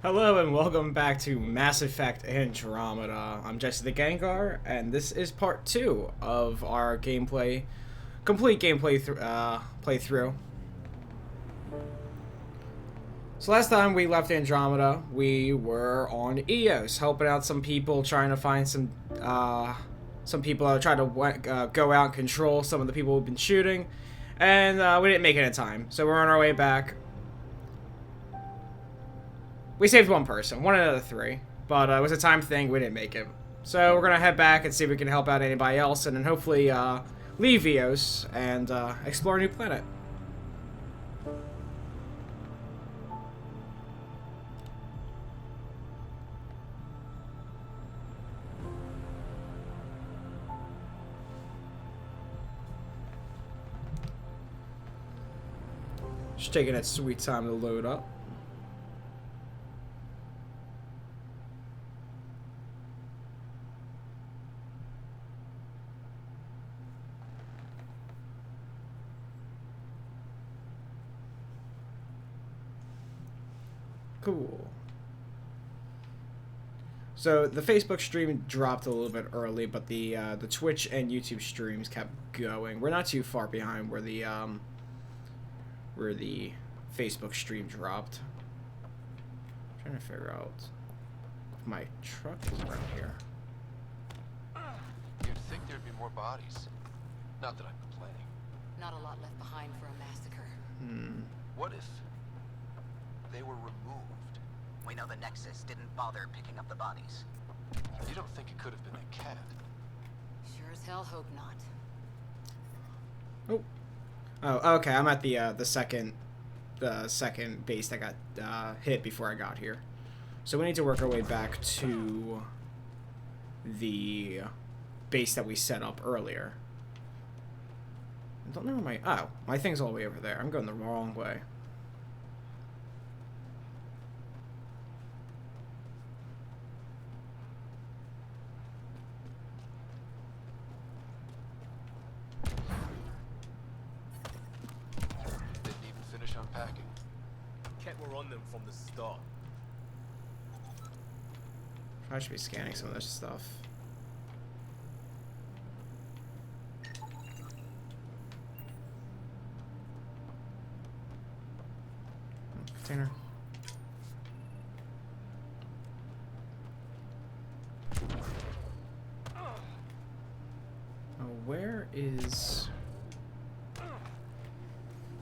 Hello and welcome back to Mass Effect Andromeda. I'm Jesse the Gengar, and this is part 2 of our complete gameplay playthrough. So last time we left Andromeda, we were on Eos, helping out some people, trying to find some people that tried to go out and control some of the people we've been shooting, and we didn't make it in time, so we're on our way back. We saved one person, one out of three, but it was a time thing, we didn't make it. So we're gonna head back and see if we can help out anybody else, and then hopefully leave Eos and explore a new planet. Just taking that sweet time to load up. Cool. So the Facebook stream dropped a little bit early, but the Twitch and YouTube streams kept going. We're not too far behind where the Facebook stream dropped. I'm trying to figure out if my truck is around here. You'd think there'd be more bodies. Not that I'm complaining. Not a lot left behind for a massacre. What if they were removed? We know the Nexus didn't bother picking up the bodies. You don't think it could have been a cat? Sure as hell hope not. Oh, okay. I'm at the second base that got hit before I got here. So we need to work our way back to the base that we set up earlier. I don't know where my thing's all the way over there. I'm going the wrong way. Unpacking. Cat were on them from the start. I should be scanning some of this stuff. Container. Oh, where is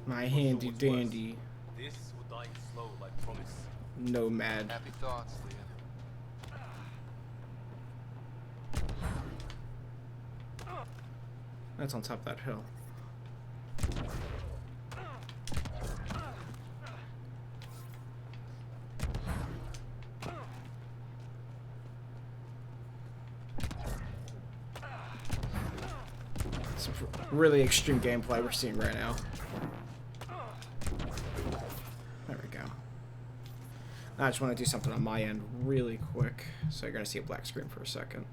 my handy dandy This will die slow, like promise. nomad? Happy thoughts, Leah. That's on top of that hill. Some really extreme gameplay we're seeing right now. There we go. Now I just want to do something on my end really quick. So you're going to see a black screen for a second.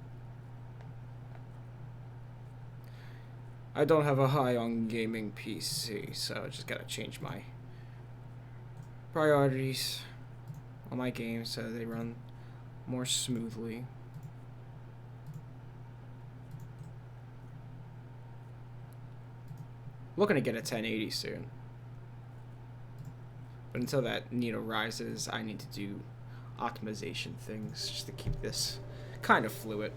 I don't have a high-on gaming PC, so I just gotta change my priorities on my games so they run more smoothly. Looking to get a 1080 soon. But until that need arises, I need to do optimization things just to keep this kind of fluid.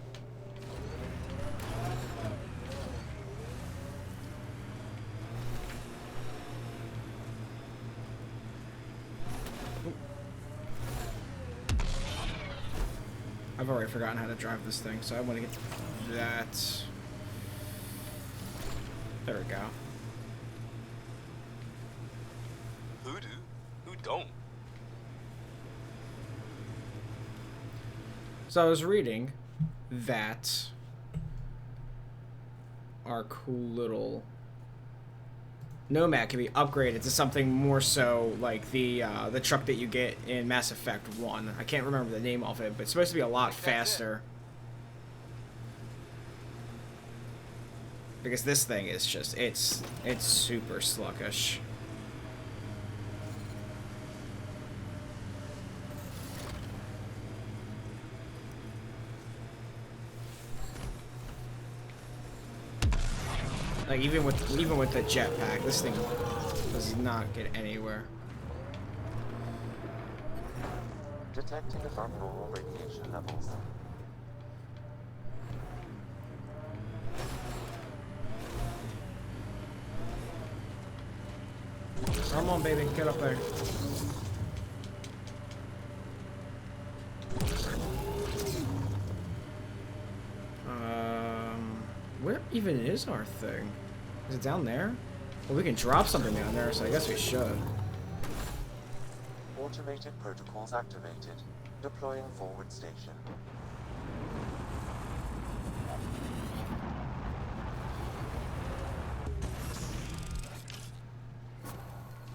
I've already forgotten how to drive this thing, so I want to get that. There we go. Who do? Who don't? So I was reading that our cool little Nomad can be upgraded to something more so like the truck that you get in Mass Effect 1. I can't remember the name of it, but it's supposed to be a lot faster. Because this thing is just, it's super sluggish. Like even with the jetpack, this thing does not get anywhere. Detecting abnormal radiation levels. Come on, baby, get up there. Where even is our thing? Is it down there? Well, we can drop something down there, so I guess we should. Automated protocols activated. Deploying forward station.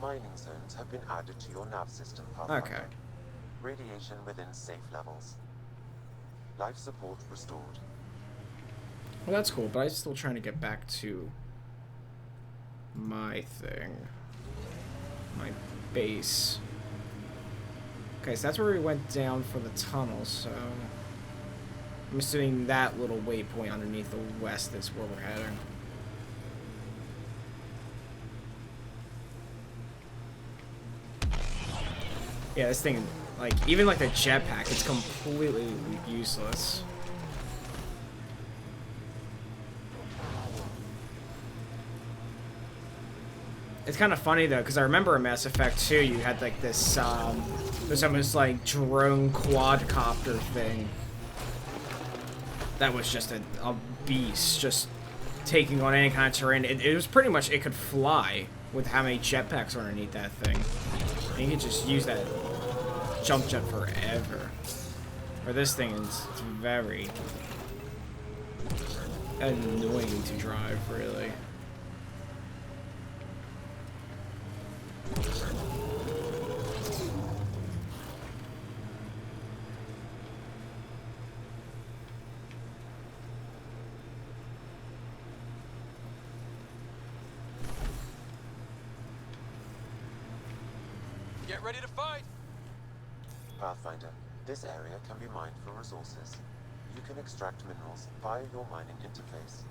Mining zones have been added to your nav system, Pathfinder. Okay. Radiation within safe levels. Life support restored. Well, that's cool, but I'm still trying to get back to my thing. My base. Okay, so that's where we went down for the tunnel, so I'm assuming that little waypoint underneath the west is where we're heading. Yeah, this thing, like, even like the jetpack, it's completely useless. It's kind of funny though, because I remember in Mass Effect 2, you had like this, this almost like drone quadcopter thing. That was just a beast, just taking on any kind of terrain. It was pretty much, it could fly with how many jetpacks are underneath that thing. And you could just use that jump jet forever. Or this thing is, it's very annoying to drive, really. Get ready to fight! Pathfinder, this area can be mined for resources. You can extract minerals via your mining interface.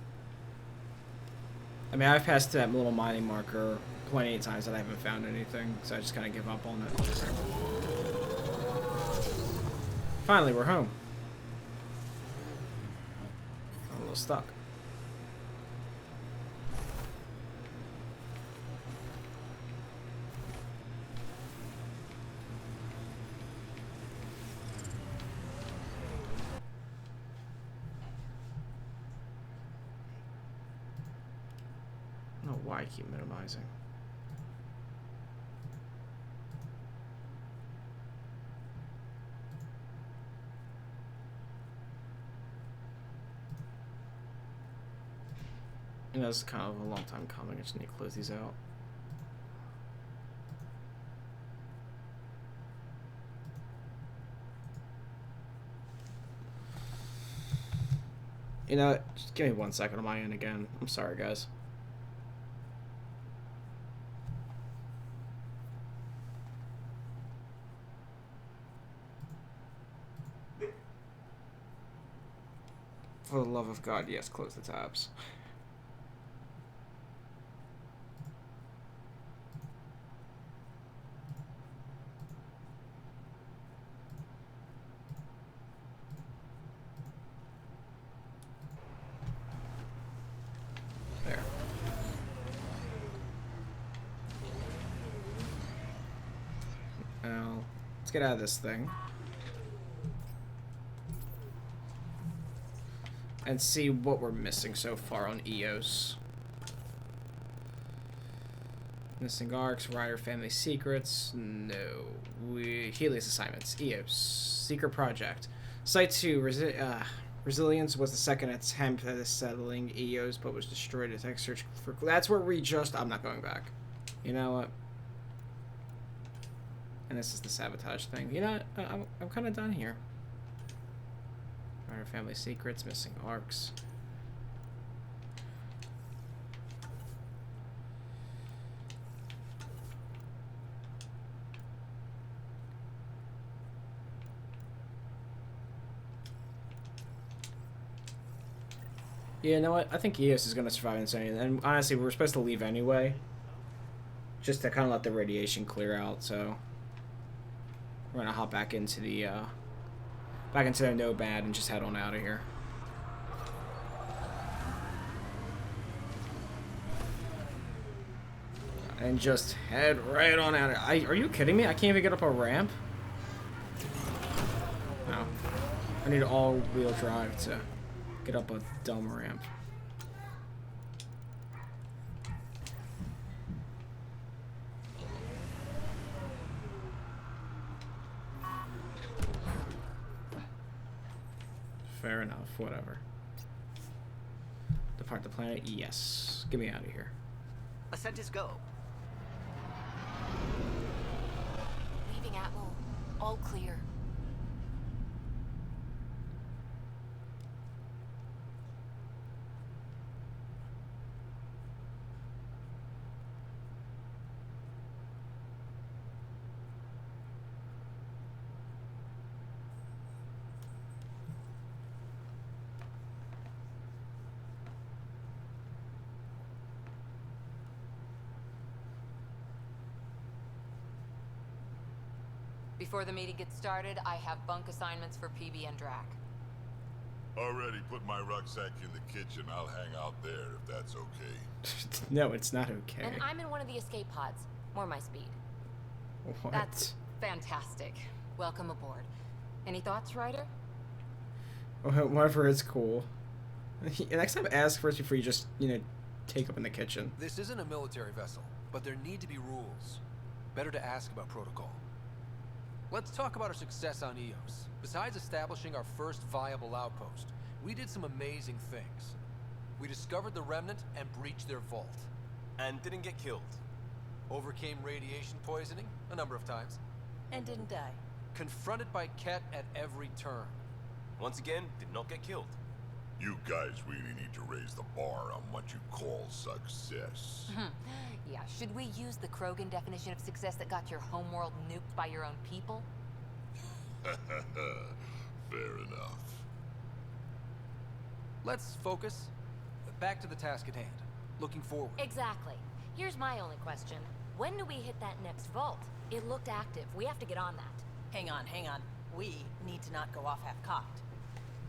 I mean, I've passed that little mining marker plenty of times and I haven't found anything, so I just kind of give up on it. Finally, we're home. I'm a little stuck. I don't know why I keep minimizing. You know, it's kind of a long time coming. I just need to close these out. You know, just give me 1 second on my end again. I'm sorry, guys. For the love of God, yes, close the tabs. There. Now, let's get out of this thing. and see what we're missing so far on EOS. Missing arcs, Rider family secrets. No. Helios assignments. EOS. Secret project. Site 2. Resilience was the second attempt at settling EOS, but was destroyed. A tech search for. That's where we just. I'm not going back. You know what? And this is the sabotage thing. You know what? I'm kind of done here. Rider family secrets. Missing arcs. Yeah, you know what? I think EOS is going to survive Insanity. And honestly, we were supposed to leave anyway. Just to kind of let the radiation clear out, so... We're going to hop back into the, Nomad and just head on out of here. And just head right on out of here. Are you kidding me? I can't even get up a ramp? No. I need all-wheel drive to... get up a dumb ramp. Fair enough, whatever. Depart the planet? Yes. Get me out of here. Ascent is go. Leaving Atmo. All clear. Before the meeting gets started, I have bunk assignments for PB and Drac. Already put my rucksack in the kitchen. I'll hang out there if that's okay. No, it's not okay. And I'm in one of the escape pods. More my speed. What? That's fantastic. Welcome aboard. Any thoughts, Ryder? Whatever, it's cool. Next time, ask first before you just, take up in the kitchen. This isn't a military vessel, but there need to be rules. Better to ask about protocol. Let's talk about our success on EOS. Besides establishing our first viable outpost, we did some amazing things. We discovered the Remnant and breached their vault. And didn't get killed. Overcame radiation poisoning a number of times. And didn't die. Confronted by Ket at every turn. Once again, did not get killed. You guys really need to raise the bar on what you call success. Yeah, should we use the Krogan definition of success that got your homeworld nuked by your own people? Fair enough. Let's focus. Back to the task at hand. Looking forward. Exactly. Here's my only question. When do we hit that next vault? It looked active. We have to get on that. Hang on, hang on. We need to not go off half-cocked.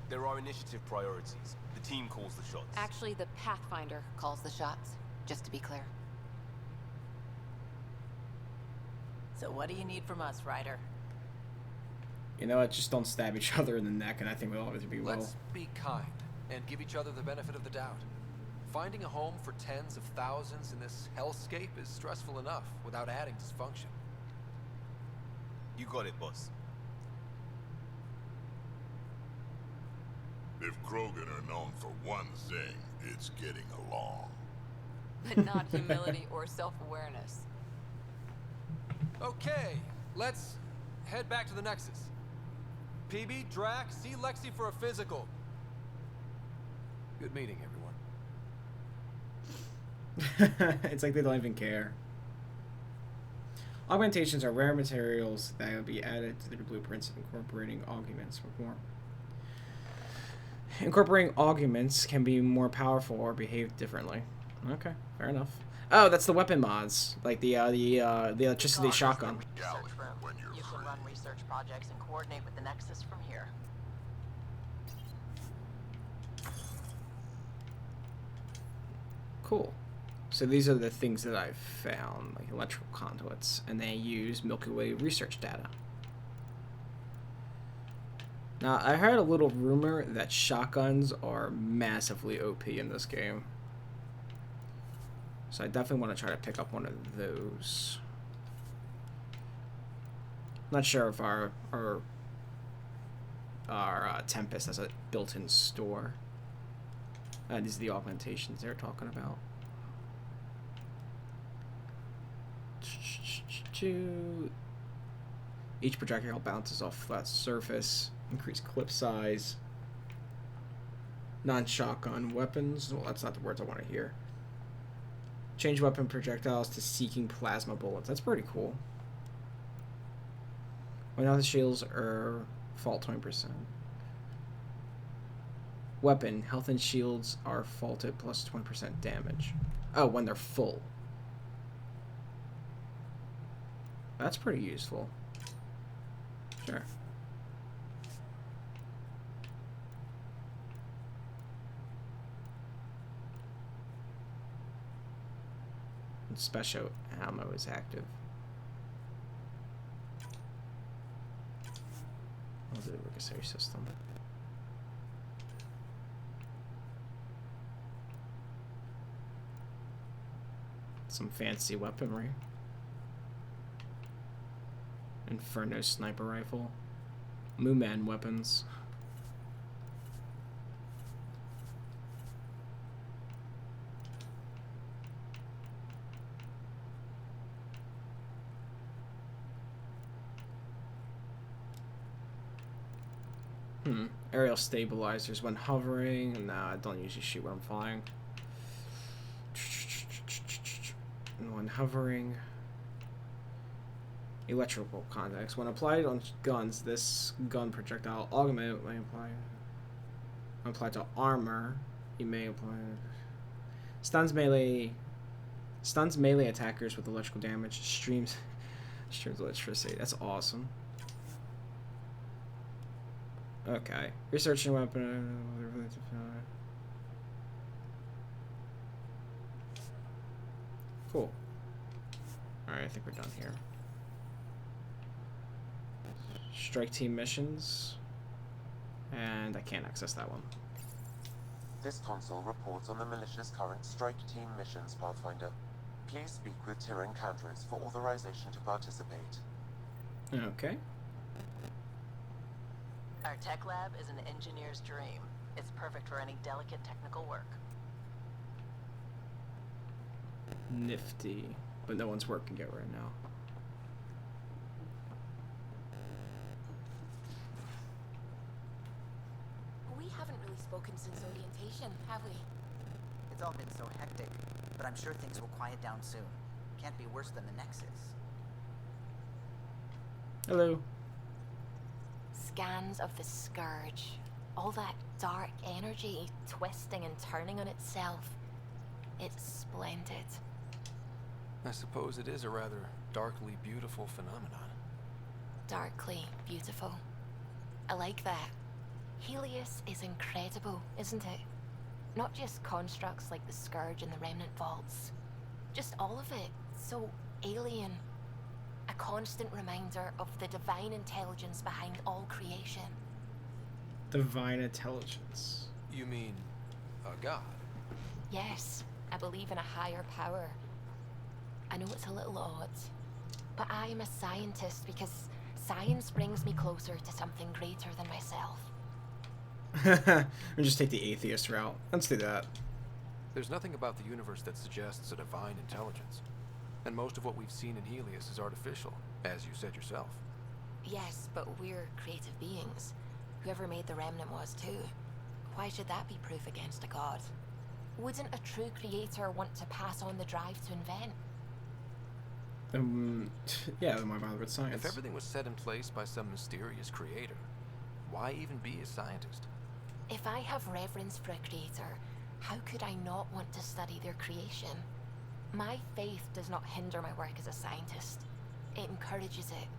There are initiative priorities. The team calls the shots. Actually, the Pathfinder calls the shots, just to be clear. So what do you need from us, Ryder? You know what? Just don't stab each other in the neck, and I think we'll always be well. Let's be kind and give each other the benefit of the doubt. Finding a home for tens of thousands in this hellscape is stressful enough without adding dysfunction. You got it, boss. If Krogan are known for one thing, it's getting along. But not humility or self-awareness. Okay, let's head back to the Nexus. PB, Drac, see Lexi for a physical. Good meeting, everyone. It's like they don't even care. Augmentations are rare materials that will be added to the blueprints incorporating augments with more. Incorporating augments can be more powerful or behave differently. Okay, fair enough. Oh, that's the weapon mods, like the electricity shotgun. Research room. You can run research projects and coordinate with the Nexus from here. Cool. So these are the things that I've found, like electrical conduits, and they use Milky Way research data. Now, I heard a little rumor that shotguns are massively OP in this game. So I definitely want to try to pick up one of those. Not sure if our Tempest has a built-in store. These are the augmentations they're talking about. Each projectile bounces off flat surface. Increase clip size. Non-shotgun weapons. Well, that's not the words I want to hear. Change weapon projectiles to seeking plasma bullets. That's pretty cool. When other shields are fault 20%. Weapon, health and shields are faulted plus 20% damage. Oh, when they're full. That's pretty useful. Sure. And special ammo is active. I'll do the Ricochet system. Some fancy weaponry. Inferno sniper rifle. Mooman weapons. Aerial stabilizers when hovering. Nah, I don't usually shoot when I'm flying. And when hovering. Electrical contacts. When applied on guns, this gun projectile augment may apply. When applied to armor, you may apply. Stuns melee attackers with electrical damage. Streams electricity. That's awesome. Okay. Researching weapon. Cool. Alright, I think we're done here. Strike team missions. And I can't access that one. This console reports on the militia's current strike team missions, Pathfinder. Please speak with Tier Encounters for authorization to participate. Okay. Our tech lab is an engineer's dream. It's perfect for any delicate technical work. Nifty. But no one's working it right now. We haven't really spoken since orientation, have we? It's all been so hectic, but I'm sure things will quiet down soon. Can't be worse than the Nexus. Hello. Scans of the Scourge. All that dark energy twisting and turning on itself. It's splendid. I suppose it is a rather darkly beautiful phenomenon. Darkly beautiful. I like that. Helios is incredible, isn't it? Not just constructs like the Scourge and the Remnant Vaults. Just all of it. So alien. A constant reminder of the divine intelligence behind all creation. Divine intelligence. You mean a god? Yes, I believe in a higher power. I know it's a little odd, but I am a scientist because science brings me closer to something greater than myself. We'll just take the atheist route. Let's do that. There's nothing about the universe that suggests a divine intelligence. And most of what we've seen in Helios is artificial, as you said yourself. Yes, but we're creative beings. Whoever made the Remnant was too. Why should that be proof against a god? Wouldn't a true creator want to pass on the drive to invent? Yeah, then why bother with science? If everything was set in place by some mysterious creator, why even be a scientist? If I have reverence for a creator, how could I not want to study their creation? My faith does not hinder my work as a scientist. It encourages it.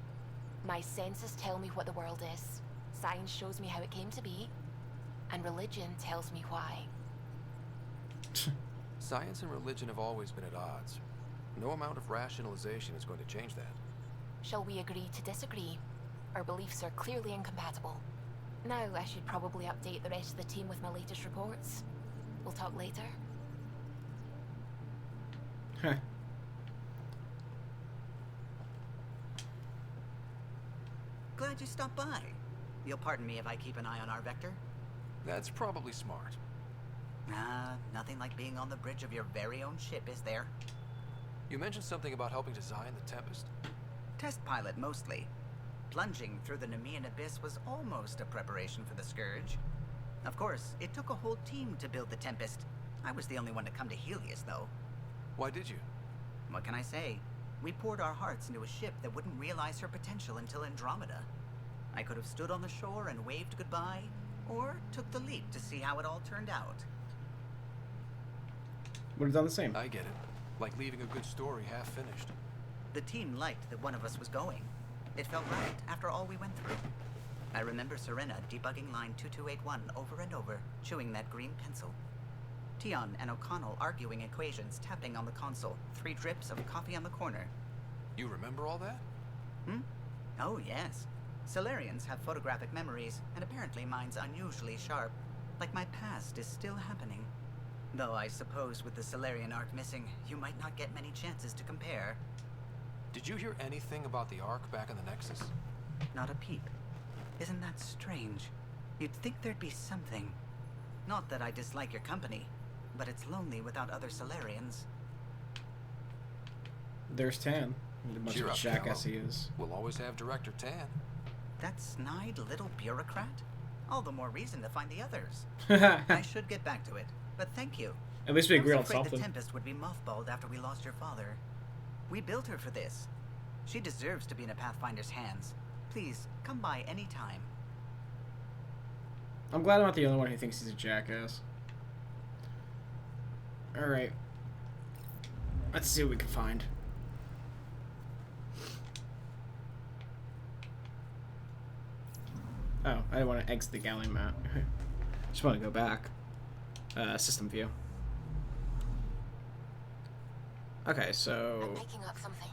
My senses tell me what the world is. Science shows me how it came to be. And religion tells me why. Science and religion have always been at odds. No amount of rationalization is going to change that. Shall we agree to disagree? Our beliefs are clearly incompatible. Now I should probably update the rest of the team with my latest reports. We'll talk later. Huh. Glad you stopped by. You'll pardon me if I keep an eye on our vector? That's probably smart. Nothing like being on the bridge of your very own ship, is there? You mentioned something about helping design the Tempest. Test pilot, mostly. Plunging through the Nemean abyss was almost a preparation for the Scourge. Of course, it took a whole team to build the Tempest. I was the only one to come to Helios, though. Why did you? What can I say? We poured our hearts into a ship that wouldn't realize her potential until Andromeda. I could have stood on the shore and waved goodbye, or took the leap to see how it all turned out. Would have done the same. I get it. Like leaving a good story half finished. The team liked that one of us was going. It felt right after all we went through. I remember Serena debugging line 2281 over and over, chewing that green pencil. Tion and O'Connell arguing equations, tapping on the console, 3 drips of coffee on the corner. You remember all that? Oh, yes. Solarians have photographic memories, and apparently mine's unusually sharp. Like my past is still happening. Though I suppose with the Solarian arc missing, you might not get many chances to compare. Did you hear anything about the Ark back in the Nexus? Not a peep. Isn't that strange? You'd think there'd be something. Not that I dislike your company, but it's lonely without other Solarians. There's Tan. Much Cheer of a up, jackass Callow. he is. We'll always have Director Tan. That snide little bureaucrat? All the more reason to find the others. I should get back to it, but thank you. At least we agree I on was afraid something. the Tempest would be mothballed after we lost your father. We built her for this. She deserves to be in a Pathfinder's hands. Please, come by any time. I'm glad I'm not the only one who thinks he's a jackass. Alright. Let's see what we can find. Oh, I didn't want to exit the galley map. Just want to go back. System view. Okay, so... I'm picking up something.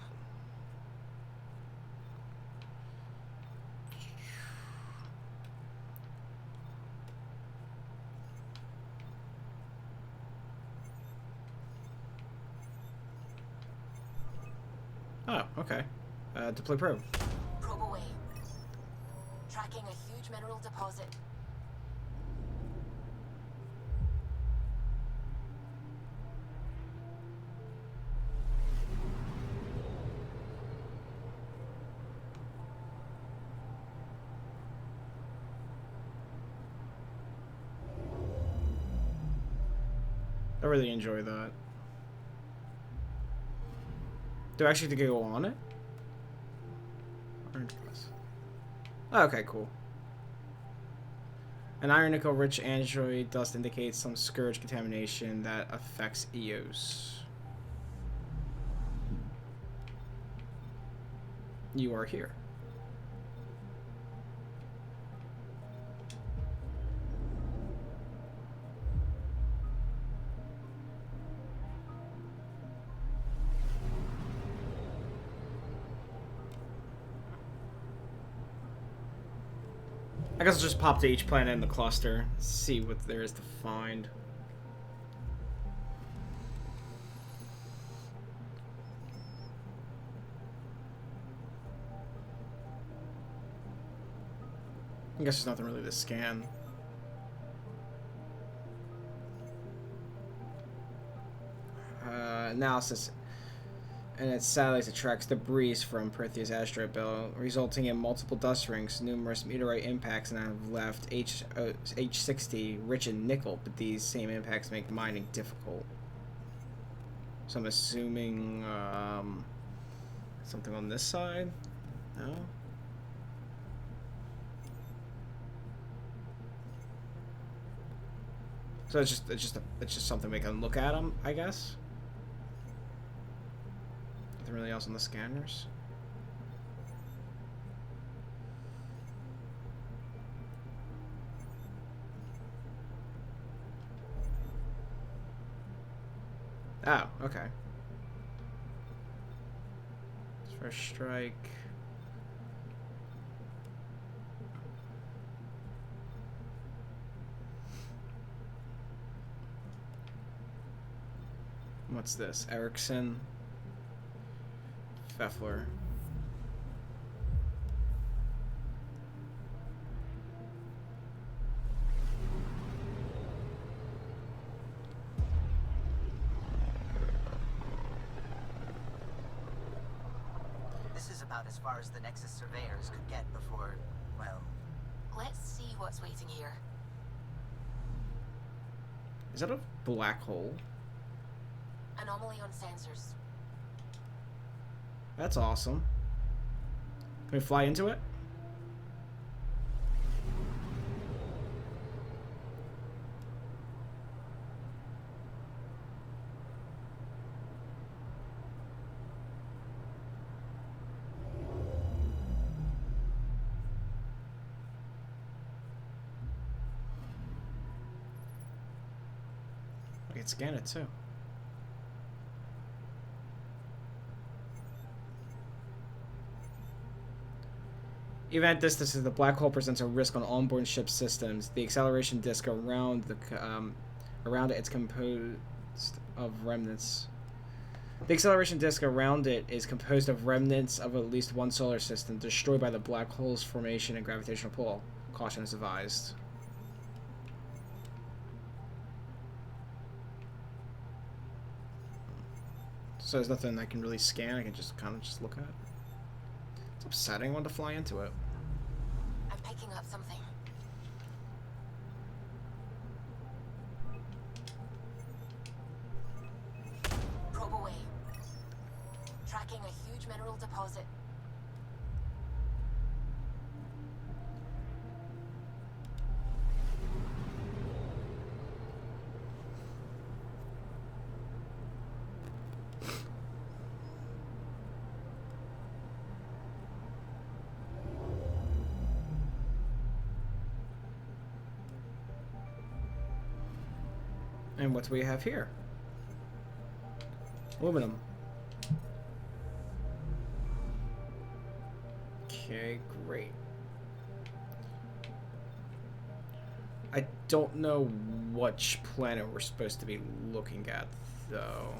Oh, okay. Deploy probe. Probe away. Tracking a huge mineral deposit. I really enjoy that. Do I actually have to go on it? Orange plus. Oh, okay, cool. An iron nickel rich asteroid dust indicates some scourge contamination that affects Eos. You are here. I guess I'll just pop to each planet in the cluster, see what there is to find. I guess there's nothing really to scan. Analysis. And its satellites attracts debris from Perseus asteroid belt, resulting in multiple dust rings. Numerous meteorite impacts and have left H60 rich in nickel, but these same impacts make mining difficult. So I'm assuming something on this side. No. So it's just something we can look at them, I guess. Nothing really else on the scanners. Oh, okay. First strike. What's this? Erickson. Pfeffler. This is about as far as the Nexus surveyors could get before, well... Let's see what's waiting here. Is that a black hole? Anomaly on sensors. That's awesome. Can we fly into it? I can scan it too. Event distance is the black hole presents a risk on onboard ship systems. The acceleration disk around it is composed of remnants. The acceleration disk around it is composed of remnants of at least one solar system destroyed by the black hole's formation and gravitational pull. Caution is advised. So there's nothing I can really scan. I can just kind of just look at. It's upsetting. I want to fly into it. I'm picking up something. Probe away. Tracking a huge mineral deposit. And what do we have here? Aluminum. Okay, great. I don't know which planet we're supposed to be looking at, though.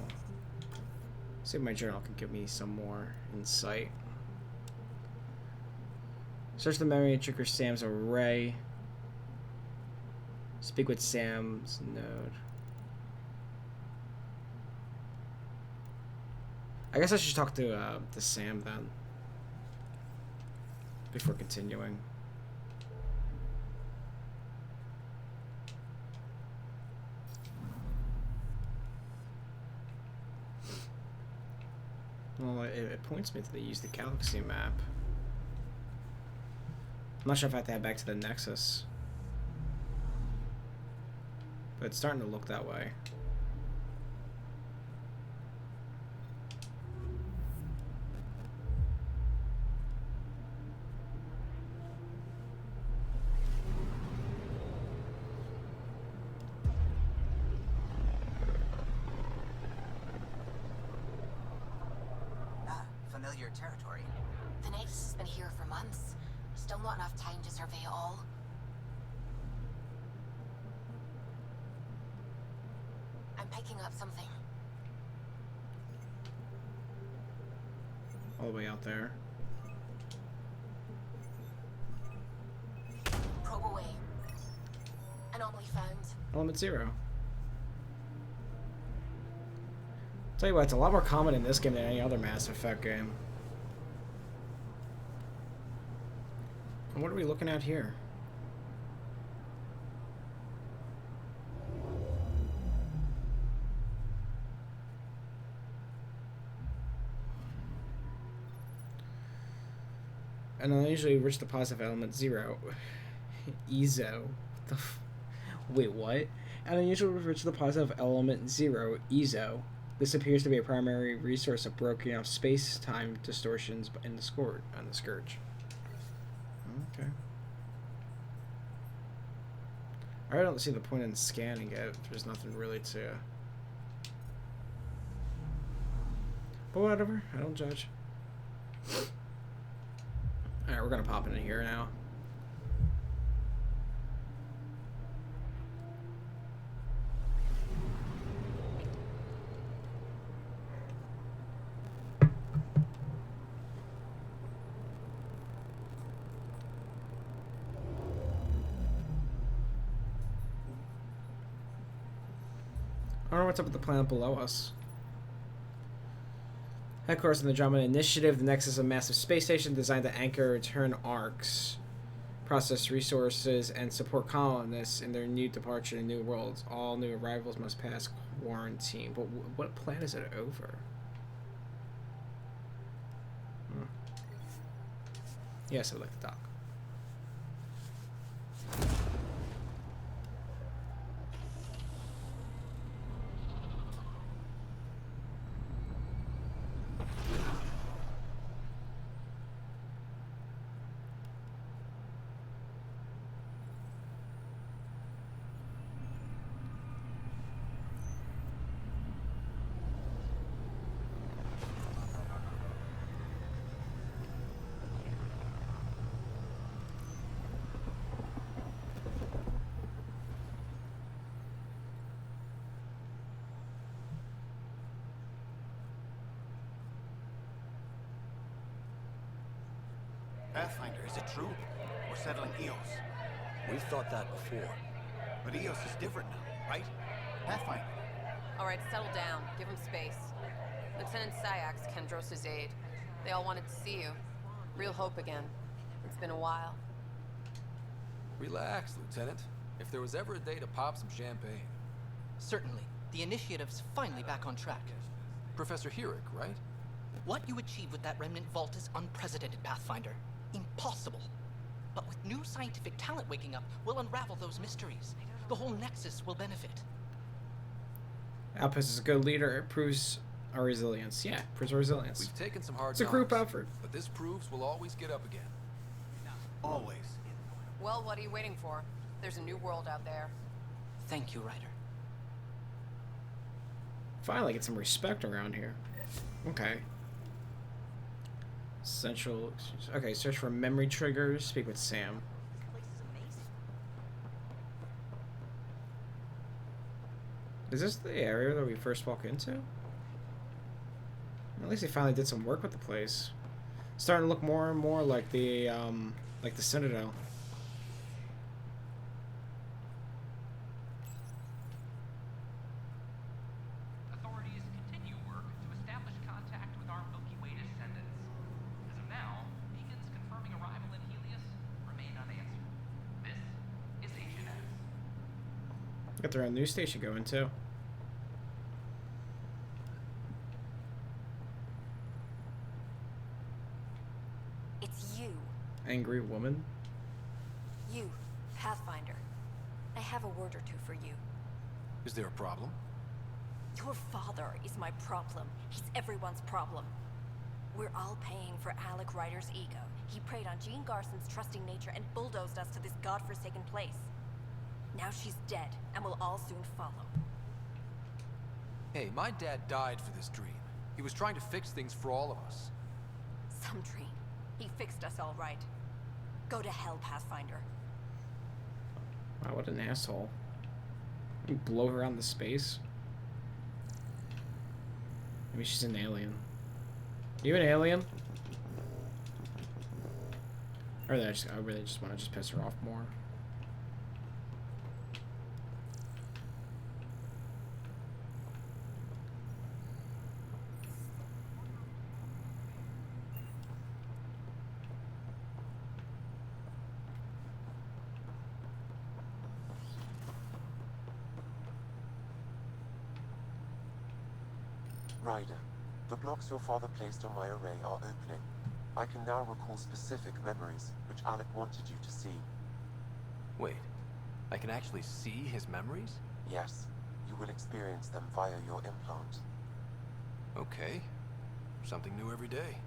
See if my journal can give me some more insight. Search the memory and trigger Sam's array. Speak with Sam's node. I guess I should talk to Sam then, before continuing. Well, it points me to use the galaxy map. I'm not sure if I have to head back to the Nexus, but it's starting to look that way. Familiar territory. The Nexus has been here for months. Still not enough time to survey it all. I'm picking up something. All the way out there. Probe away. Anomaly found. Element 0. Tell you what, it's a lot more common in this game than any other Mass Effect game. And what are we looking at here? An unusually rich deposit of element 0. EZO. Wait, what? An unusually rich deposit of element 0, EZO. This appears to be a primary resource of broken up space-time distortions in the Scourge. Okay. I don't see the point in scanning it. There's nothing really to... But whatever. I don't judge. Alright, we're gonna pop in here now. what's up with the planet below us. Headquarters of the Andromeda Initiative. The Nexus is a massive space station designed to anchor return arcs, process resources, and support colonists in their new departure to new worlds. All new arrivals must pass quarantine. But what planet is it over? Yes, I'd like to talk. Pathfinder, is it true? We're settling Eos. We've thought that before. But Eos is different now, right? Pathfinder. All right, settle down. Give him space. Lieutenant Syax, Kendros' aide. They all wanted to see you. Real hope again. It's been a while. Relax, Lieutenant. If there was ever a day to pop some champagne. Certainly. The initiative's finally back on track. Professor Herrick, right? What you achieved with that remnant vault is unprecedented, Pathfinder. Impossible. But with new scientific talent waking up, we'll unravel those mysteries. The whole Nexus will benefit. Outpost is a good leader. It proves our resilience. Yeah, proves our resilience. We've taken some hard It's a group knocks, effort. but this proves we'll always get up again. Always. Well, what are you waiting for? There's a new world out there. Thank you, Ryder. Finally get some respect around here. Okay. Central. Okay, search for memory triggers. Speak with Sam. Is this the area that we first walk into? At least they finally did some work with the place. Starting to look more and more like the Citadel. Authorities continue work to establish contact with our Milky Way descendants. As of now, beacons confirming arrival in Helios remain unanswered. This is HNS. Got their own news station going too. It's you. Angry woman. You, Pathfinder. I have a word or two for you. Is there a problem? Your father is my problem. He's everyone's problem. We're all paying for Alec Ryder's ego. He preyed on Jean Garson's trusting nature and bulldozed us to this godforsaken place. Now she's dead, and we'll all soon follow. Hey, my dad died for this dream. He was trying to fix things for all of us. Some dream. He fixed us all right. Go to hell, Pathfinder. Wow, what an asshole. You blow her out into space. Maybe she's an alien. You an alien? Or I really just want to piss her off more. Ryder, the blocks your father placed on my array are opening. I can now recall specific memories, which Alec wanted you to see. Wait, I can actually see his memories? Yes, you will experience them via your implant. Okay. Something new every day.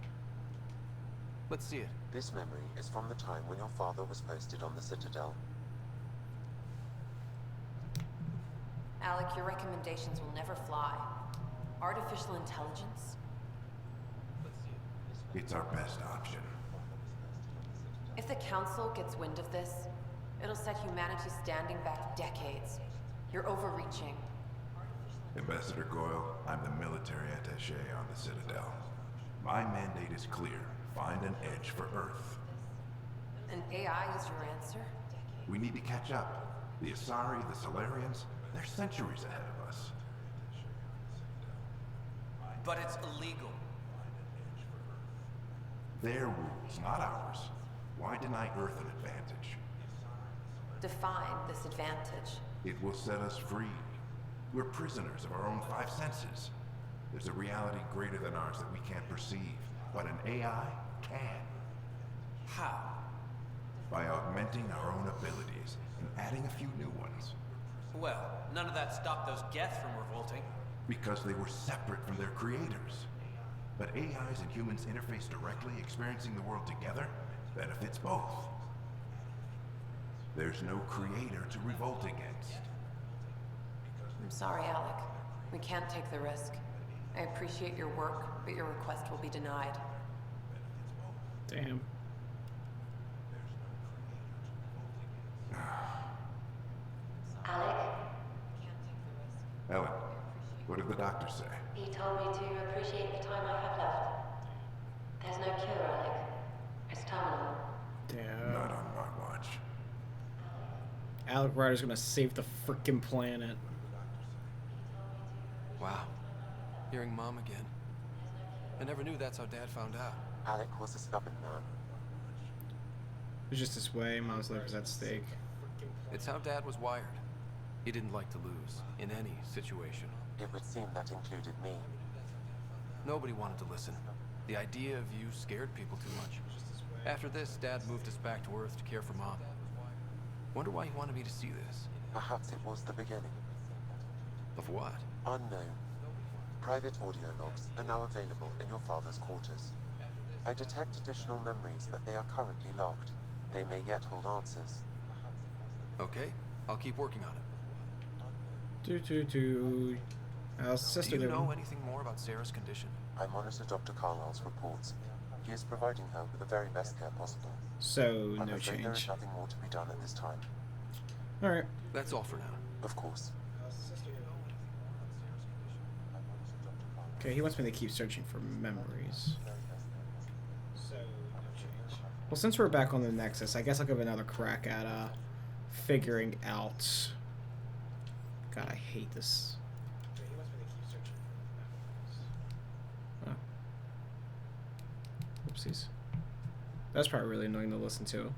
Let's see it. This memory is from the time when your father was posted on the Citadel. Alec, your recommendations will never fly. Artificial intelligence? It's our best option. If the Council gets wind of this, it'll set humanity standing back decades. You're overreaching. Ambassador Goyle, I'm the military attaché on the Citadel. My mandate is clear. Find an edge for Earth. And AI is your answer? We need to catch up. The Asari, the Solarians, they're centuries ahead of us. But it's illegal. Their rules, not ours. Why deny Earth an advantage? Define this advantage. It will set us free. We're prisoners of our own five senses. There's a reality greater than ours that we can't perceive, but an AI can. How? By augmenting our own abilities and adding a few new ones. Well, none of that stopped those Geth from revolting. Because they were separate from their creators. But AIs and humans interface directly, experiencing the world together, benefits both. There's no creator to revolt against. I'm sorry, Alec. We can't take the risk. I appreciate your work, but your request will be denied. Damn. Alec, Ellen, what did the doctor say? he told me to appreciate the time I have left. There's no cure, Alec. It's terminal. Damn. Not on my watch. Alec Ryder's gonna save the frickin' planet. Wow. Hearing Mom again. I never knew that's how Dad found out. Alec was a stubborn man. It was just this way. Mom's life was at stake. It's how Dad was wired. He didn't like to lose, in any situation. It would seem that included me. Nobody wanted to listen. The idea of you scared people too much. After this, Dad moved us back to Earth to care for Mom. Wonder why he wanted me to see this. Perhaps it was the beginning. Of what? Unknown. Private audio logs are now available in your father's quarters. I detect additional memories, but they are currently locked. They may yet hold answers. Okay, I'll keep working on it. How's sister Do you doing? know anything more about Sarah's condition? I monitor Dr. Carlisle's reports. He is providing her with the very best care possible. So, I'm no afraid there is change. nothing more to be done at this time. Alright. That's all for now. Of course. Okay, he wants me to keep searching for memories. Well, since we're back on the Nexus, I guess I'll give another crack at figuring out. God, I hate this. Oh. Oopsies. That's probably really annoying to listen to.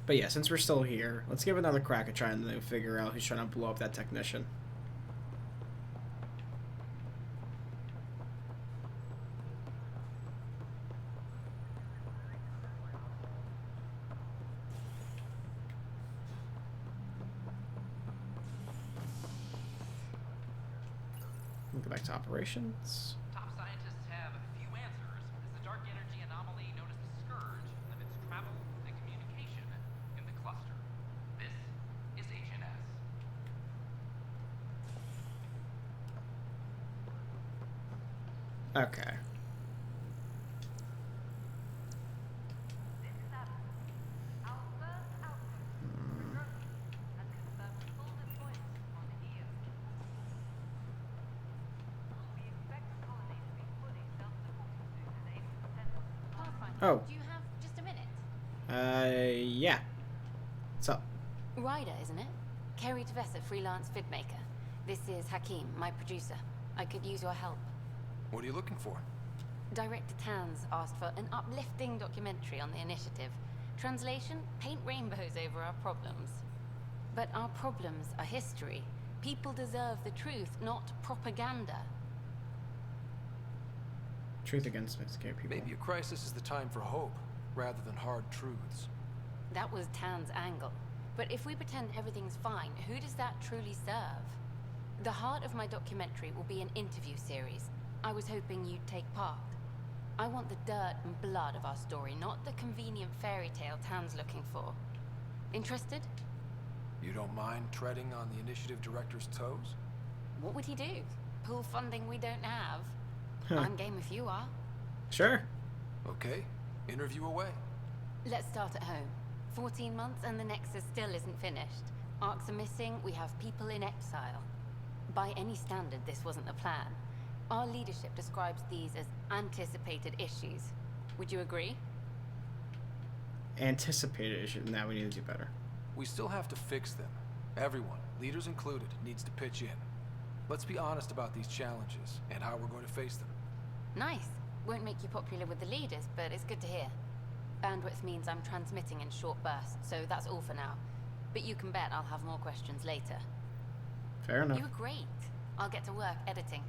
But yeah, since we're still here, let's give another crack at trying to figure out who's trying to blow up that technician. We'll go back to operations. Top scientists have few answers as the dark energy anomaly known as the Scourge limits travel and communication in the cluster. This is HNS. Okay. Oh. Do you have just a minute? Yeah. What's up? Ryder, isn't it? Kerry Tavessa, freelance vidmaker. This is Hakeem, my producer. I could use your help. What are you looking for? Director Tans asked for an uplifting documentary on the initiative. Translation, paint rainbows over our problems. But our problems are history. People deserve the truth, not propaganda. Truth against scared people. Maybe a crisis is the time for hope, rather than hard truths. That was Tan's angle. But if we pretend everything's fine, who does that truly serve? The heart of my documentary will be an interview series. I was hoping you'd take part. I want the dirt and blood of our story, not the convenient fairy tale Tan's looking for. Interested? You don't mind treading on the initiative director's toes? What would he do? Pull funding we don't have? Huh. I'm game if you are. Sure. Okay, interview away. Let's start at home. 14 months and the Nexus still isn't finished. Arcs are missing, we have people in exile. By any standard, this wasn't the plan. Our leadership describes these as anticipated issues. Would you agree? Anticipated issue. Now we need to do better. We still have to fix them. Everyone, leaders included, needs to pitch in. Let's be honest about these challenges and how we're going to face them. Nice. Won't make you popular with the leaders, but it's good to hear. Bandwidth means I'm transmitting in short bursts, so that's all for now. But you can bet I'll have more questions later. Fair enough. You were great. I'll get to work editing.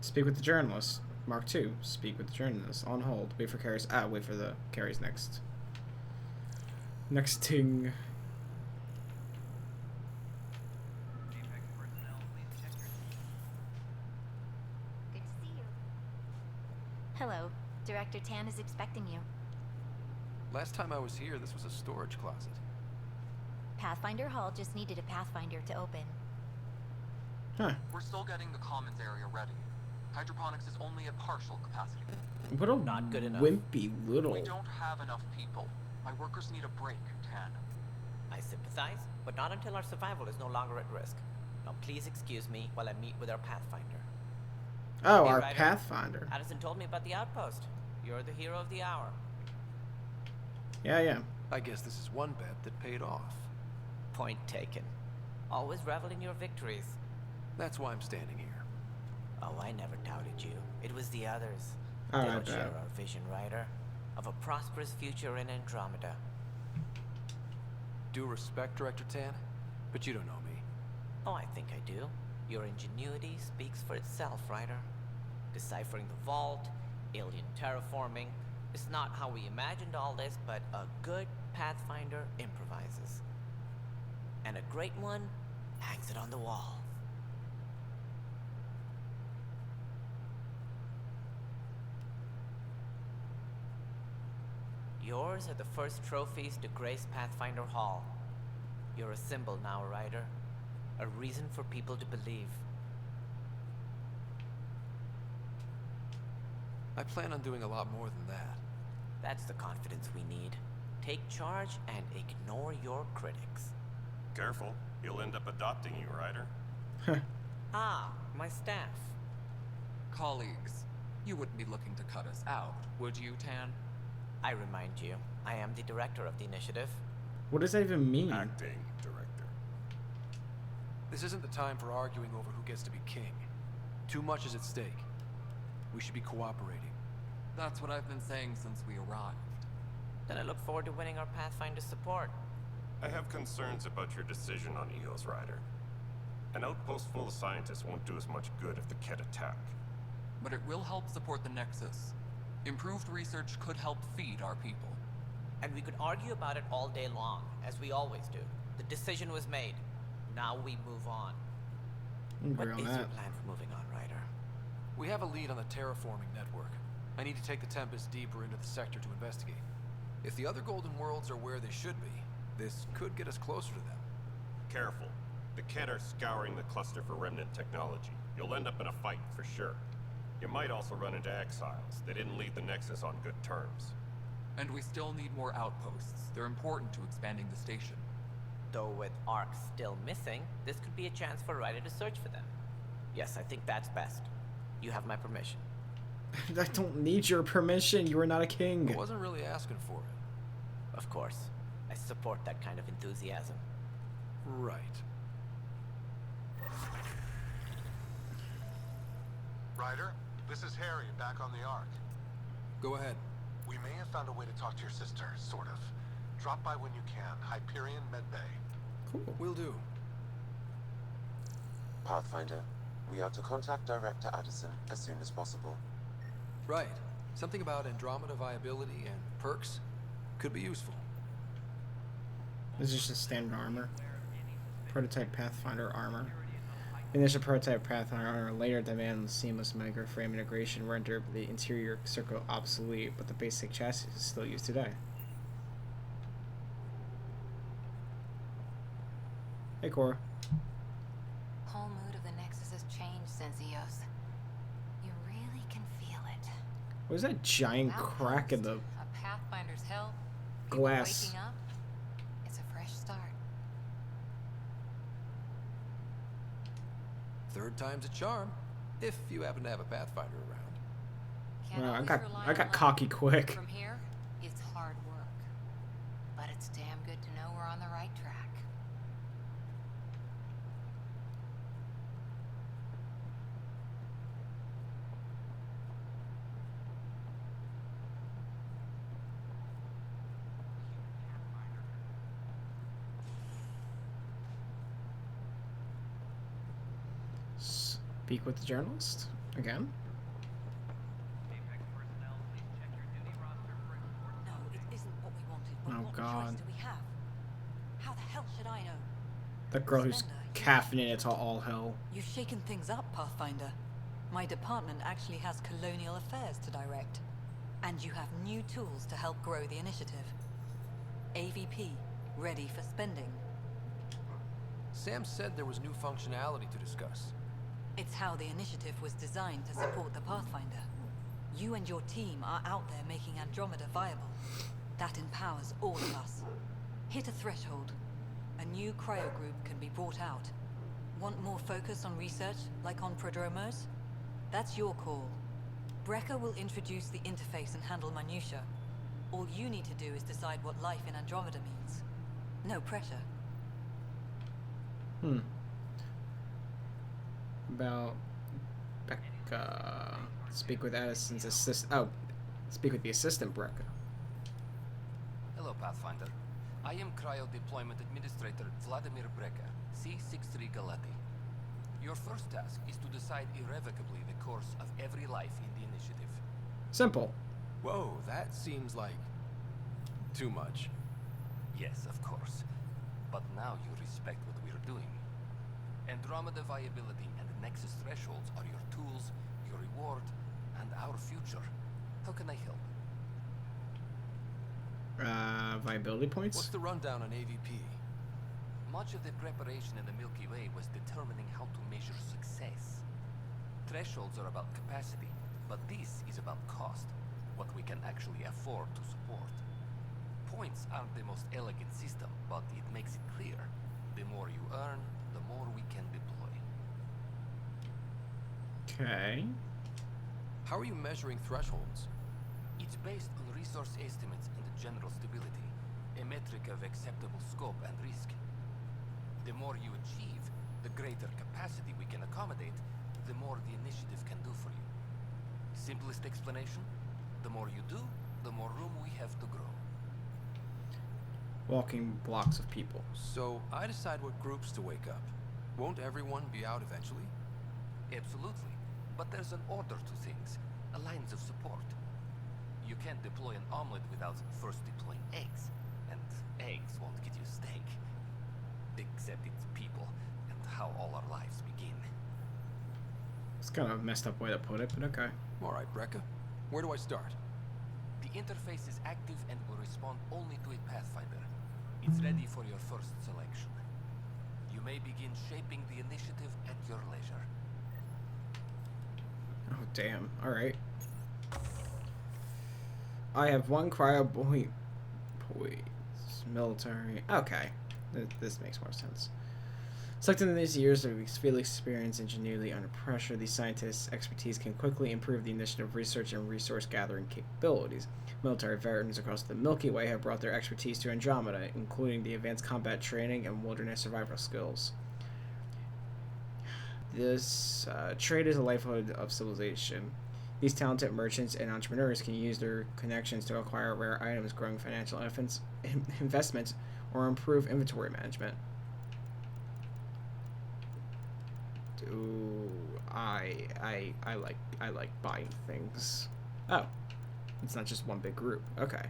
Speak with the journalist. Mark 2. Speak with the journalist. On hold. Wait for Carrie's. Wait for the Carrie's next. Next ting. Good to see you. Hello. Director Tan is expecting you. Last time I was here, this was a storage closet. Pathfinder Hall just needed a Pathfinder to open. Huh. We're still getting the commons area ready. Hydroponics is only at partial capacity. What a Not good enough. wimpy little. We don't have enough people. My workers need a break, Tan. I sympathize, but not until our survival is no longer at risk. Now please excuse me while I meet with our Pathfinder. Oh, Hey, our Ryder. Pathfinder. Addison told me about the outpost. You're the hero of the hour. Yeah. I guess this is one bet that paid off. Point taken. Always revel in your victories. That's why I'm standing here. Oh, I never doubted you. It was the others. Oh, They I don't share bet. our vision, Ryder, of a prosperous future in Andromeda. Due respect, Director Tan, but you don't know me. Oh, I think I do. Your ingenuity speaks for itself, Ryder. Deciphering the vault, alien terraforming. It's not how we imagined all this, but a good Pathfinder improvises. And a great one hangs it on the wall. Yours are the first trophies to grace Pathfinder Hall. You're a symbol now, Ryder. A reason for people to believe. I plan on doing a lot more than that. That's the confidence we need. Take charge and ignore your critics. Careful, he'll end up adopting you, Ryder. Ah, my staff. Colleagues, you wouldn't be looking to cut us out, would you, Tan? I remind you, I am the director of the initiative. What does that even mean? Acting director. This isn't the time for arguing over who gets to be king. Too much is at stake. We should be cooperating. That's what I've been saying since we arrived. Then I look forward to winning our Pathfinder support. I have concerns about your decision on Eos, Ryder. An outpost full of scientists won't do as much good if the Ket attack. But it will help support the Nexus. Improved research could help feed our people. And we could argue about it all day long, as we always do. The decision was made. Now we move on. What is your plan for moving on, Ryder? We have a lead on the terraforming network. I need to take the Tempest deeper into the sector to investigate. If the other Golden Worlds are where they should be, this could get us closer to them. Careful. The Ket are scouring the cluster for remnant technology. You'll end up in a fight, for sure. You might also run into exiles. They didn't leave the Nexus on good terms. And we still need more outposts. They're important to expanding the station. Though with Ark still missing, this could be a chance for Ryder to search for them. Yes, I think that's best. You have my permission. I don't need your permission. You are not a king. I wasn't really asking for it. Of course. I support that kind of enthusiasm. Right. Ryder, this is Harry, back on the Ark. Go ahead. We may have found a way to talk to your sister, sort of. Drop by when you can. Hyperion Med Bay. Cool. Will do. Pathfinder, we are to contact Director Addison as soon as possible. Right. Something about Andromeda viability and perks could be useful. This is just standard armor. Prototype Pathfinder armor. Initial prototype Pathfinder armor later demands seamless micro frame integration render the interior circle obsolete, but the basic chassis is still used today. Hey, Cora. Whole mood of the Nexus has changed since Eos. You really can feel it. What is that giant crack in the A Pathfinder's hell. People glass? waking up. It's a fresh start. Third time's a charm, if you happen to have a Pathfinder around. Can't Wow, I always got rely I on got luck. cocky quick. From here, it's hard work. But it's damn good to know we're on the right track. Speak with the journalist again. No, it isn't what we wanted. But Oh what God. choice do we have? How the hell should I know? That girl who's Spender, caffeinated to all hell. You've shaken things up, Pathfinder. My department actually has colonial affairs to direct. And you have new tools to help grow the initiative. AVP, ready for spending. Sam said there was new functionality to discuss. It's how the initiative was designed to support the Pathfinder. You and your team are out there making Andromeda viable. That empowers all of us. Hit a threshold. A new cryo group can be brought out. Want more focus on research, like on Prodromos? That's your call. Brecker will introduce the interface and handle minutiae. All you need to do is decide what life in Andromeda means. No pressure. About Becca. Speak with Addison's assistant. Oh, speak with the assistant, Brecker. Hello, Pathfinder. I am Cryo Deployment Administrator Vladimir Brecker, C-63 Galati. Your first task is to decide irrevocably the course of every life in the initiative. Simple. Whoa, that seems like too much. Yes, of course. But now you respect what we're doing. Andromeda viability and the Nexus thresholds are your tools, your reward, and our future. How can I help? Viability points? What's the rundown on AVP? Much of the preparation in the Milky Way was determining how to measure success. Thresholds are about capacity, but this is about cost, what we can actually afford to support. Points aren't the most elegant system, but it makes it clear. The more you earn, the more we can deploy. Okay. How are you measuring thresholds? It's based on resource estimates and the general stability, a metric of acceptable scope and risk. The more you achieve, the greater capacity we can accommodate, the more the initiative can do for you. Simplest explanation, the more you do, the more room we have to grow. Walking blocks of people. So I decide what groups to wake up. Won't everyone be out eventually? Absolutely. But there's an order to things, a lines of support. You can't deploy an omelet without first deploying eggs. And eggs won't get you steak. Except it's people, and how all our lives begin. It's kind of a messed up way to put it, but okay. Alright, Brekka. Where do I start? The interface is active and will respond only to a Pathfinder. It's ready for your first selection. You may begin shaping the initiative at your leisure. Oh, damn. Alright. I have one cryo boy. Military. Okay. This makes more sense. Selected in these years of field experience ingenuity under pressure, these scientists' expertise can quickly improve the initiative research and resource gathering capabilities. Military veterans across the Milky Way have brought their expertise to Andromeda, including the advanced combat training and wilderness survival skills. This trade is a lifeblood of civilization. These talented merchants and entrepreneurs can use their connections to acquire rare items, growing financial investments, or improve inventory management. Ooh, I like buying things. Oh, it's not just one big group. Okay.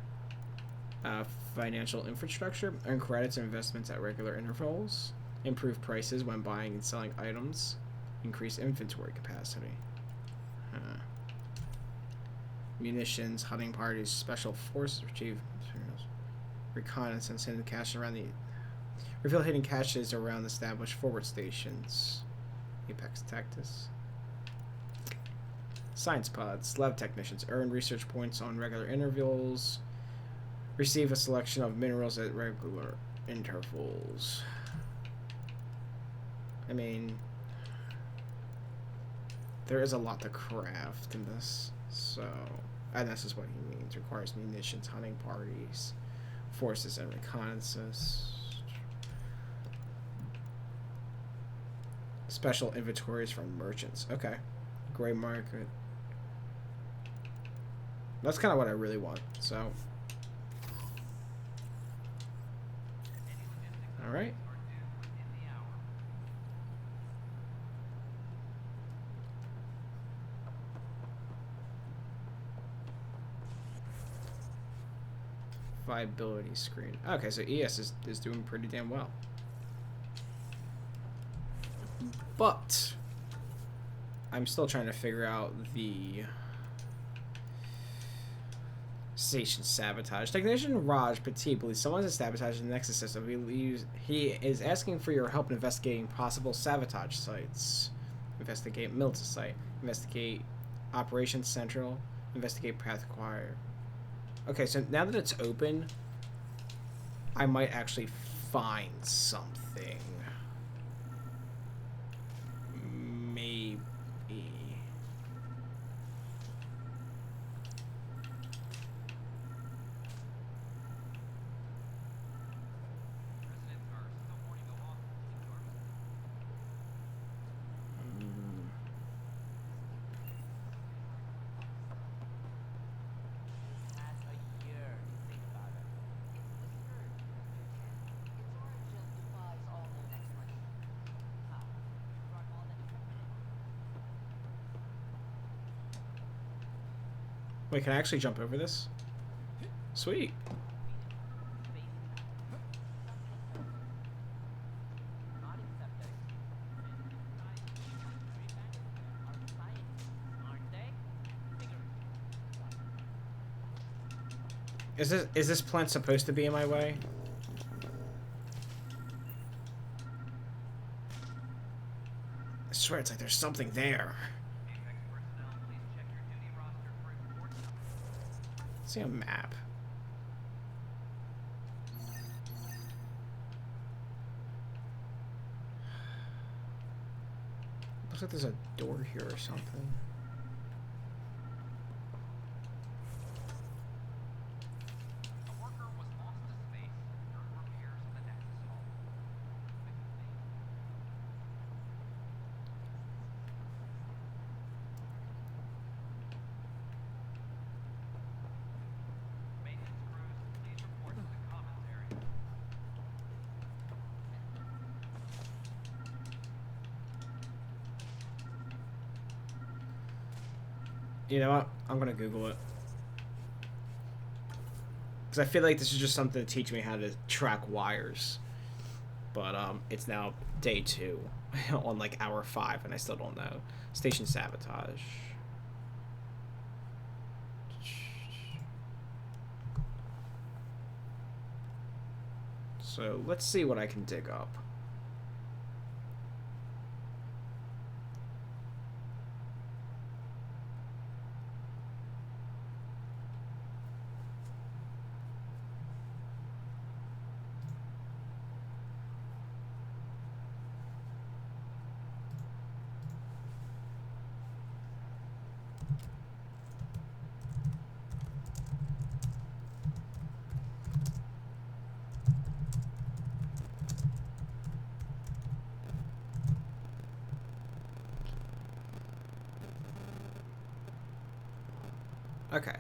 Financial infrastructure, earn credits and investments at regular intervals, improve prices when buying and selling items, increase inventory capacity. Munitions, hunting parties, special forces, retrieve materials, reconnaissance, hidden cache around the reveal hidden caches around established forward stations. Apex Tactics. Science pods. Lab technicians earn research points on regular intervals. Receive a selection of minerals at regular intervals. I mean, there is a lot to craft in this, so, and this is what he means. Requires munitions, hunting parties, forces, and reconnaissance. Special inventories from merchants. Okay. Gray market. That's kind of what I really want, so. Alright. Viability screen. Okay, so ES is doing pretty damn well. But I'm still trying to figure out the station sabotage. Technician Raj Petit believes someone has sabotaged the Nexus system. He is asking for your help in investigating possible sabotage sites. Investigate Milta site. Investigate Operations Central. Investigate Path Choir. Okay, so now that it's open, I might actually find something. Maybe. Wait, can I actually jump over this? Sweet. Is this plant supposed to be in my way? I swear it's like there's something there. See a map. Looks like there's a door here or something. You know what? I'm gonna Google it. Because I feel like this is just something to teach me how to track wires. But it's now day 2 on like hour 5 and I still don't know. Station sabotage. So let's see what I can dig up. Okay.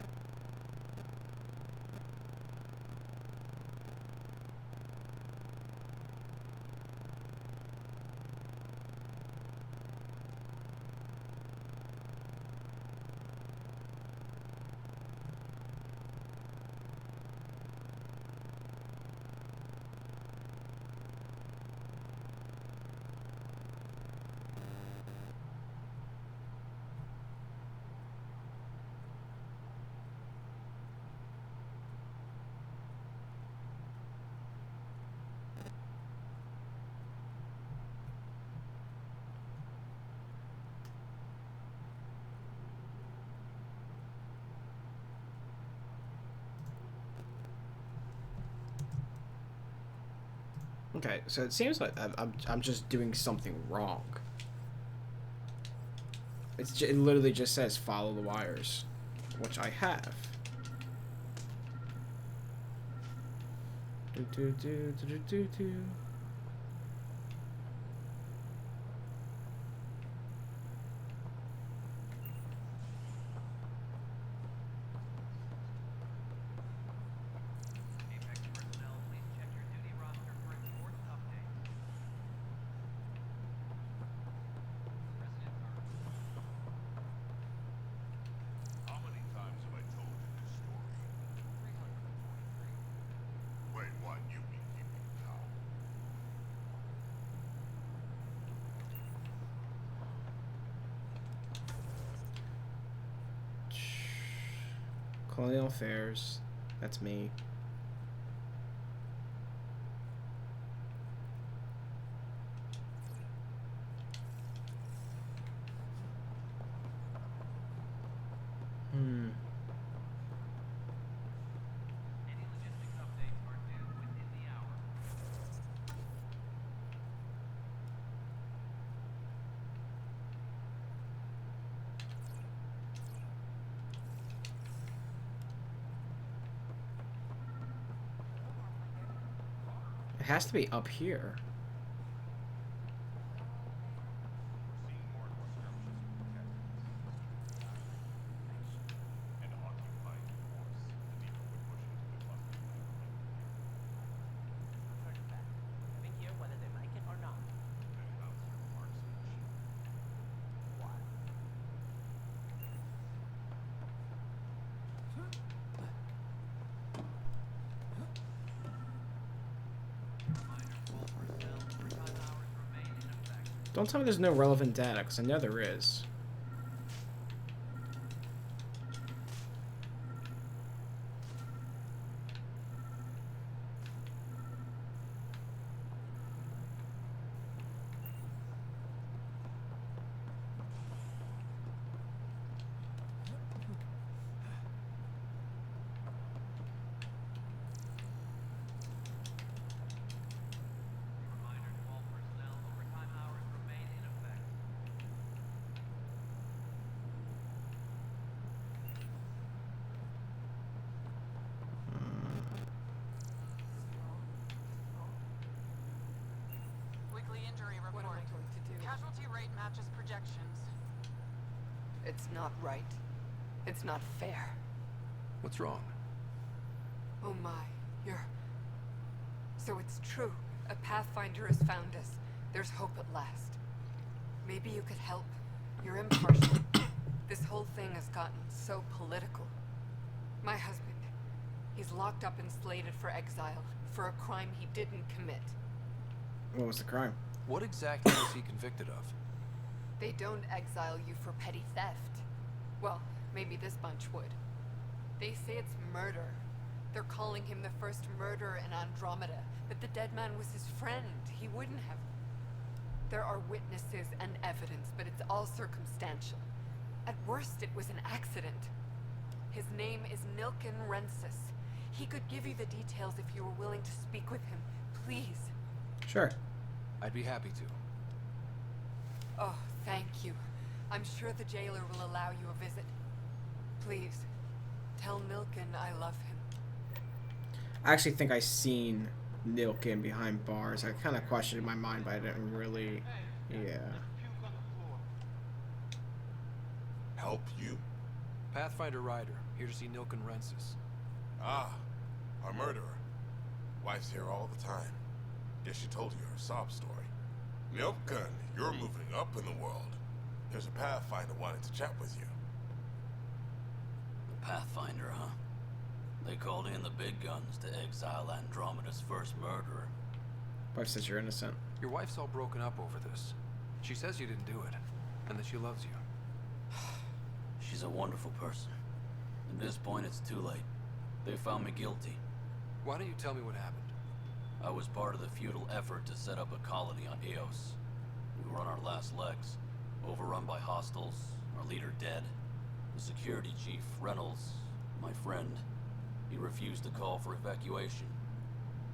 Okay, so it seems like I'm just doing something wrong. It literally just says follow the wires, which I have. Do do do do do do. Colonial Affairs. That's me. It has to be up here. Don't tell me there's no relevant data, because I know there is. Casualty rate matches projections. It's not right. It's not fair. What's wrong? Oh my, you're... So it's true. A Pathfinder has found us. There's hope at last. Maybe you could help. You're impartial. This whole thing has gotten so political. My husband, he's locked up and slated for exile for a crime he didn't commit. What was the crime? What exactly was he convicted of? They don't exile you for petty theft. Well, maybe this bunch would. They say it's murder. They're calling him the first murderer in Andromeda, but the dead man was his friend. He wouldn't have. There are witnesses and evidence, but it's all circumstantial. At worst, it was an accident. His name is Nilken Rensis. He could give you the details if you were willing to speak with him. Please. Sure. I'd be happy to. Oh, thank you. I'm sure the jailer will allow you a visit. Please, tell Nilken I love him. I actually think I seen Nilken behind bars. I kind of questioned in my mind, but I didn't really... Yeah. Help you? Pathfinder Ryder, here to see Nilken Rensis. Ah, our murderer. Wife's here all the time. Guess she told you her sob story. Nilken, you're moving up in the world. There's a Pathfinder wanting to chat with you. The Pathfinder, huh? They called in the big guns to exile Andromeda's first murderer. Wife says you're innocent. Your wife's all broken up over this. She says you didn't do it, and that she loves you. She's a wonderful person. At this point, it's too late. They found me guilty. Why don't you tell me what happened? I was part of the futile effort to set up a colony on Eos. We were on our last legs, overrun by hostiles, our leader dead. The security chief, Reynolds, my friend, he refused to call for evacuation.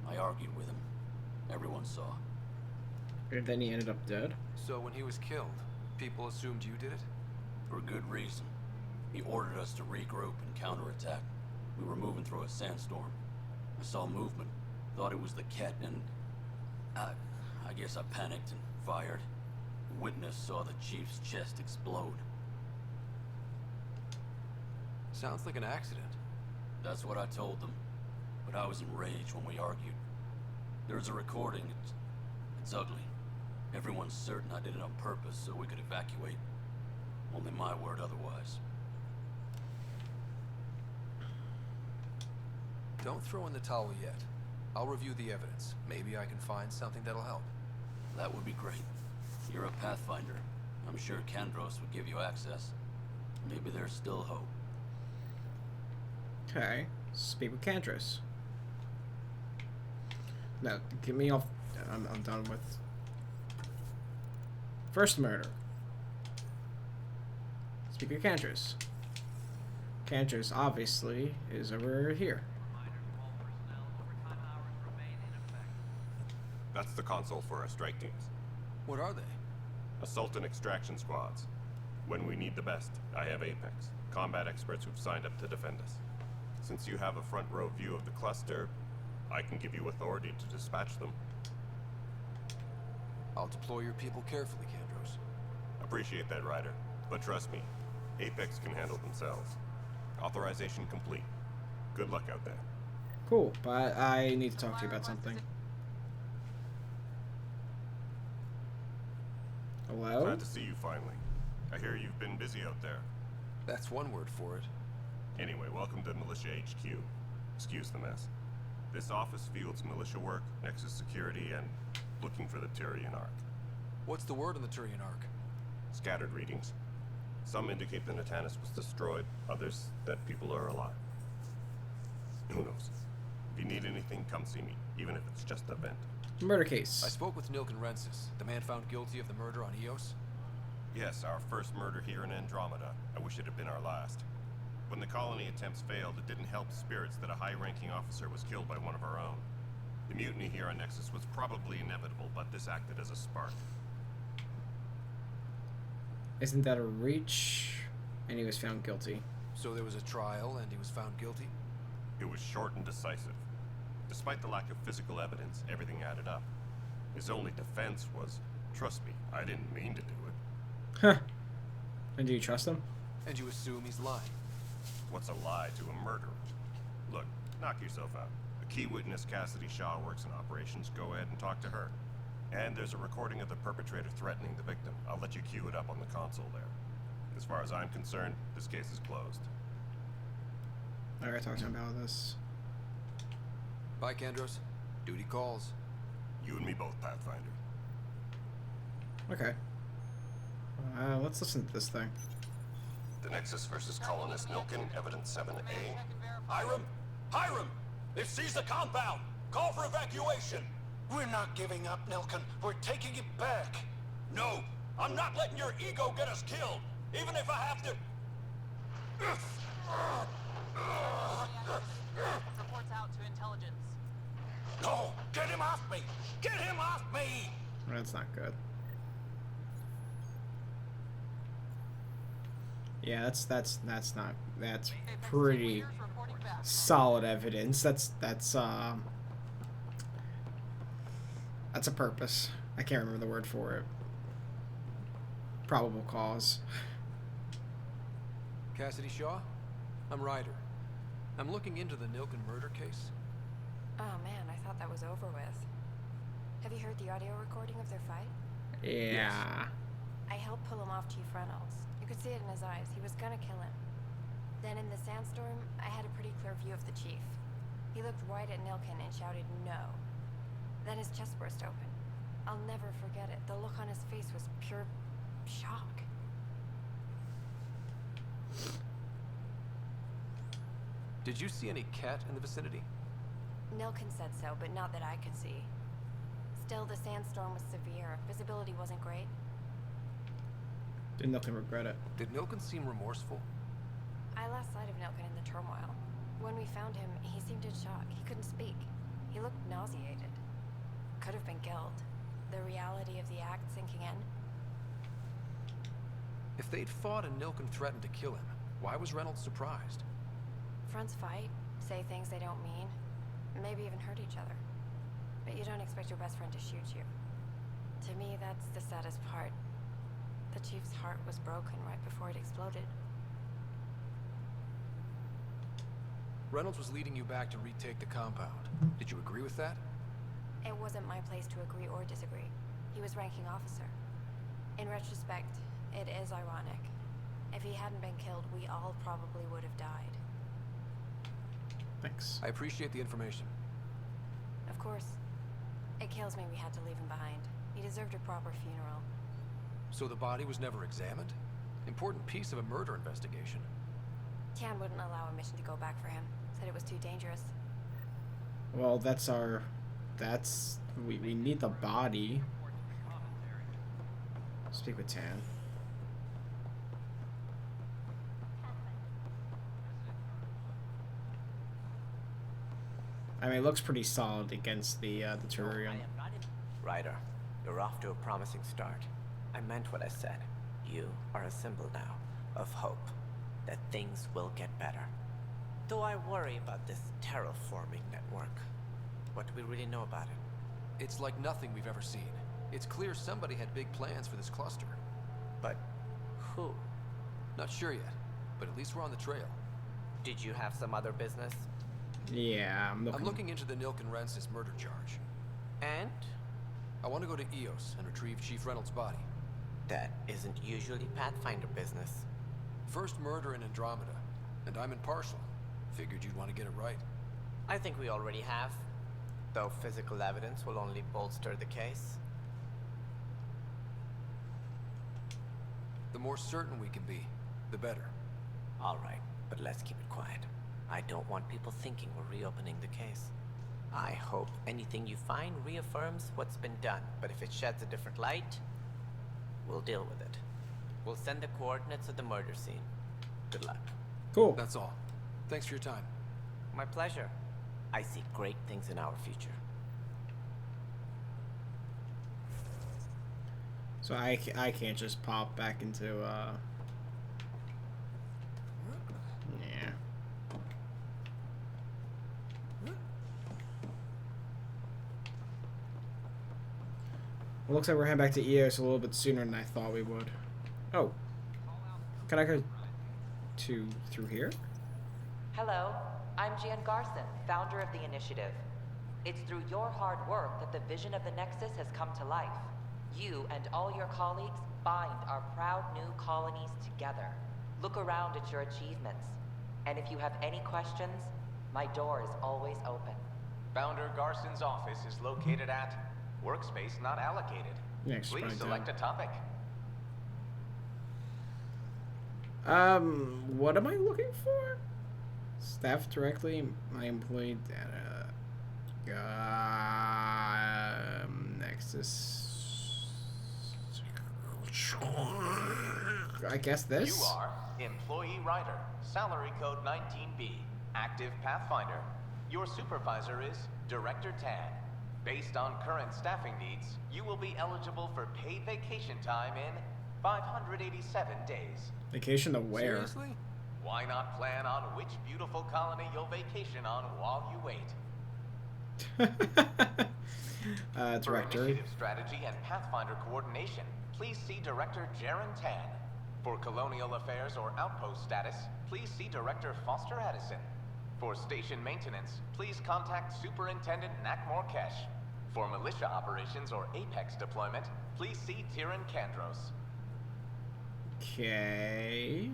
I argued with him. Everyone saw. And then he ended up dead? So when he was killed, people assumed you did it? For good reason. He ordered us to regroup and counterattack. We were moving through a sandstorm. I saw movement. Thought it was the Ket, and I guess I panicked and fired. A witness saw the chief's chest explode. Sounds like an accident. That's what I told them, but I was enraged when we argued. There's a recording. It's ugly. Everyone's certain I did it on purpose so we could evacuate. Only my word otherwise. Don't throw in the towel yet. I'll review the evidence. Maybe I can find something that'll help. That would be great. You're a Pathfinder. I'm sure Kandros would give you access. Maybe there's still hope. Okay, speak with Kandros. No, get me off. I'm done with first murder. Speak with Kandros. Kandros obviously is over here. That's the console for our strike teams. What are they? Assault and extraction squads. When we need the best, I have Apex, combat experts who've signed up to defend us. Since you have a front row view of the cluster, I can give you authority to dispatch them. I'll deploy your people carefully, Kandros. Appreciate that, Ryder. But trust me, Apex can handle themselves. Authorization complete. Good luck out there. Cool, but I need to talk to you about something. Hello? Glad to see you finally. I hear you've been busy out there. That's one word for it. Anyway, welcome to Militia HQ. Excuse the mess. This office fields militia work, Nexus security, and looking for the Turian Ark. What's the word on the Turian Ark? Scattered readings. Some indicate the Natanus was destroyed, others that people are alive. Who knows? If you need anything, come see me, even if it's just a vent. Murder case. I spoke with Nilken Rensis, the man found guilty of the murder on Eos. Yes, our first murder here in Andromeda. I wish it had been our last. When the colony attempts failed, it didn't help spirits that a high-ranking officer was killed by one of our own. The mutiny here on Nexus was probably inevitable, but this acted as a spark. Isn't that a reach? And he was found guilty. So there was a trial and he was found guilty? It was short and decisive. Despite the lack of physical evidence, everything added up. His only defense was, trust me, I didn't mean to do it. Huh. And do you trust him? And you assume he's lying? What's a lie to a murderer? Look, knock yourself out. A key witness, Cassidy Shaw, works in operations. Go ahead and talk to her. And there's a recording of the perpetrator threatening the victim. I'll let you cue it up on the console there. As far as I'm concerned, this case is closed. I gotta talk to him about this. Bye, Kandros. Duty calls. You and me both, Pathfinder. Okay. Let's listen to this thing. The Nexus versus Colonist Nilken, Evidence 7A. Hiram! Hiram! They've seized the compound! Call for evacuation! We're not giving up, Nilken. We're taking it back. No! I'm not letting your ego get us killed! Even if I have to... Reports out to intelligence. No! Get him off me! Get him off me! That's not good. Yeah, that's pretty solid evidence. That's a purpose. I can't remember the word for it. Probable cause. Cassidy Shaw? I'm Ryder. I'm looking into the Nilken murder case. Oh man, I thought that was over with. Have you heard the audio recording of their fight? Yeah. Yes. I helped pull him off Chief Reynolds. You could see it in his eyes. He was gonna kill him. Then in the sandstorm, I had a pretty clear view of the chief. He looked right at Nilken and shouted no. Then his chest burst open. I'll never forget it. The look on his face was pure shock. Did you see any cat in the vicinity? Nilken said so, but not that I could see. Still, the sandstorm was severe. Visibility wasn't great. Did Nilken regret it? Did Nilken seem remorseful? I lost sight of Nilken in the turmoil. When we found him, he seemed in shock. He couldn't speak. He looked nauseated. Could have been killed. The reality of the act sinking in. If they'd fought and Nilken threatened to kill him, why was Reynolds surprised? Fronts fight, say things they don't mean, maybe even hurt each other. But you don't expect your best friend to shoot you. To me, that's the saddest part. The chief's heart was broken right before it exploded. Reynolds was leading you back to retake the compound. Did you agree with that? It wasn't my place to agree or disagree. He was ranking officer. In retrospect, it is ironic. If he hadn't been killed, we all probably would have died. Thanks. I appreciate the information. Of course. It kills me we had to leave him behind. He deserved a proper funeral. So the body was never examined? Important piece of a murder investigation. Tian wouldn't allow a mission to go back for him. Said it was too dangerous. Well, we need the body. Speak with Tan. I mean, it looks pretty solid against the Turian. Ryder, you're off to a promising start. I meant what I said. You are a symbol now of hope that things will get better. Though I worry about this terraforming network. What do we really know about it? It's like nothing we've ever seen. It's clear somebody had big plans for this cluster. But who? Not sure yet, but at least we're on the trail. Did you have some other business? Yeah, I'm looking into the Nilken Rensis murder charge. And? I want to go to Eos and retrieve Chief Reynolds' body. That isn't usually Pathfinder business. First murder in Andromeda, and I'm impartial. Figured you'd want to get it right. I think we already have, though physical evidence will only bolster the case. The more certain we can be, the better. All right, but let's keep it quiet. I don't want people thinking we're reopening the case. I hope anything you find reaffirms what's been done, but if it sheds a different light, we'll deal with it. We'll send the coordinates of the murder scene. Good luck. Cool. That's all. Thanks for your time. My pleasure. I see great things in our future. So I can't just pop back into, yeah. Well, looks like we're heading back to EOS a little bit sooner than I thought we would. Oh. Can I go through here? Hello, I'm Jan Garson, founder of the initiative. It's through your hard work that the vision of the Nexus has come to life. You and all your colleagues bind our proud new colonies together. Look around at your achievements. And if you have any questions, my door is always open. Founder Garson's office is located at workspace not allocated. Next, please select a topic. What am I looking for? Staff directly, my employee data. Nexus. I guess this? You are Employee Rider, salary code 19B, active Pathfinder. Your supervisor is Director Tan. Based on current staffing needs, you will be eligible for paid vacation time in 587 days. Vacation to where? Seriously? Why not plan on which beautiful colony you'll vacation on while you wait? Director. For initiative strategy and Pathfinder coordination, please see Director Jaren Tan. For colonial affairs or outpost status, please see Director Foster Addison. For station maintenance, please contact Superintendent Nakmor Kesh. For militia operations or Apex deployment, please see Tyran Kandros. Okay.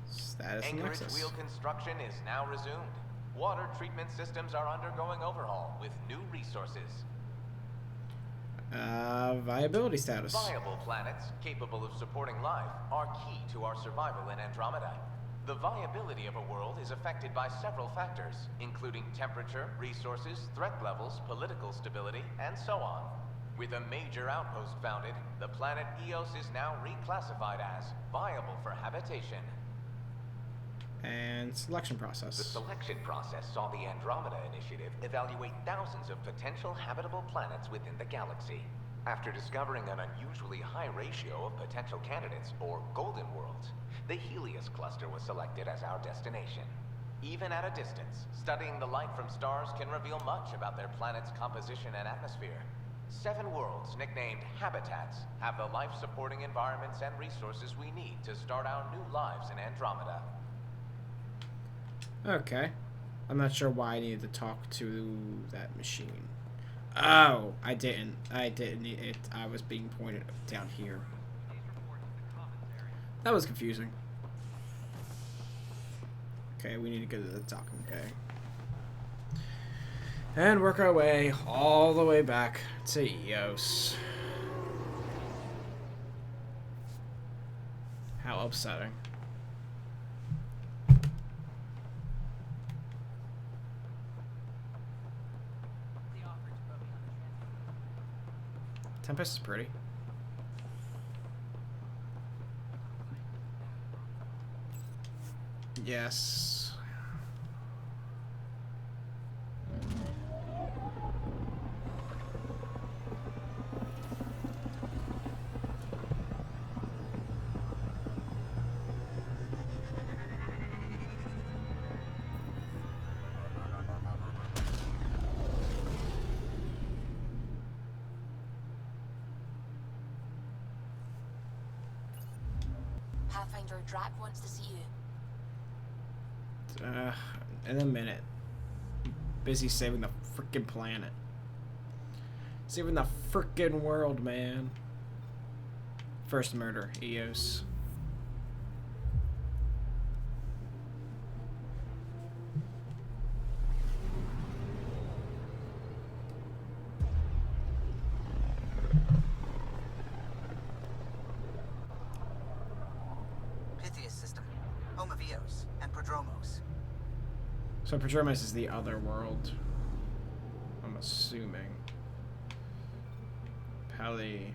Status Anchorage Nexus. wheel construction is now resumed. Water treatment systems are undergoing overhaul with new resources. Viability status. Viable planets capable of supporting life are key to our survival in Andromeda. The viability of a world is affected by several factors, including temperature, resources, threat levels, political stability, and so on. With a major outpost founded, the planet Eos is now reclassified as viable for habitation. And selection process. The selection process saw the Andromeda Initiative evaluate thousands of potential habitable planets within the galaxy. After discovering an unusually high ratio of potential candidates, or golden worlds, the Helios cluster was selected as our destination. Even at a distance, studying the light from stars can reveal much about their planet's composition and atmosphere. 7 worlds, nicknamed habitats, have the life-supporting environments and resources we need to start our new lives in Andromeda. Okay. I'm not sure why I needed to talk to that machine. Oh, I didn't. I was being pointed down here. That was confusing. Okay, we need to go to the docking bay. And work our way all the way back to Eos. How upsetting. Tempest is pretty. Yes. Pathfinder Drac wants to see you. In a minute. Busy saving the frickin' planet. Saving the frickin' world, man. First murder, Eos. Pythias system, home of Eos and Prodromos. So Prodromos is the other world. I'm assuming. Pally.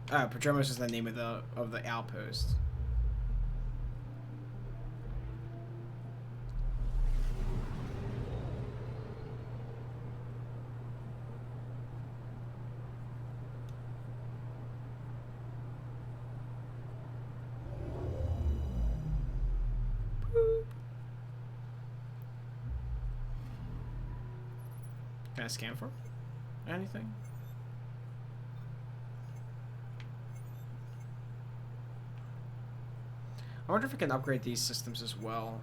Prodromos is the name of the outpost. Can I scan for anything? I wonder if I can upgrade these systems as well.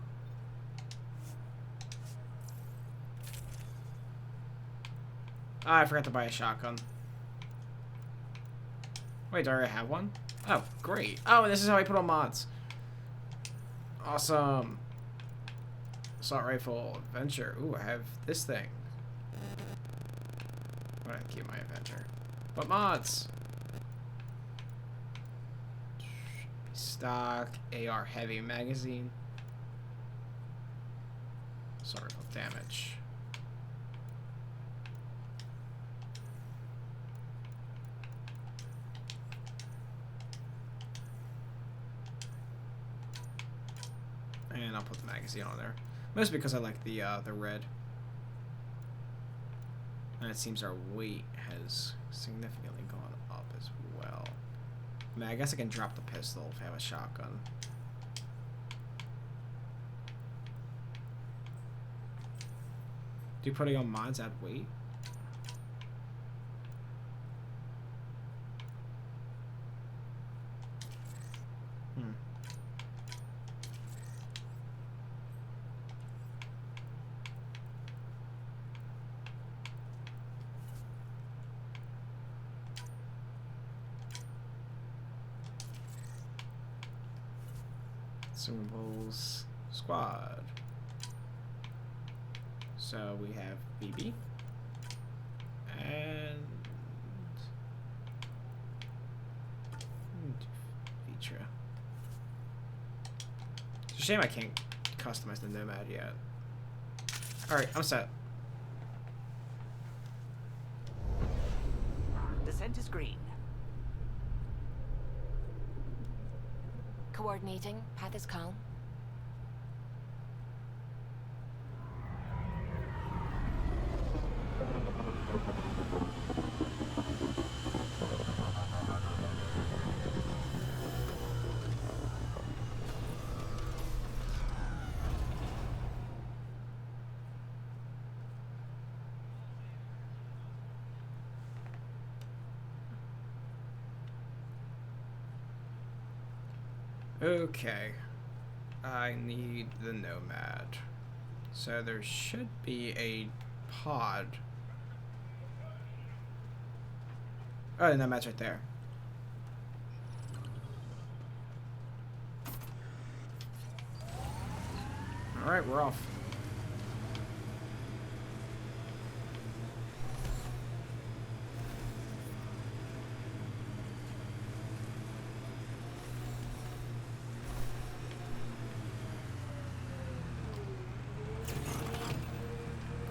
Ah, I forgot to buy a shotgun. Wait, do I already have one? Oh, great. Oh, this is how I put on mods. Awesome. Assault rifle, adventure. Ooh, I have this thing. I'm gonna keep my adventure. But mods. Stock, AR heavy magazine. Assault rifle damage. And I'll put the magazine on there. Mostly because I like the red. And it seems our weight has significantly gone up as well. I mean, I guess I can drop the pistol if I have a shotgun. Do putting on mods add weight? Consumables squad. So we have BB and feature. It's a shame I can't customize the Nomad yet. Alright, I'm set. Descent is green. Coordinating. Path is calm. Okay, I need the Nomad. So there should be a pod. Oh, the Nomad's right there. Alright, we're off.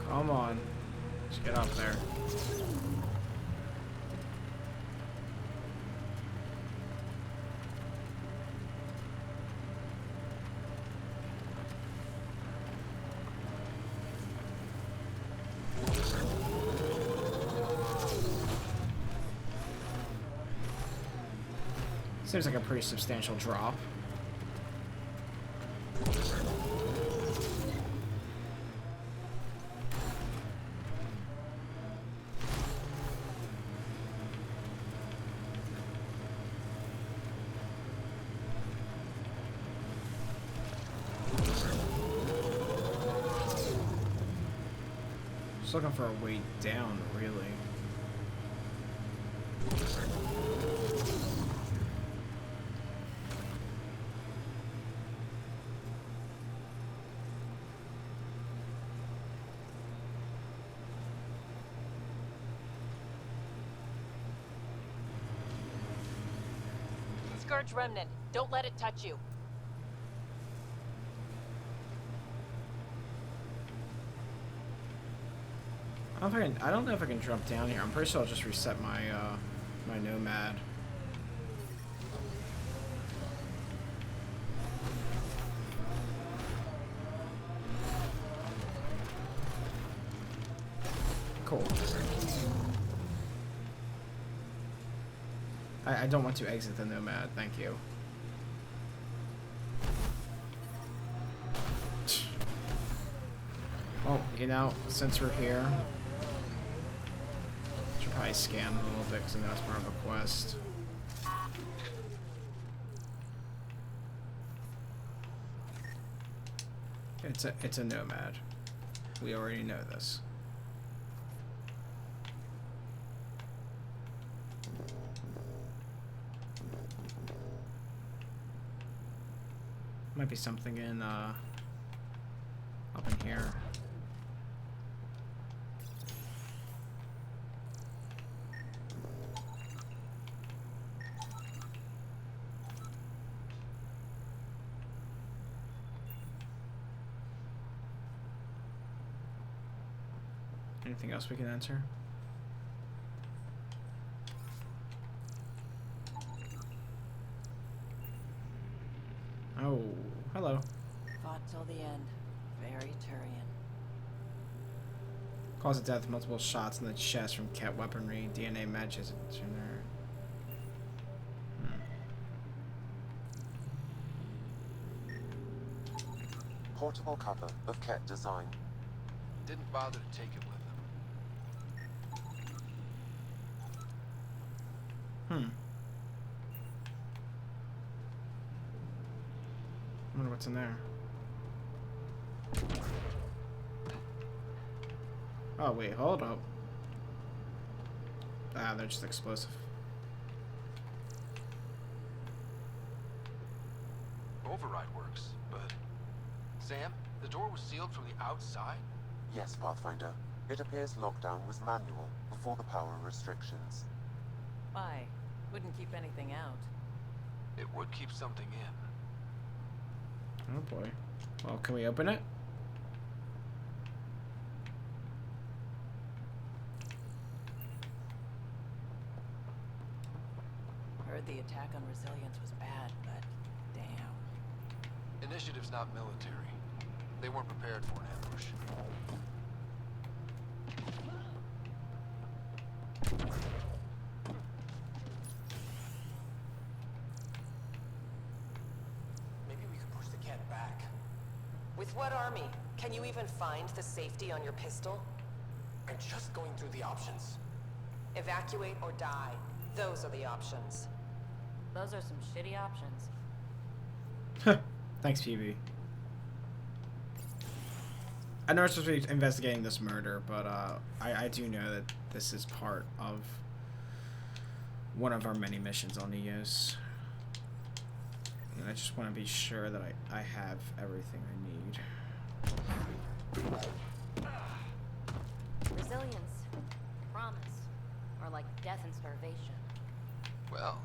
Come on. Let's get up there. Seems like a pretty substantial drop. Just looking for a way down, really. Scourge Remnant. Don't let it touch you. I don't know if I can jump down here. I'm pretty sure I'll just reset my my Nomad. Cool. I don't want to exit the Nomad, thank you. Well, you know, since we're here, should probably scan a little bit because I know it's part of a quest. It's a Nomad. We already know this. Might be something in up in here. Anything else we can enter? Oh, hello. Fought till the end. Very Turian. Cause of death, multiple shots in the chest from cat weaponry, DNA matches. Portable cover of Ket design. Didn't bother to take it with him. I wonder what's in there. Oh wait, hold up. Ah, they're just explosive. Override works, but... Sam, the door was sealed from the outside? Yes, Pathfinder. It appears lockdown was manual before the power restrictions. Why? Wouldn't keep anything out. It would keep something in. Oh boy. Well, can we open it? Heard the attack on Resilience was bad, but damn. Initiative's not military. They weren't prepared for an ambush. Maybe we could push the cat back. With what army? Can you even find the safety on your pistol? I'm just going through the options. Evacuate or die. Those are the options. Those are some shitty options. Thanks, PB. I know we're supposed to be investigating this murder, but I do know that this is part of one of our many missions on EOS. And I just want to be sure that I have everything I need. death and starvation. Well,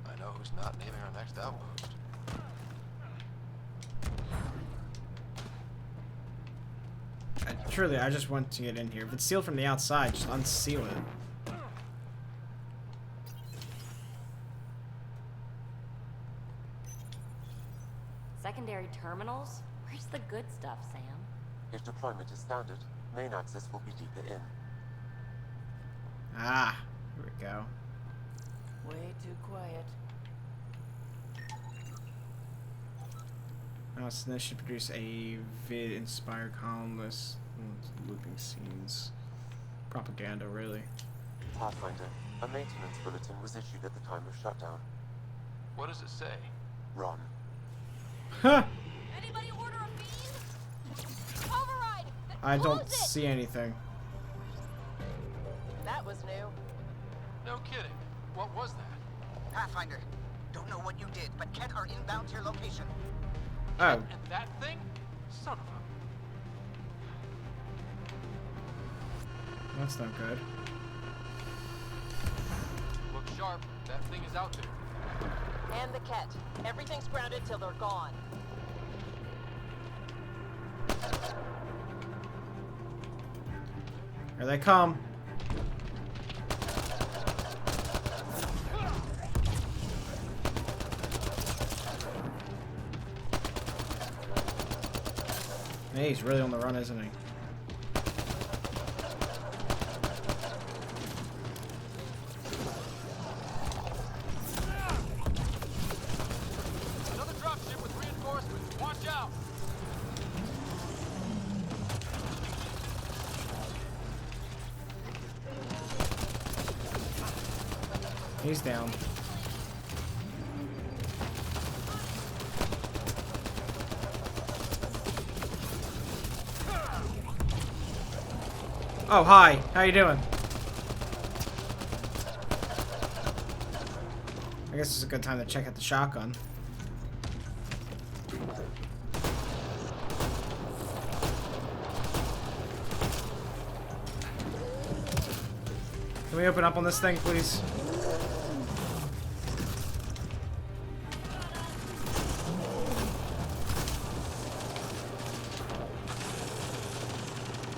I know who's not naming our next outpost. Truly, I just want to get in here. If it's sealed from the outside, just unseal it. Secondary terminals? Where's the good stuff, Sam? If deployment is standard, main access will be deeper in. Ah, here we go. Way too quiet. So this should produce a vid-inspired columnist. Looping scenes. Propaganda, really. Pathfinder, a maintenance bulletin was issued at the time of shutdown. What does it say? Run. Huh! Anybody order a bean? Override! I don't see anything. That was new. No kidding. What was that? Pathfinder, don't know what you did, but Ket are inbound to your location. Oh. And that thing? Son of a... That's not good. Look sharp. That thing is out there. And the Ket. Everything's grounded till they're gone. Here they come. Hey, he's really on the run, isn't he? Another dropship with reinforcements. Watch out! He's down. Oh, hi. How you doing? I guess it's a good time to check out the shotgun. Can we open up on this thing, please?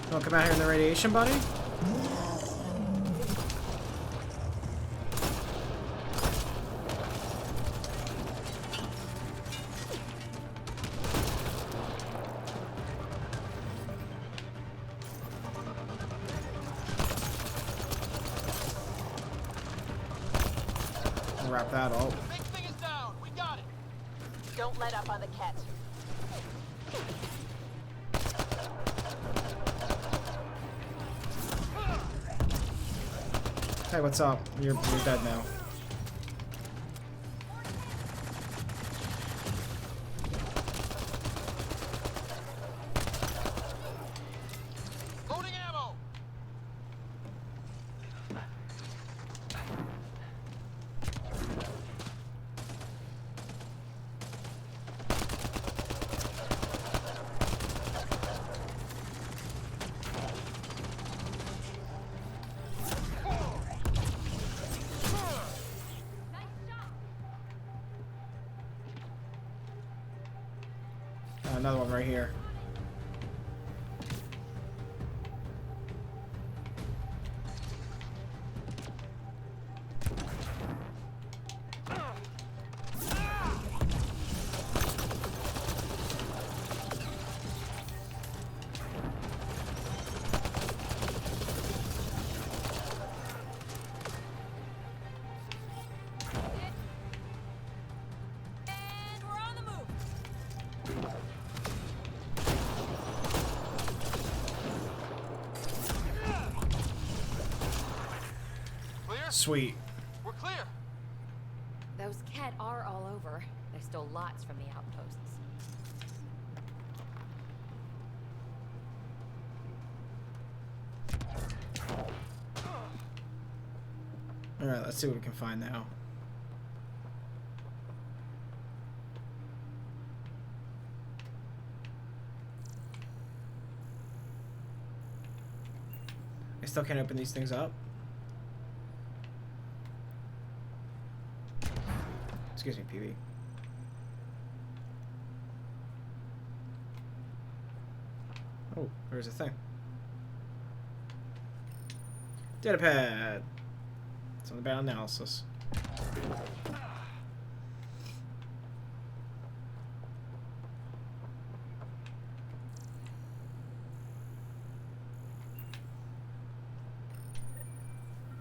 You wanna come out here in the radiation, buddy? Wrap that up. Big thing is down. We got it. Don't let up on the Ket. Hey, what's up? You're dead now. Loading ammo. Another one right here. Sweet. We're clear. Those Ket are all over. They stole lots from the outposts. Alright, let's see what we can find now. I still can't open these things up. Excuse me, PB. Oh, there's a thing. Data pad. It's on the bad analysis.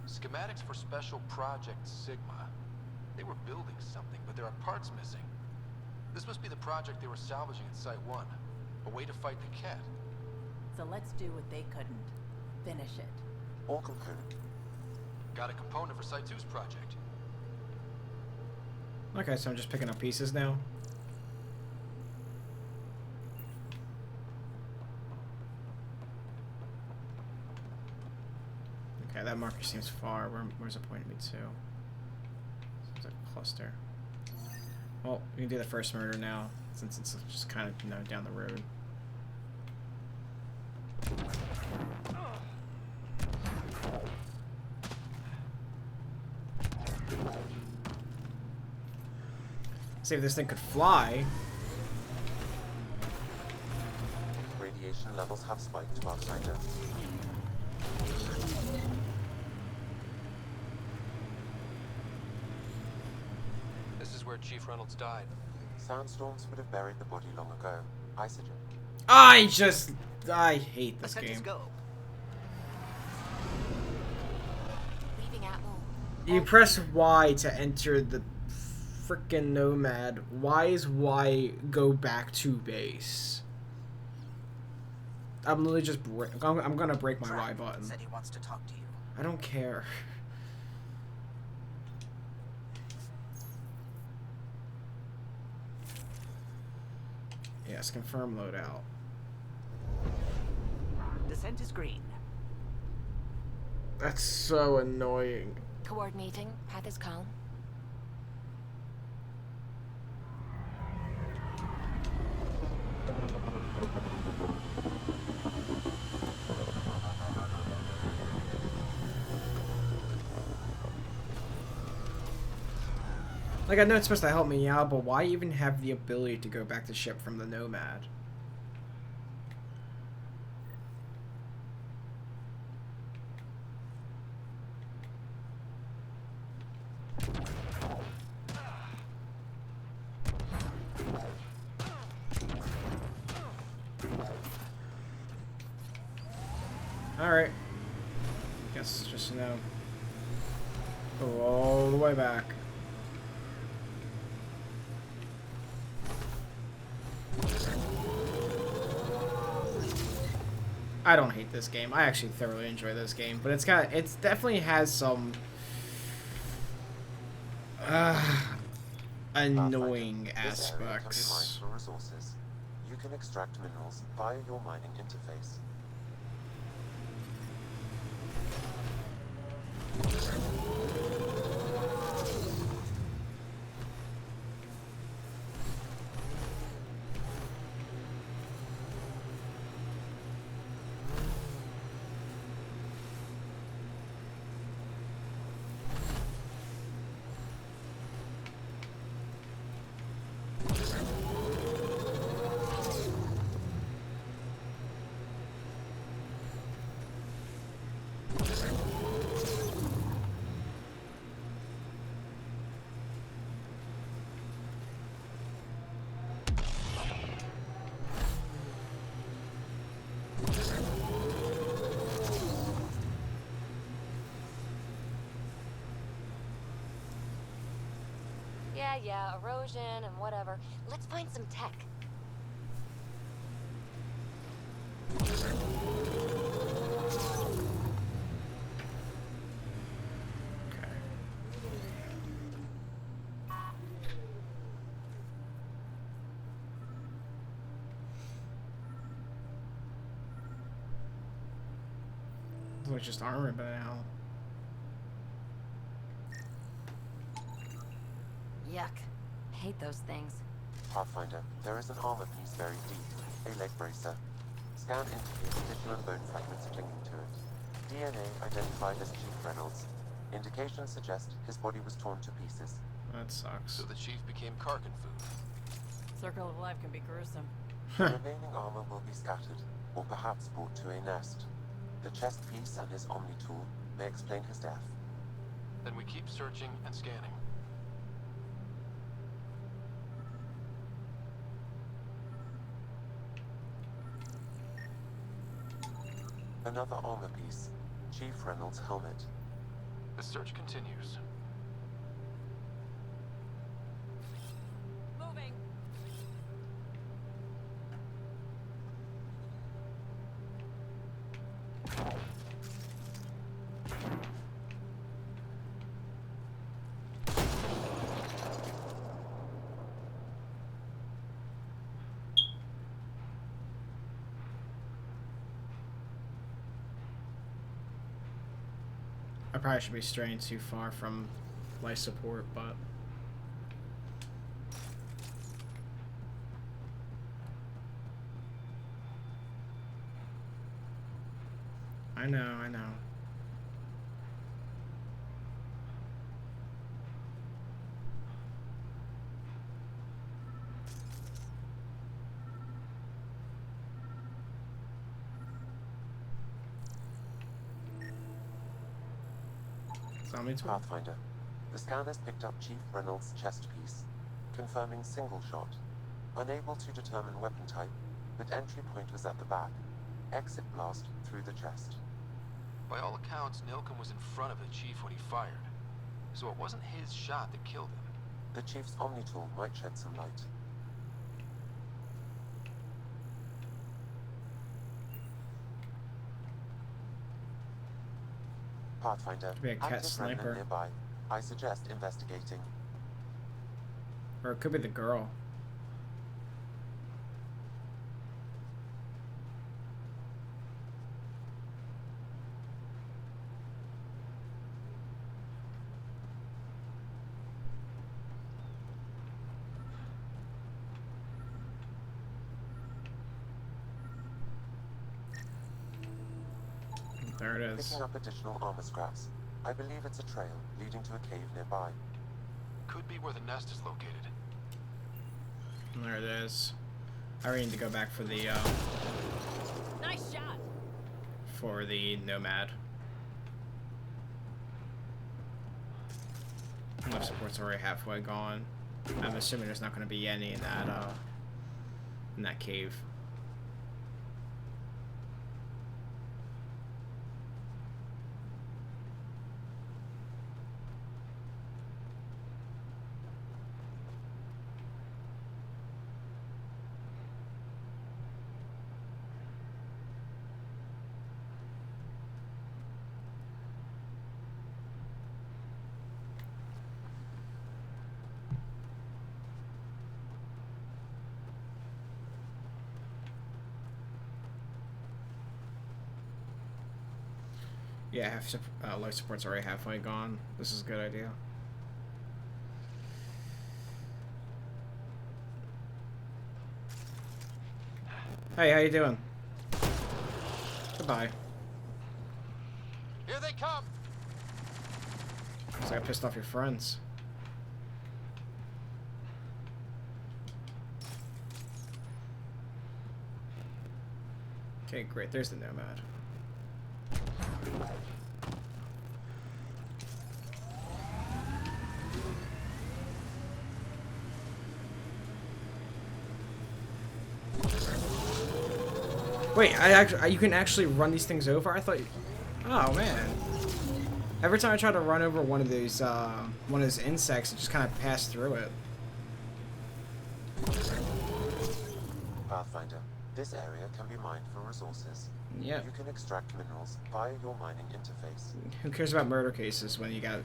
Schematics for Special Project Sigma. They were building something, but there are parts missing. This must be the project they were salvaging at Site 1. A way to fight the Ket. So let's do what they couldn't. Finish it. All component. Got a component for Site 2's project. Okay, so I'm just picking up pieces now. Okay, that marker seems far. Where's it pointing me to? Seems like a cluster. Well, we can do the first murder now, since it's just kind of, you know, down the road. See if this thing could fly. Radiation levels have spiked, Pathfinder. This is where Chief Reynolds died. Sandstorms would have buried the body long ago. I suggest. I hate this game. Leaving Atmo. You press Y to enter the frickin' Nomad. Why is Y go back to base? I'm literally just I'm gonna break my Y button. Said he wants to talk to you. I don't care. Yes, confirm loadout. Descent is green. That's so annoying. Coordinating. Path is calm. Like, I know it's supposed to help me out, but why even have the ability to go back to ship from the Nomad? Alright. Guess just no. Go all the way back. I don't hate this game. I actually thoroughly enjoy this game, but it's definitely has some annoying aspects. For resources. You can extract minerals via your mining interface. Yeah, erosion and whatever. Let's find some tech. It's just armor by now. Yuck. Hate those things. Pathfinder, there is an armor piece buried deep. A leg bracer. Scan indicates additional bone fragments clinging to it. DNA identified as Chief Reynolds. Indications suggest his body was torn to pieces. That sucks. So the chief became Karkin food. Circle of life can be gruesome. The remaining armor will be scattered, or perhaps brought to a nest. The chest piece and his Omni tool may explain his death. Then we keep searching and scanning. Another armor piece. Chief Reynolds' helmet. The search continues. Moving. I probably should be straying too far from life support, but I know. Pathfinder. The scanners picked up Chief Reynolds' chest piece, confirming single shot. Unable to determine weapon type, but entry point was at the back. Exit blast through the chest. By all accounts, Nilken was in front of the chief when he fired. So it wasn't his shot that killed him. The chief's Omni tool might shed some light. Pathfinder, Could be a cat active sniper. remnant nearby. I suggest investigating. Or it could be the girl. There it is. Picking up additional armor scraps. I believe it's a trail leading to a cave nearby. Could be where the nest is located. There it is. I really need to go back for the Nice shot. for the Nomad. Life support's already halfway gone. I'm assuming there's not going to be any in that cave. Yeah, life support's already halfway gone. This is a good idea. Hey, how you doing? Goodbye. Here they come! So I pissed off your friends. Okay, great. There's the Nomad. Wait, you can actually run these things over? I thought you... Oh, man. Every time I try to run over one of these insects, it just kind of passed through it. Pathfinder, this area can be mined for resources. Yeah. You can extract minerals via your mining interface. Who cares about murder cases when you got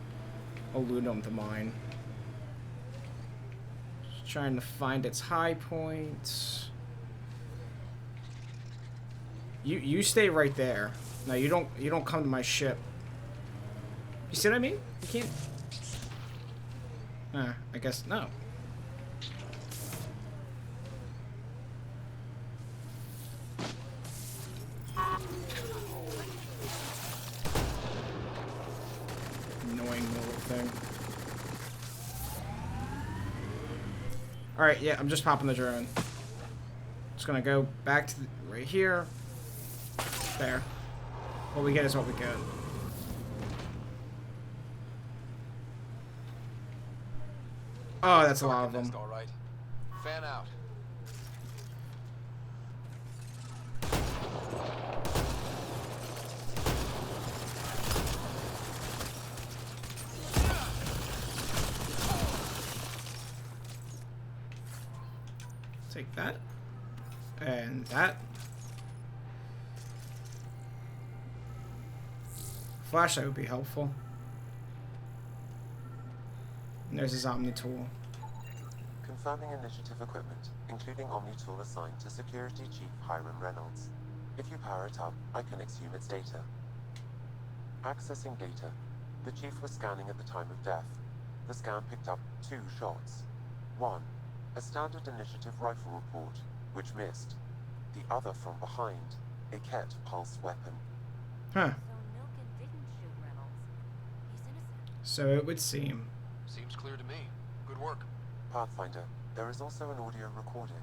aluminum to mine? Just trying to find its high point. You stay right there. No, you don't come to my ship. You see what I mean? You can't. I guess no. Annoying little thing. Alright, yeah, I'm just popping the drone. Just gonna go back to right here. There. What we get is what we get. Oh, that's a lot of them. All right. Fan out. Take that. And that. Flashlight would be helpful. And there's his Omni tool. Confirming initiative equipment, including Omni tool assigned to Security Chief Hiram Reynolds. If you power it up, I can exhume its data. Accessing data. The Chief was scanning at the time of death. The scan picked up 2 shots. 1. A standard initiative rifle report, which missed. The other from behind, a Ket pulse weapon. Huh. So it would seem. Seems clear to me. Good work. Pathfinder, there is also an audio recording.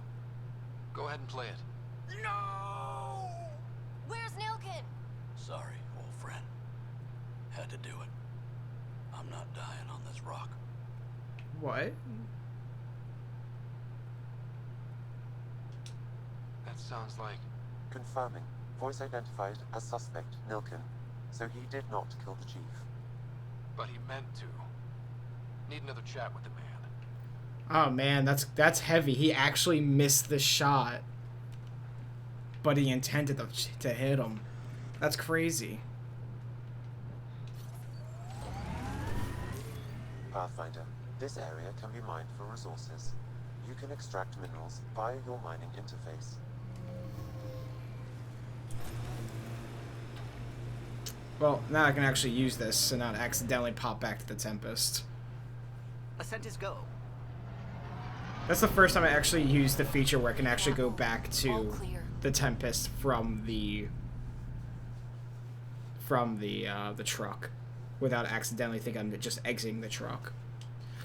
Go ahead and play it. No! Where's Nilkin? Sorry, old friend. Had to do it. I'm not dying on this rock. What? That sounds like... Confirming. Voice identified as suspect Nilkin. So he did not kill the Chief. But he meant to. Need another chat with the man. Oh man, that's heavy. He actually missed the shot. But he intended to hit him. That's crazy. Pathfinder, this area can be mined for resources. You can extract minerals via your mining interface. Well, now I can actually use this and not accidentally pop back to the Tempest. Ascent is go. That's the first time I actually used the feature where I can actually go back to the Tempest from the truck without accidentally thinking I'm just exiting the truck.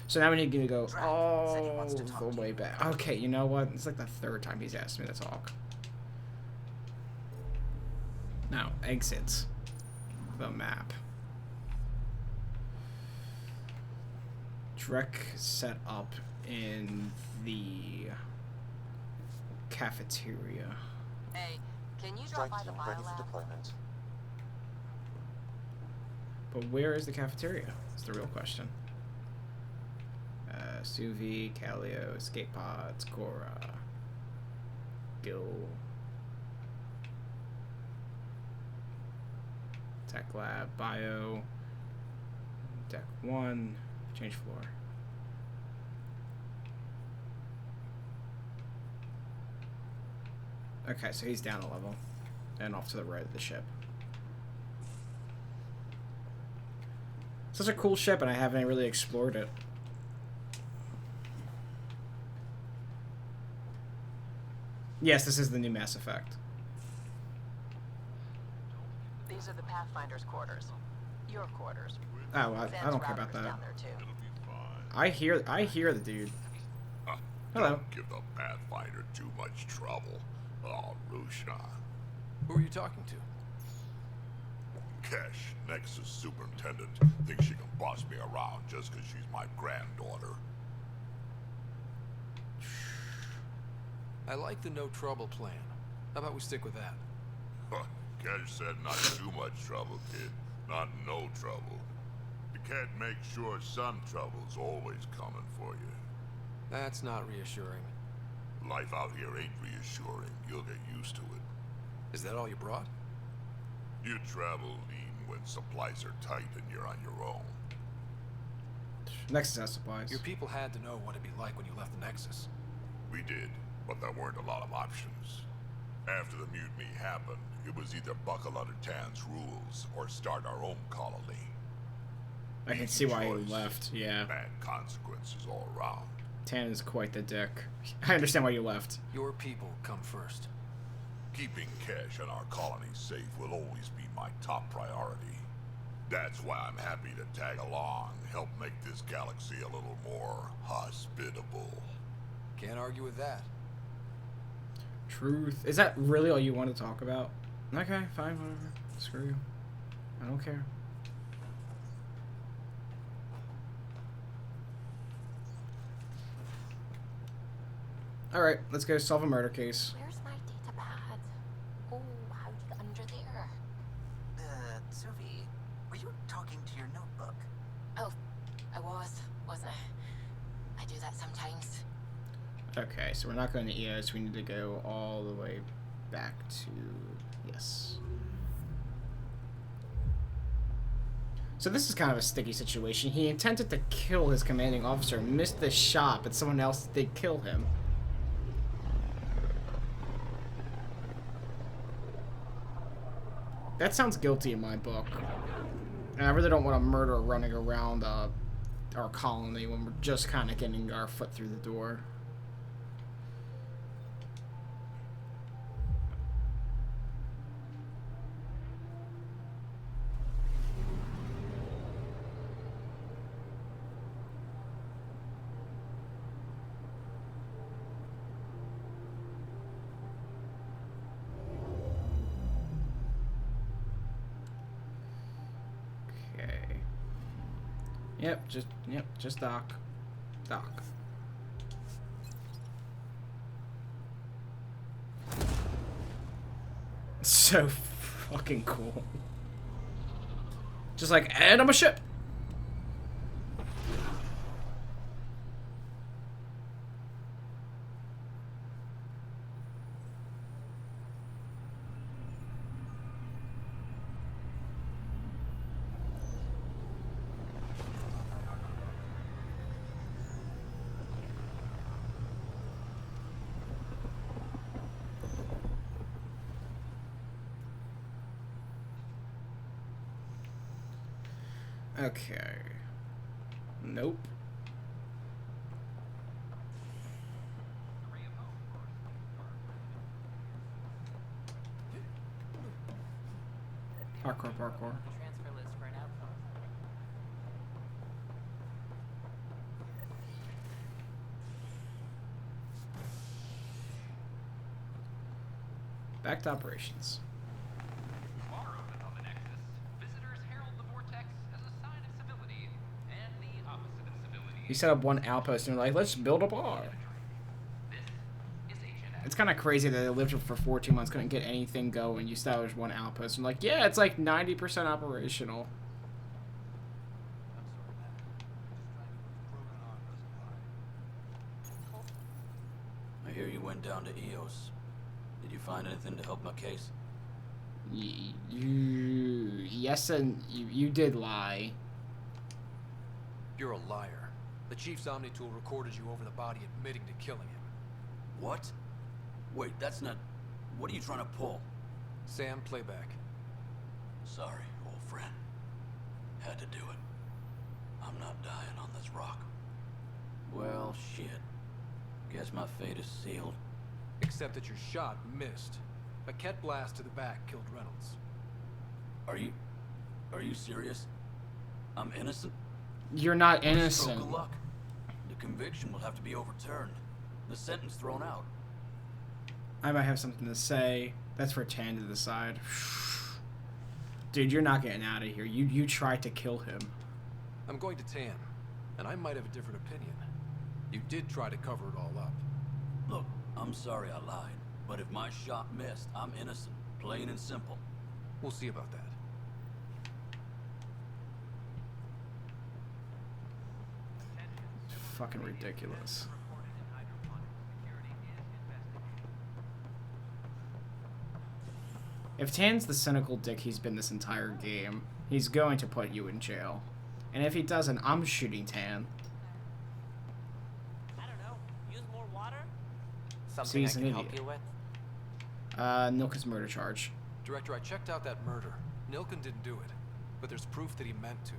So now we need to go all the way back. Okay, you know what? It's like the 3rd time he's asked me to talk. Now, exit the map. Drek set up in the cafeteria. Hey, can you Strike drop by the team ready for biolab? deployment. But where is the cafeteria? That's the real question. Suvi, Calio, Escape Pods, Gora, Gil, Tech Lab, Bio, Deck 1, change floor. Okay, so he's down a level and off to the right of the ship. Such a cool ship, and I haven't really explored it. Yes, this is the new Mass Effect. These are the Pathfinder's quarters. Your quarters. Oh, I don't care about that. I hear the dude. Hello. Don't give the Pathfinder too much trouble. Oh, Rusha. Who are you talking to? Kesh, Nexus Superintendent, thinks she can boss me around just because she's my granddaughter. I like the no trouble plan. How about we stick with that? Kesh said not too much trouble, kid. Not no trouble. You can't make sure some trouble's always coming for you. That's not reassuring. Life out here ain't reassuring. You'll get used to it. Is that all you brought? You travel lean when supplies are tight and you're on your own. Nexus has supplies. Your people had to know what it'd be like when you left the Nexus. We did, but there weren't a lot of options. After the mutiny happened, it was either buckle under Tan's rules or start our own colony. I can see why he left, yeah. Bad consequences all around. Tan is quite the dick. I understand why you left. Your people come first. Keeping Kesh and our colony safe will always be my top priority. That's why I'm happy to tag along, help make this galaxy a little more hospitable. Can't argue with that. Truth. Is that really all you want to talk about? Okay, fine, whatever. Screw you. I don't care. Alright, let's go solve a murder case. Where's my data pad? Oh, how'd you get under there? Suvi, were you talking to your notebook? Oh, I wasn't I? I do that sometimes. Okay, so we're not going to EOS. We need to go all the way back to... Yes. So this is kind of a sticky situation. He intended to kill his commanding officer, missed the shot, but someone else did kill him. That sounds guilty in my book. And I really don't want a murderer running around our colony when we're just kind of getting our foot through the door. Just Doc. So fucking cool. Just like, and I'm a ship. Okay. Nope. Parkour. Transfer list for an outpost. Back to operations. You set up one outpost and you're like, let's build a bar. It's kind of crazy that they lived here for 14 months, couldn't get anything going. You established one outpost and like, yeah, it's like 90% operational. I hear you went down to EOS. Did you find anything to help my case? Yes, and you did lie. You're a liar. The Chief's Omni tool recorded you over the body admitting to killing him. What? Wait, that's not... What are you trying to pull? Sam, playback. Sorry, old friend. Had to do it. I'm not dying on this rock. Well, shit. Guess my fate is sealed. Except that your shot missed. A Ket blast to the back killed Reynolds. Are you serious? I'm innocent? You're not Stroke innocent. of luck. The conviction will have to be overturned. The sentence thrown out. I might have something to say. That's for Tan to decide. Dude, you're not getting out of here. You tried to kill him. I'm going to Tan, and I might have a different opinion. You did try to cover it all up. Look, I'm sorry I lied, but if my shot missed, I'm innocent. Plain and simple. We'll see about that. Fucking ridiculous. If Tan's the cynical dick he's been this entire game, he's going to put you in jail. And if he doesn't, I'm shooting Tan. I don't know. Use more water? See, he's I an can help idiot. you with? Nilka's murder charge. Director, I checked out that murder. Nilkan didn't do it, but there's proof that he meant to.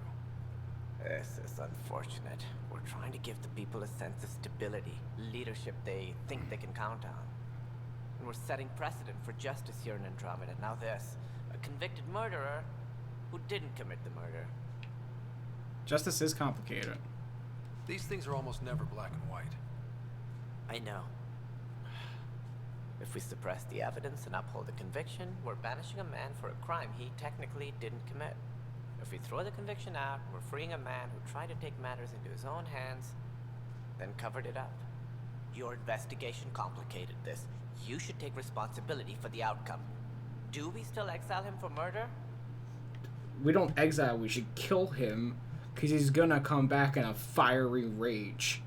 This is unfortunate. We're trying to give the people a sense of stability, leadership they think they can count on. And we're setting precedent for justice here in Andromeda. Now this, a convicted murderer who didn't commit the murder. Justice is complicated. These things are almost never black and white. I know. If we suppress the evidence and uphold the conviction, we're banishing a man for a crime he technically didn't commit. If we throw the conviction out, we're freeing a man who tried to take matters into his own hands, then covered it up. Your investigation complicated this. You should take responsibility for the outcome. Do we still exile him for murder? We don't exile, we should kill him, because he's gonna come back in a fiery rage.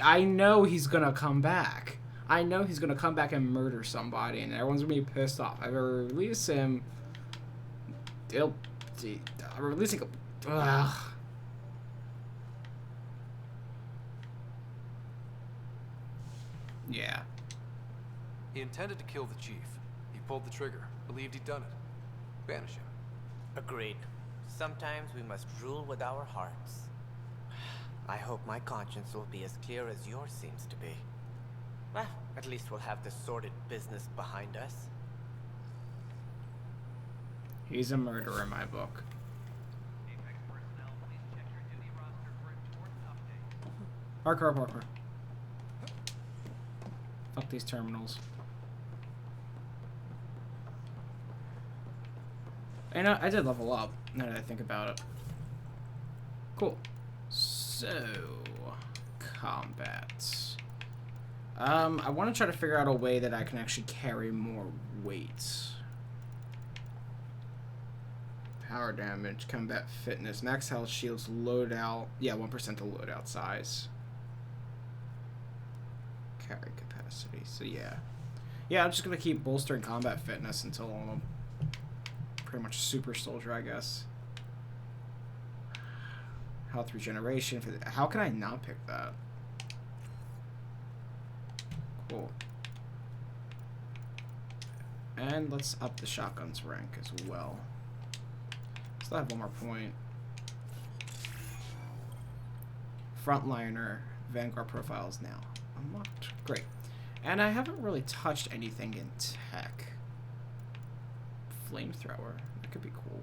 I know he's gonna come back. I know he's gonna come back and murder somebody, and everyone's gonna be pissed off. If I release him, I'm releasing him. Yeah. He intended to kill the chief. He pulled the trigger, believed he'd done it. Banish him. Agreed. Sometimes we must rule with our hearts. I hope my conscience will be as clear as yours seems to be. Well, at least we'll have this sordid business behind us. He's a murderer in my book. Parker. Fuck these terminals. And I did level up, now that I think about it. Cool. So, combat. I want to try to figure out a way that I can actually carry more weight. Power damage, combat fitness, max health, shields, loadout. Yeah, 1% to loadout size. Carry capacity. So yeah. Yeah, I'm just going to keep bolstering combat fitness until I'm pretty much super soldier, I guess. Health regeneration. How can I not pick that? Cool. And let's up the shotgun's rank as well. Still have one more point. Frontliner. Vanguard profiles now unlocked. Great. And I haven't really touched anything in tech. Flamethrower. That could be cool.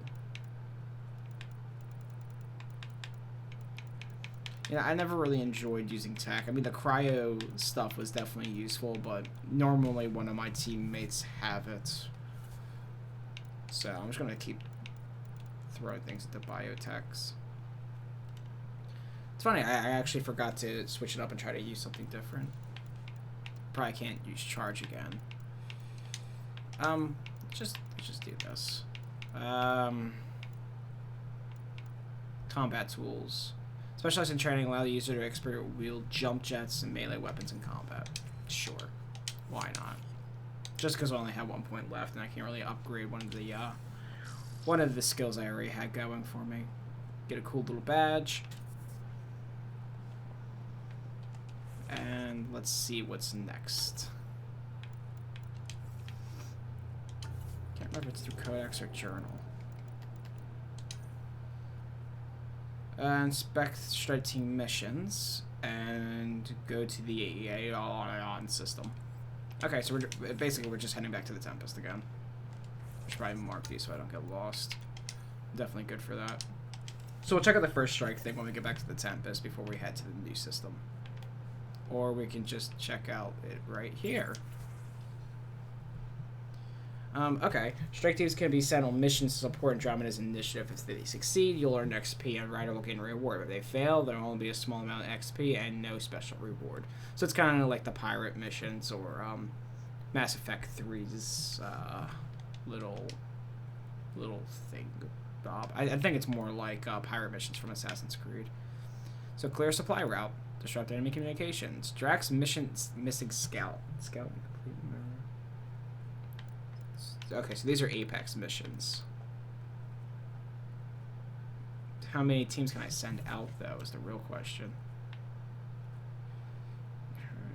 Yeah, I never really enjoyed using tech. I mean, the cryo stuff was definitely useful, but normally one of my teammates have it. So I'm just going to keep throwing things into biotechs. It's funny, I actually forgot to switch it up and try to use something different. Probably can't use charge again. Let's just do this. Combat tools. Specialized in training, allow the user to expert wield jump jets and melee weapons in combat. Sure. Why not? Just because I only have 1 point left and I can't really upgrade one of the skills I already had going for me. Get a cool little badge. And let's see what's next. Can't remember if it's through Codex or Journal. Inspect strike team missions and go to the AEA on system. Okay, so we're just heading back to the Tempest again. I should probably mark these so I don't get lost. Definitely good for that. So we'll check out the first strike thing when we get back to the Tempest before we head to the new system. Or we can just check out it right here. Okay. Strike teams can be sent on missions to support Andromeda's initiative. If they succeed, you'll earn XP and Ryder will gain a reward. If they fail, there will only be a small amount of XP and no special reward. So it's kind of like the pirate missions or Mass Effect 3's little thing. I think it's more like pirate missions from Assassin's Creed. So clear supply route. Disrupt enemy communications. Drax missions missing scout. Scout. Okay, so these are Apex missions. How many teams can I send out, though, is the real question.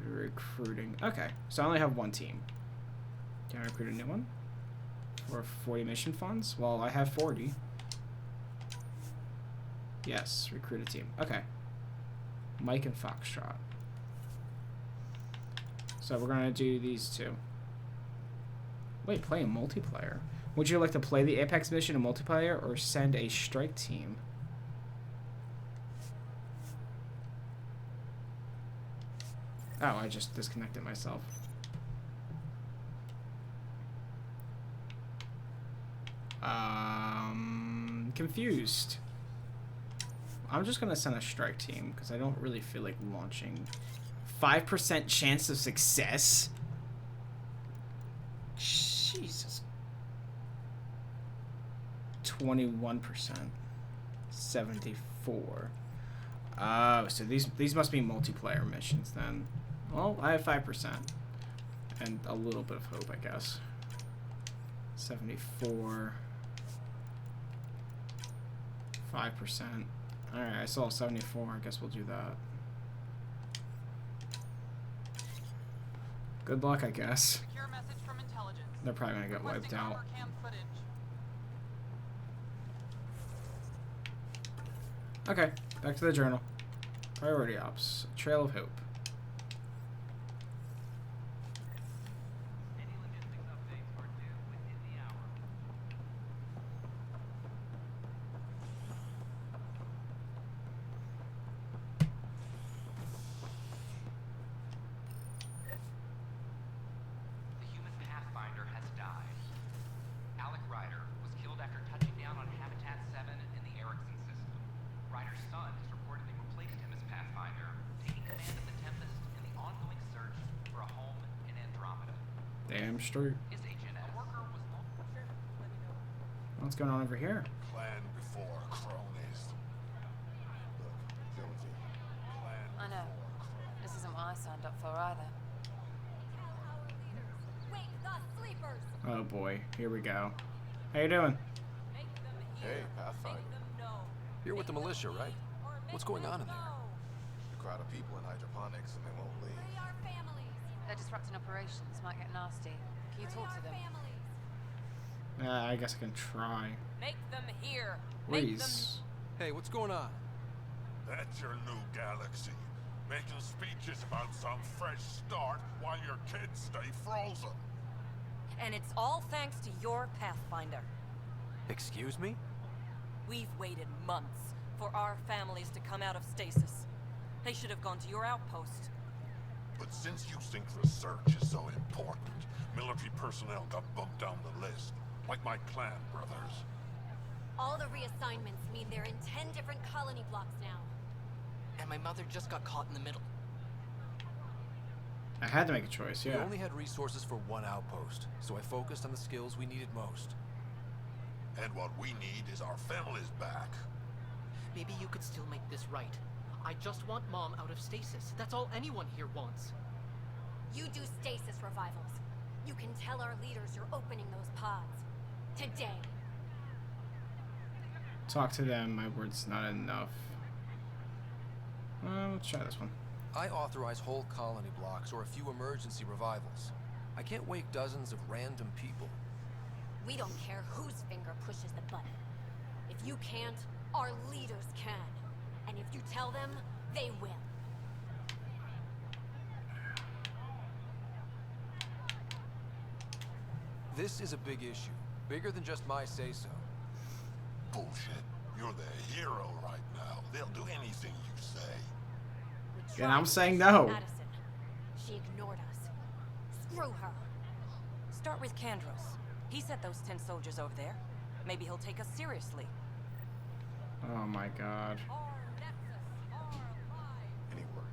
Recruiting. Okay, so I only have one team. Can I recruit a new one? For 40 mission funds? Well, I have 40. Yes, recruit a team. Okay. Mike and Foxtrot. So we're going to do these two. Wait, playing multiplayer. Would you like to play the Apex mission in multiplayer or send a strike team? Oh, I just disconnected myself. Confused. I'm just gonna send a strike team because I don't really feel like launching. 5% chance of success? Jesus. 21%. 74. So these must be multiplayer missions then. Well, I have 5%. And a little bit of hope, I guess. 74. 5%. Alright, I saw 74. I guess we'll do that. Good luck, I guess. Secure message from intelligence. They're probably gonna get wiped out. Armor cam footage. Okay, back to the journal. Priority ops. Trail of Hope. The human Pathfinder has died. Alec Ryder was killed after touching down on Habitat 7 in the Erickson system. Ryder's son has reportedly replaced him as Pathfinder, taking command of the Tempest in the ongoing search for a home in Andromeda. Damn straight. His agent worker was What's going on over here? Plan before cronies. Look, Timothy. Plan I know. This isn't what I signed up for either. Oh boy, here we go. How you doing? Hey, Pathfinder. You're with the militia, right? What's going on in there? A crowd of people in hydroponics and they won't leave. They're disrupting operations. Might get nasty. Can you talk to them? I guess I can try. Make them hear. Please. Hey, what's going on? That's your new galaxy. Making speeches about some fresh start while your kids stay frozen. And it's all thanks to your Pathfinder. Excuse me? We've waited months for our families to come out of stasis. They should have gone to your outpost. But since you think research is so important, military personnel got bumped down the list. Like my clan brothers. All the reassignments mean they're in 10 different colony blocks now. And my mother just got caught in the middle. I had to make a choice, yeah. We only had resources for one outpost, so I focused on the skills we needed most. And what we need is our families back. Maybe you could still make this right. I just want Mom out of stasis. That's all anyone here wants. You do stasis revivals. You can tell our leaders you're opening those pods. Today. Talk to them. My word's not enough. Let's try this one. I authorize whole colony blocks or a few emergency revivals. I can't wake dozens of random people. We don't care whose finger pushes the button. If you can't, our leaders can. And if you tell them, they will. This is a big issue. Bigger than just my say-so. Bullshit. You're the hero right now. They'll do anything you say. And I'm saying no. Madison. She ignored us. Screw her. Start with Kandros. He sent those 10 soldiers over there. Maybe he'll take us seriously. Oh my god. Any word?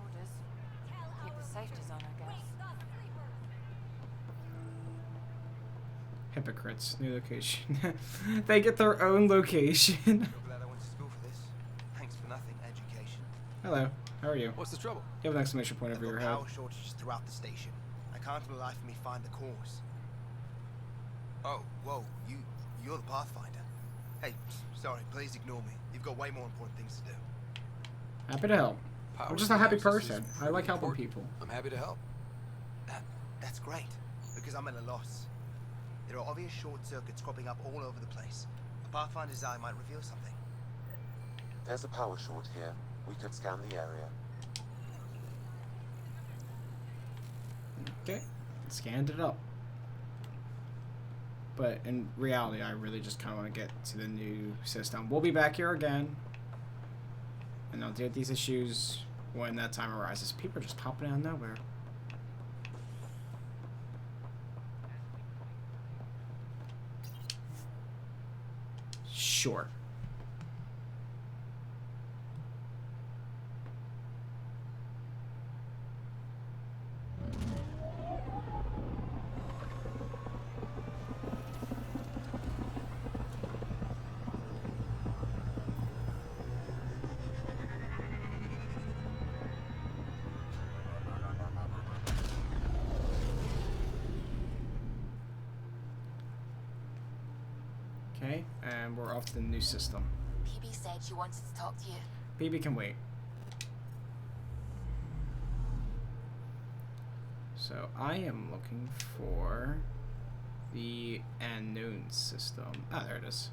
Orders. Keep the safeties on, I guess. Hypocrites. New location. They get their own location. You're glad I went to school for this. Thanks for nothing, education. Hello. How are you? What's the trouble? You have an exclamation point over your head. Power shortages throughout the station. I can't for the life of me find the cause. Oh, whoa, you're the Pathfinder. Hey, sorry, please ignore me. You've got way more important things to do. Happy to help. I'm just a happy person. I like helping people. I'm happy to help. That's great, because I'm at a loss. There are obvious short circuits cropping up all over the place. A Pathfinder's eye might reveal something. There's a power short here. We could scan the area. Okay. Scanned it up. But in reality, I really just kind of want to get to the new system. We'll be back here again. And I'll deal with these issues when that time arises. People are just popping out of nowhere. Sure. Okay, and we're off to the new system. PB said she wanted to talk to you. PB can wait. So I am looking for the unknown system. Ah, there it is.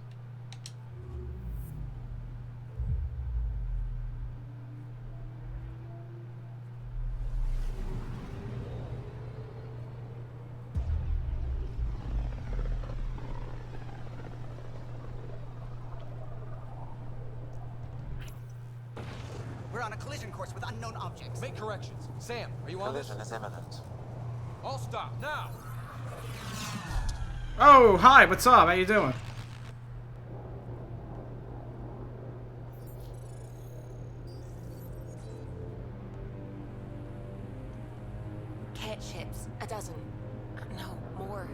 We're on a collision course with unknown objects. Make corrections. Sam, are you on this? Collision is imminent. All stop now. Oh, hi, what's up? How you doing? Cat ships, a dozen. No, more.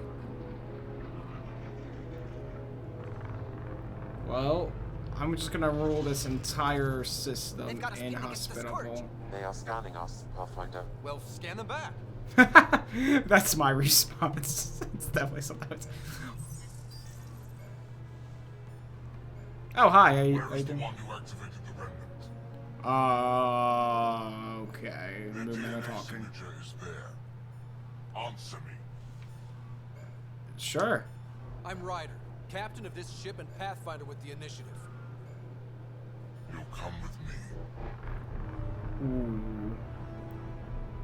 Well, I'm just gonna rule this entire system inhospitable. They are scanning us, Pathfinder. Well, scan them back. That's my response. It's definitely sometimes. Oh, hi. How you doing? Okay. Movement and talking. Is there. Answer me. Sure. I'm Ryder, captain of this ship and Pathfinder with the initiative. You'll come with me. Ooh.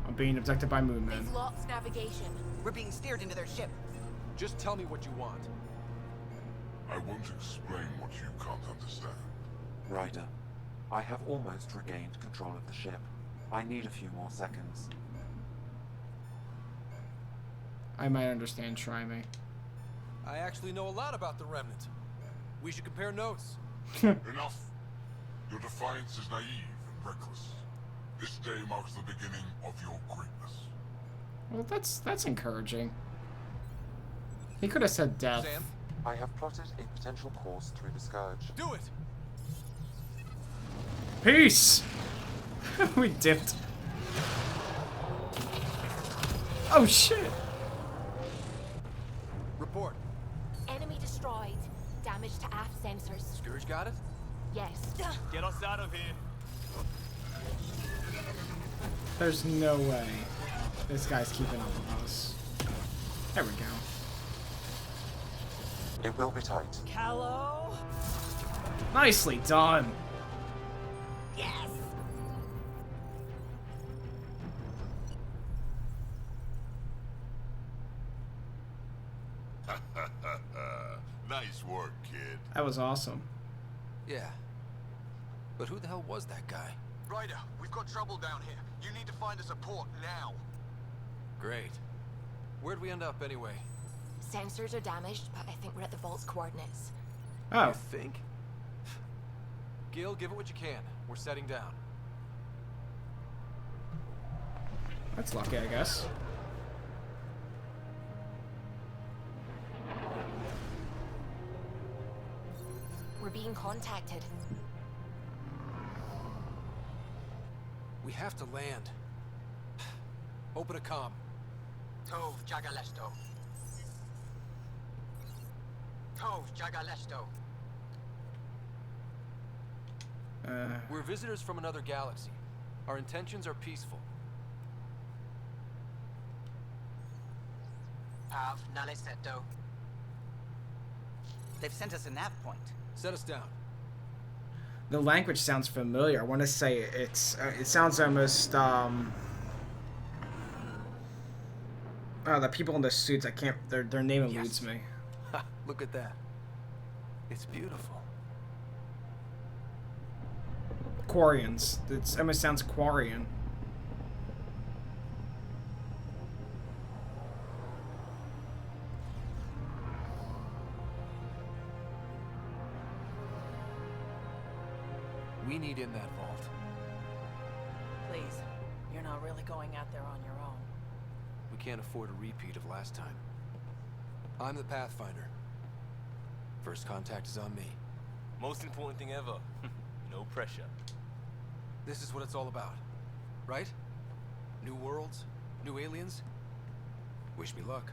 I'm being abducted by Moonman. They've lost navigation. We're being steered into their ship. Just tell me what you want. I won't explain what you can't understand. Ryder, I have almost regained control of the ship. I need a few more seconds. I might understand. Try me. I actually know a lot about the Remnant. We should compare notes. Enough. Your defiance is naive and reckless. This day marks the beginning of your greatness. Well, that's encouraging. He could have said death. Sam? I have plotted a potential course through the Scourge. Do it! Peace! We dipped. Oh, shit! Report. Enemy destroyed. Damage to aft sensors. Scourge got it? Yes. Get us out of here. There's no way this guy's keeping up with us. There we go. It will be tight. Callow? Nicely done. Yes. Nice work, kid. That was awesome. Yeah. But who the hell was that guy? Ryder, we've got trouble down here. You need to find us a port now. Great. Where'd we end up anyway? Sensors are damaged, but I think we're at the vault's coordinates. Oh. You think? Gil, give it what you can. We're setting down. That's lucky, I guess. We're being contacted. We have to land. Open a comm. Tove Jagalesto. Tove Jagalesto. We're visitors from another galaxy. Our intentions are peaceful. Pav Naleseto. They've sent us a nav point. Set us down. The language sounds familiar. I want to say it's. It sounds almost. Oh, the people in the suits. I can't. Their name eludes me. Ha! Look at that. It's beautiful. Quarians. It almost sounds Quarian. We need in that vault. Please, you're not really going out there on your own. We can't afford a repeat of last time. I'm the Pathfinder. First contact is on me. Most important thing ever. No pressure. This is what it's all about, right? New worlds, new aliens. Wish me luck.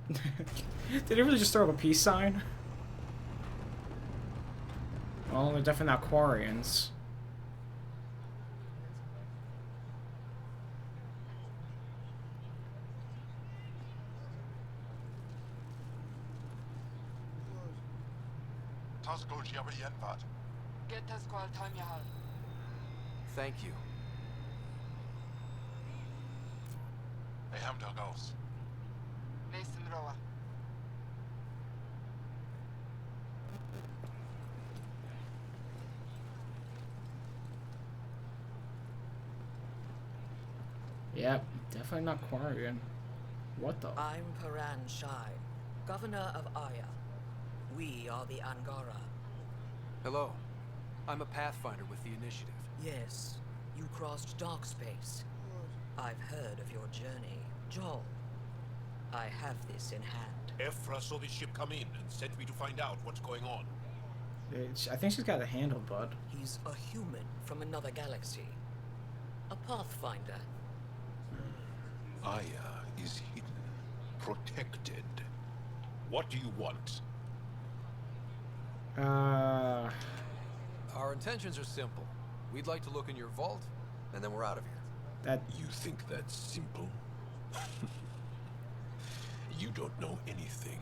Did he really just throw up a peace sign? Well, they're definitely not Quarians. Thank you. Yep, definitely not Quarian. What the? I'm Paran Shai, Governor of Aya. We are the Angara. Hello. I'm a Pathfinder with the Initiative. Yes, you crossed dark space. I've heard of your journey, Joel. I have this in hand. Ephra saw this ship come in and sent me to find out what's going on. I think she's got it handled, bud. He's a human from another galaxy. A Pathfinder. Aya is hidden, protected. What do you want? Our intentions are simple. We'd like to look in your vault, and then we're out of here. You think that's simple? You don't know anything.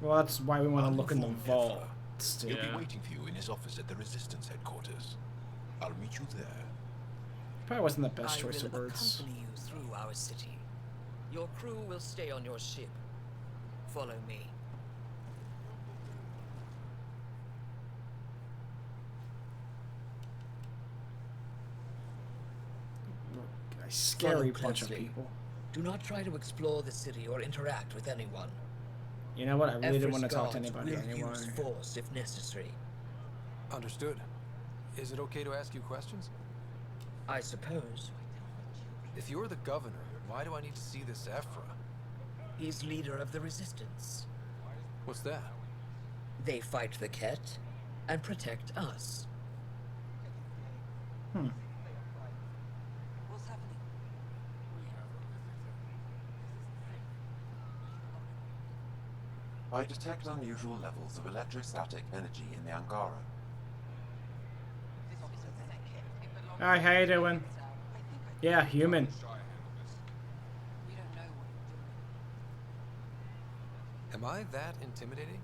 Well, that's why we want to look in the vault. He'll be waiting for you in his office at the Resistance headquarters. I'll meet you there. Probably wasn't the best choice of I will words. accompany you through our city. Your crew will stay on your ship. Follow me. Scary Follow bunch of closely. people. Do not try to explore the city or interact with anyone. You know what? I really didn't want to talk to Guards anybody will anyway. use force if necessary. Understood. Is it okay to ask you questions? I suppose. If you're the governor, why do I need to see this Ephra? He's leader of the Resistance. What's that? They fight the Ket and protect us. What's happening? I detect unusual levels of electrostatic energy in the Angara. Hi, how you doing? Yeah, human. Am I that intimidating?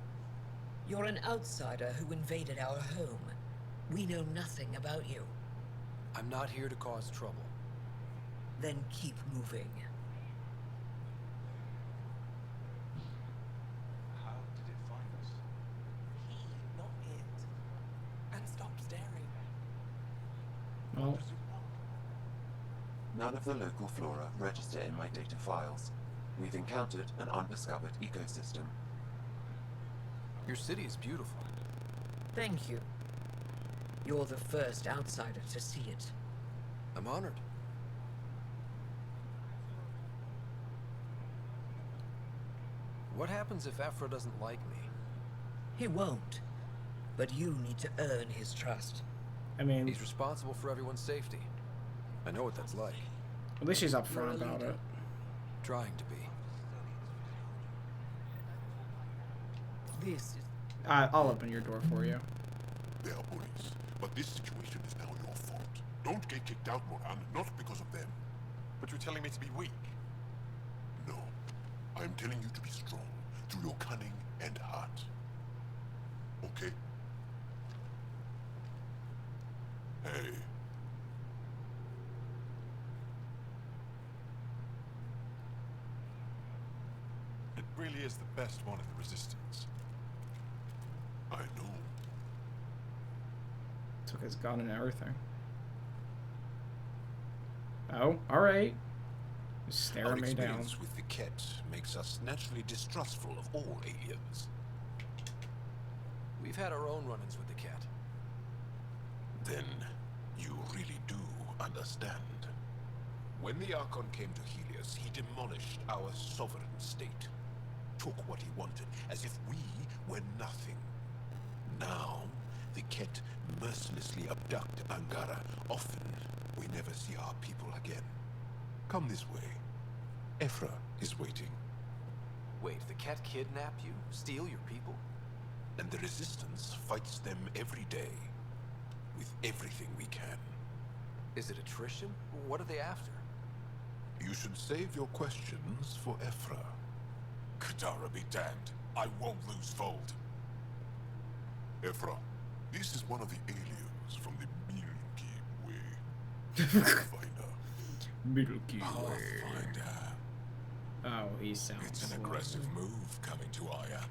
You're an outsider who invaded our home. We know nothing about you. I'm not here to cause trouble. Then keep moving. How did it find us? He, not it. And stop staring. Well, None of the local flora register in my data files. We've encountered an undiscovered ecosystem. Your city is beautiful. Thank you. You're the first outsider to see it. I'm honored. What happens if Ephra doesn't like me? He won't. But you need to earn his trust. I mean, He's responsible for everyone's safety. I know what that's like. at least she's upfront about it. Trying to be. This is... I'll open your door for you. They are bullies, but this situation is now your fault. Don't get kicked out, Moran, not because of them. But you're telling me to be weak. No, I'm telling you to be strong, through your cunning and heart. Okay? Hey. really is the best one in the Resistance. I know. Took his gun and everything. Oh, alright. Just Our staring me down. experience with the Ket makes us naturally distrustful of all aliens. We've had our own run-ins with the Ket. Then you really do understand. When the Archon came to Helios, he demolished our sovereign state. Took what he wanted, as if we were nothing. Now, the Ket mercilessly abduct Angara. Often, we never see our people again. Come this way. Ephra is waiting. Wait, the Ket kidnap you? Steal your people? And the Resistance fights them every day. With everything we can. Is it attrition? What are they after? You should save your questions for Ephra. Kadara be damned. I won't lose fold. Ephra, this is one of the aliens from the Milky Way. Pathfinder. Milky Way. Pathfinder. Oh, he sounds It's an aggressive move coming to Aya.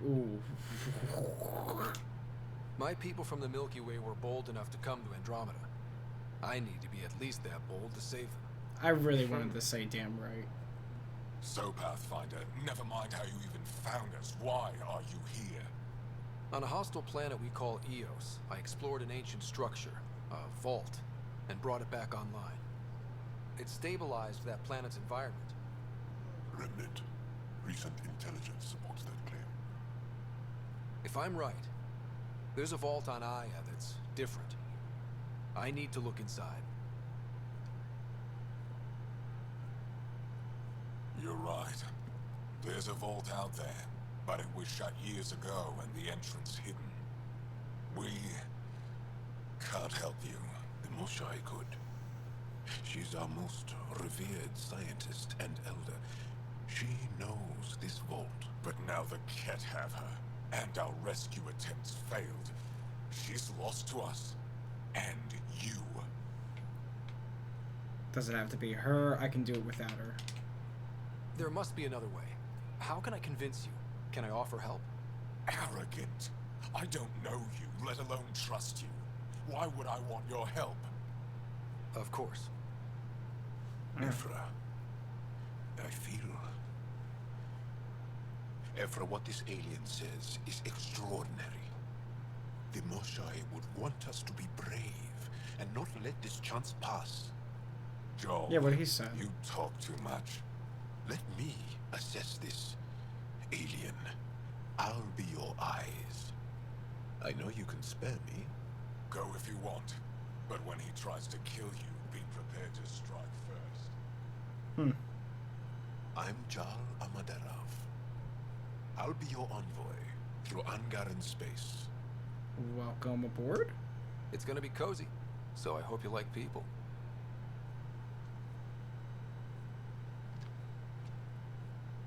Ooh. My people from the Milky Way were bold enough to come to Andromeda. I need to be at least that bold to save them. I really wanted to say damn right. So, Pathfinder, never mind how you even found us. Why are you here? On a hostile planet we call Eos, I explored an ancient structure, a vault, and brought it back online. It stabilized that planet's environment. Remnant. Recent intelligence supports that claim. If I'm right, there's a vault on Aya that's different. I need to look inside. You're right. There's a vault out there, but it was shut years ago and the entrance hidden. We can't help you. The Moshai could. She's our most revered scientist and elder. She knows this vault. But now the Ket have her, and our rescue attempts failed. She's lost to us, and you. Doesn't have to be her. I can do it without her. There must be another way. How can I convince you? Can I offer help? Arrogant. I don't know you, let alone trust you. Why would I want your help? Of course. Ephra, I feel... Ephra, what this alien says is extraordinary. The Moshai would want us to be brave and not let this chance pass. Joel, yeah, what he said. You talk too much. Let me assess this. Alien, I'll be your eyes. I know you can spare me. Go if you want. But when he tries to kill you, be prepared to strike first. I'm Jal Amaderov. I'll be your envoy through Angaran space. Welcome aboard. It's gonna be cozy, so I hope you like people.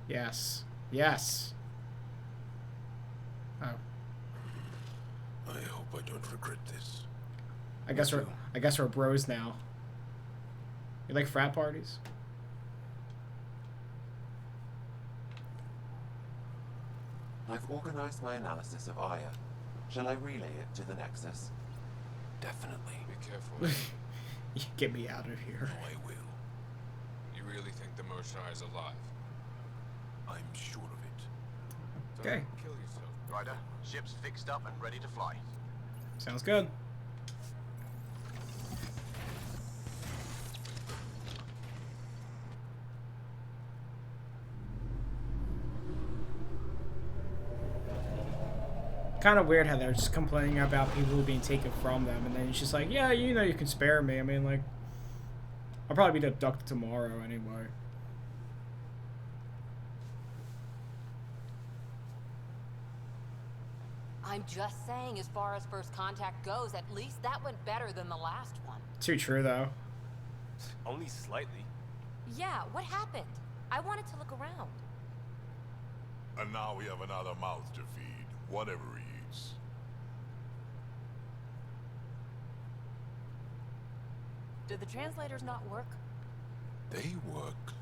Yes. Yes. Oh. I hope I don't regret this. I guess we're bros now. You like frat parties? I've organized my analysis of Aya. Shall I relay it to the Nexus? Definitely. Be careful. Get me out of here. No, I will. You really think the Moshai is alive? I'm sure of it. Okay. Don't kill yourself. Ryder, ship's fixed up and ready to fly. Sounds good. Kind of weird how they're just complaining about people being taken from them, and then it's just like, yeah, you know, you can spare me. I mean, like, I'll probably be abducted tomorrow anyway. I'm just saying, as far as first contact goes, at least that went better than the last one. Too true, though. Only slightly. Yeah, what happened? I wanted to look around. And now we have another mouth to feed, whatever he eats. Did the translators not work? They work.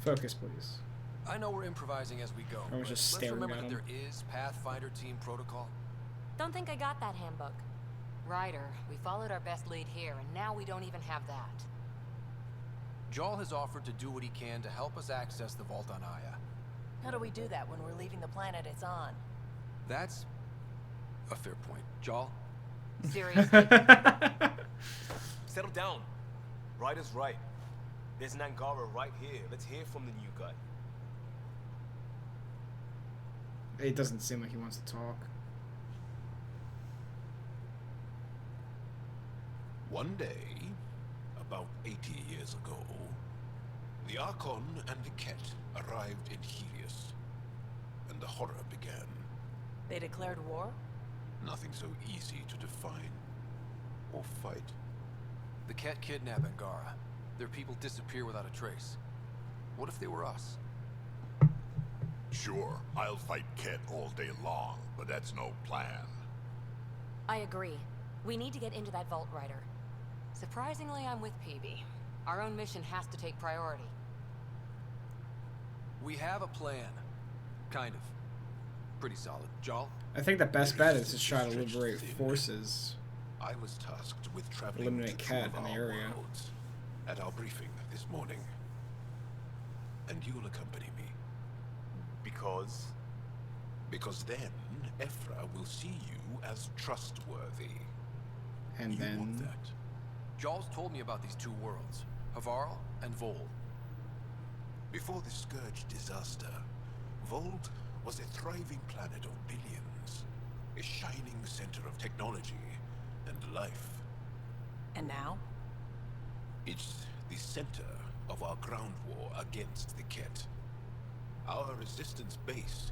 Focus, please. I know we're improvising as we go. I was just let's staring remember at that him. there is Pathfinder team protocol. Don't think I got that handbook. Ryder, we followed our best lead here, and now we don't even have that. Jarl has offered to do what he can to help us access the vault on Aya. How do we do that when we're leaving the planet it's on? That's a fair point. Jarl? Seriously? Settle down. Ryder's right. There's an Angara right here. Let's hear from the new guy. It doesn't seem like he wants to talk. One day, about 80 years ago, the Archon and the Ket arrived in Helios, and the horror began. They declared war? Nothing so easy to define or fight. The Ket kidnap Angara. Their people disappear without a trace. What if they were us? Sure, I'll fight Ket all day long, but that's no plan. I agree. We need to get into that vault, Ryder. Surprisingly, I'm with PB. Our own mission has to take priority. We have a plan. Kind of. Pretty solid. Jarl? I think the best bet is to try to liberate forces. I was tasked with traveling Eliminate to Cat two in of the our area. worlds at our briefing this morning. And you'll accompany me. Because? Because then, Ephra will see you as trustworthy. And you then... want that. Jarl's told me about these two worlds, Havarl and Vol. Before the Scourge disaster, Vold was a thriving planet of billions, a shining center of technology and life. And now? It's the center of our ground war against the Ket. Our resistance base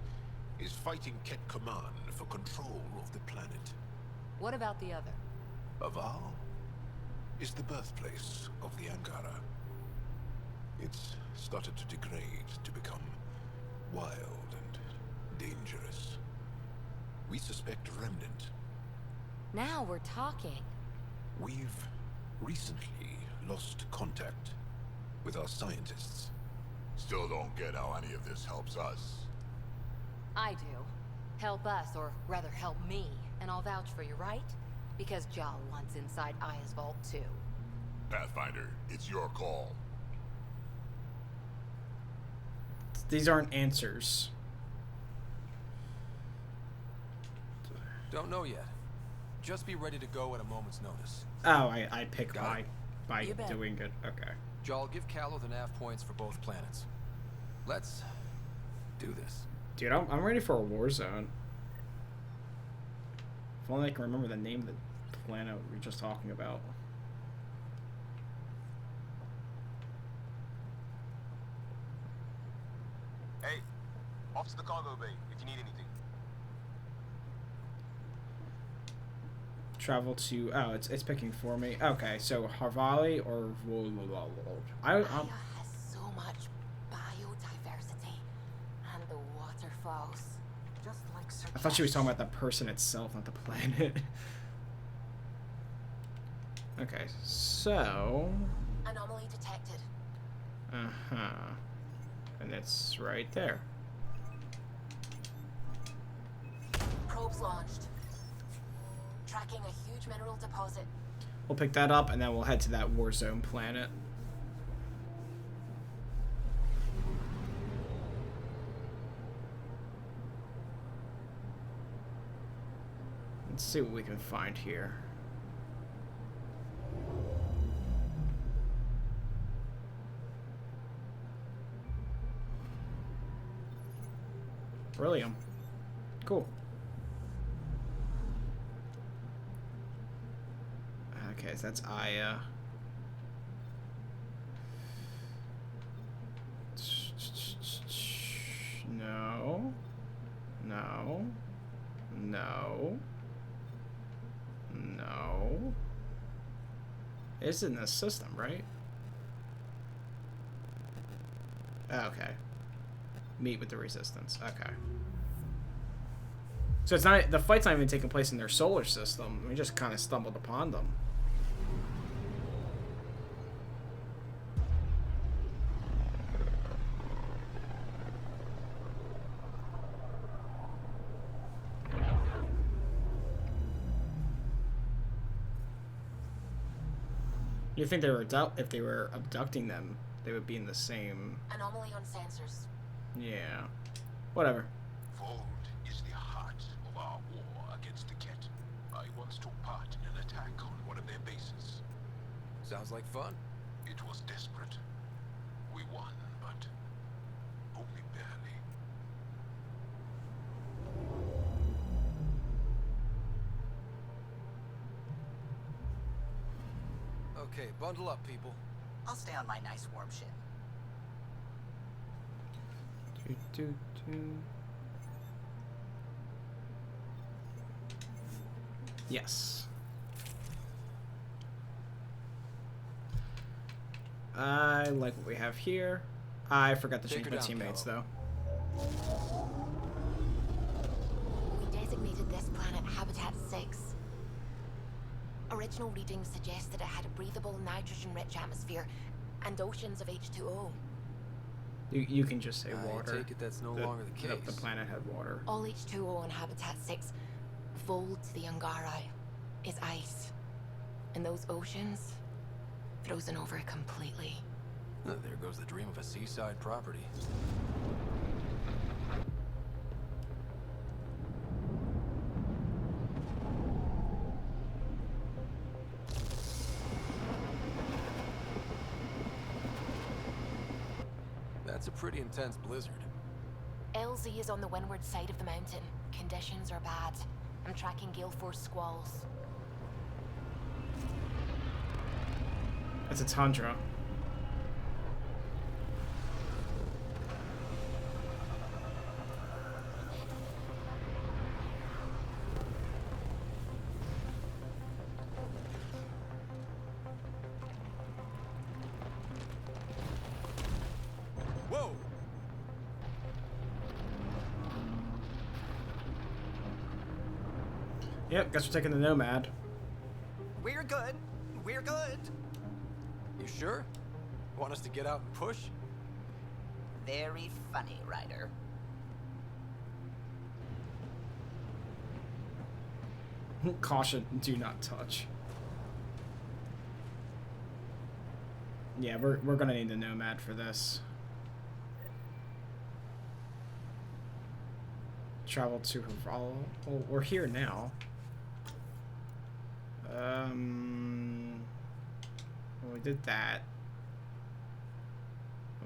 is fighting Ket Command for control of the planet. What about the other? Havarl is the birthplace of the Angara. It's started to degrade, to become wild and dangerous. We suspect a remnant. Now we're talking. We've recently lost contact with our scientists. Still don't get how any of this helps us. I do. Help us, or rather help me, and I'll vouch for you, right? Because Jarl wants inside Aya's vault too. Pathfinder, it's your call. These aren't answers. Don't know yet. Just be ready to go at a moment's notice. Oh, I pick Got by it. doing it. Okay. Jarl, give Callow the nav points for both planets. Let's do this. Dude, I'm ready for a war zone. If only I can remember the name of the planet we were just talking about. Hey, off to the cargo bay if you need anything. Travel to... Oh, it's picking for me. Okay, so Harvali or... Aya has so much biodiversity and the waterfalls. Just like Sir I thought she was talking about the person itself, not the planet. Okay, so... Anomaly detected. Uh-huh. And it's right there. Probes launched. Tracking a huge mineral deposit. We'll pick that up, and then we'll head to that war zone planet. Let's see what we can find here. Beryllium. Cool. Okay, so that's Aya. No. No. No. No. It's in the system, right? Okay. Meet with the resistance. Okay. So it's not, the fight's not even taking place in their solar system. We just kind of stumbled upon them. You think if they were abducting them, they would be in the same... Anomaly on sensors. Yeah. Whatever. Vold is the heart of our war against the Ket. I once took part in an attack on one of their bases. Sounds like fun. It was desperate. We won, but only barely. Okay, bundle up, people. I'll stay on my nice warm ship. Yes. I like what we have here. I forgot to change my teammates, though. We designated this planet Habitat 6. Original readings suggested it had a breathable, nitrogen-rich atmosphere and oceans of H2O. You can just say I water. take it that's no longer the case. The planet had water. All H2O on Habitat 6, Vold the Ungarai, is ice. And those oceans, frozen over completely. There goes the dream of a seaside property. That's a pretty intense blizzard. LZ is on the windward side of the mountain. Conditions are bad. I'm tracking gale force squalls. It's a tundra. Whoa! Yep, guess we're taking the Nomad. We're good. We're good. You sure? Want us to get out and push? Very funny, Ryder. Caution, do not touch. Yeah, we're gonna need the Nomad for this. Travel to Haval. Well, we're here now. Well, we did that.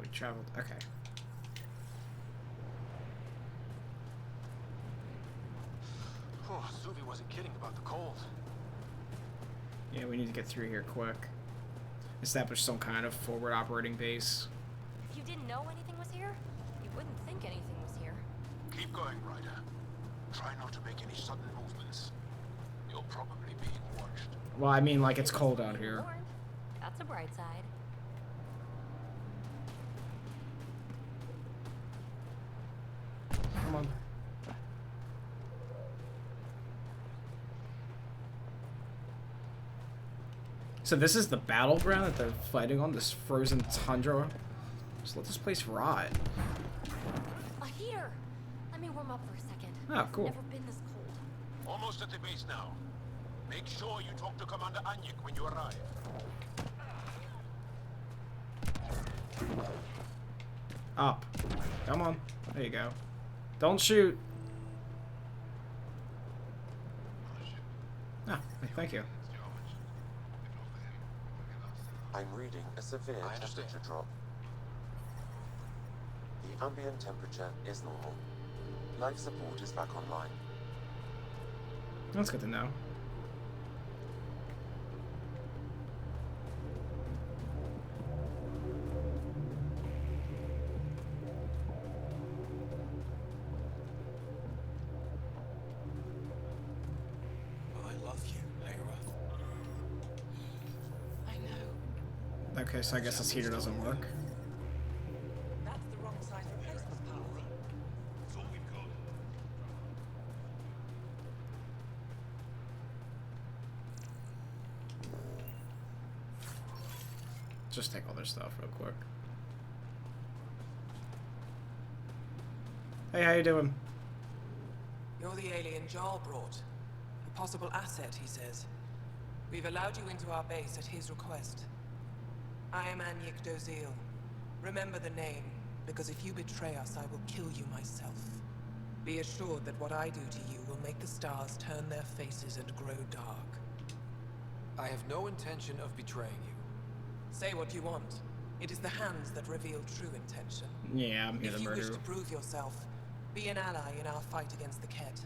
We traveled. Okay. Oh, Suvi wasn't kidding about the cold. Yeah, we need to get through here quick. Establish some kind of forward operating base. If you didn't know anything was here, you wouldn't think anything was here. Keep going, Ryder. Try not to make any sudden movements. You're probably being watched. Well, I mean, like, it's cold out here. That's a bright side. Come on. So this is the battleground that they're fighting on, this frozen tundra. Just let this place rot. A heater! Let me warm up for a second. Oh, cool. Never been this cold. Almost at the base now. Make sure you talk to Commander Anyik when you arrive. Up. Come on. There you go. Don't shoot. Ah, thank you. I'm reading a severe temperature drop. The ambient temperature is normal. Life support is back online. That's good to know. I love you, Layra. I know. Okay, so I guess this heater doesn't work. That's the wrong size replacement path. That's all we've got. Just take all their stuff real quick. Hey, how you doing? You're the alien Jarl brought. A possible asset, he says. We've allowed you into our base at his request. I am Anyik Dozil. Remember the name, because if you betray us, I will kill you myself. Be assured that what I do to you will make the stars turn their faces and grow dark. I have no intention of betraying you. Say what you want. It is the hands that reveal true intention. Yeah, I'm here to If you murder. wish to prove yourself, be an ally in our fight against the Ket.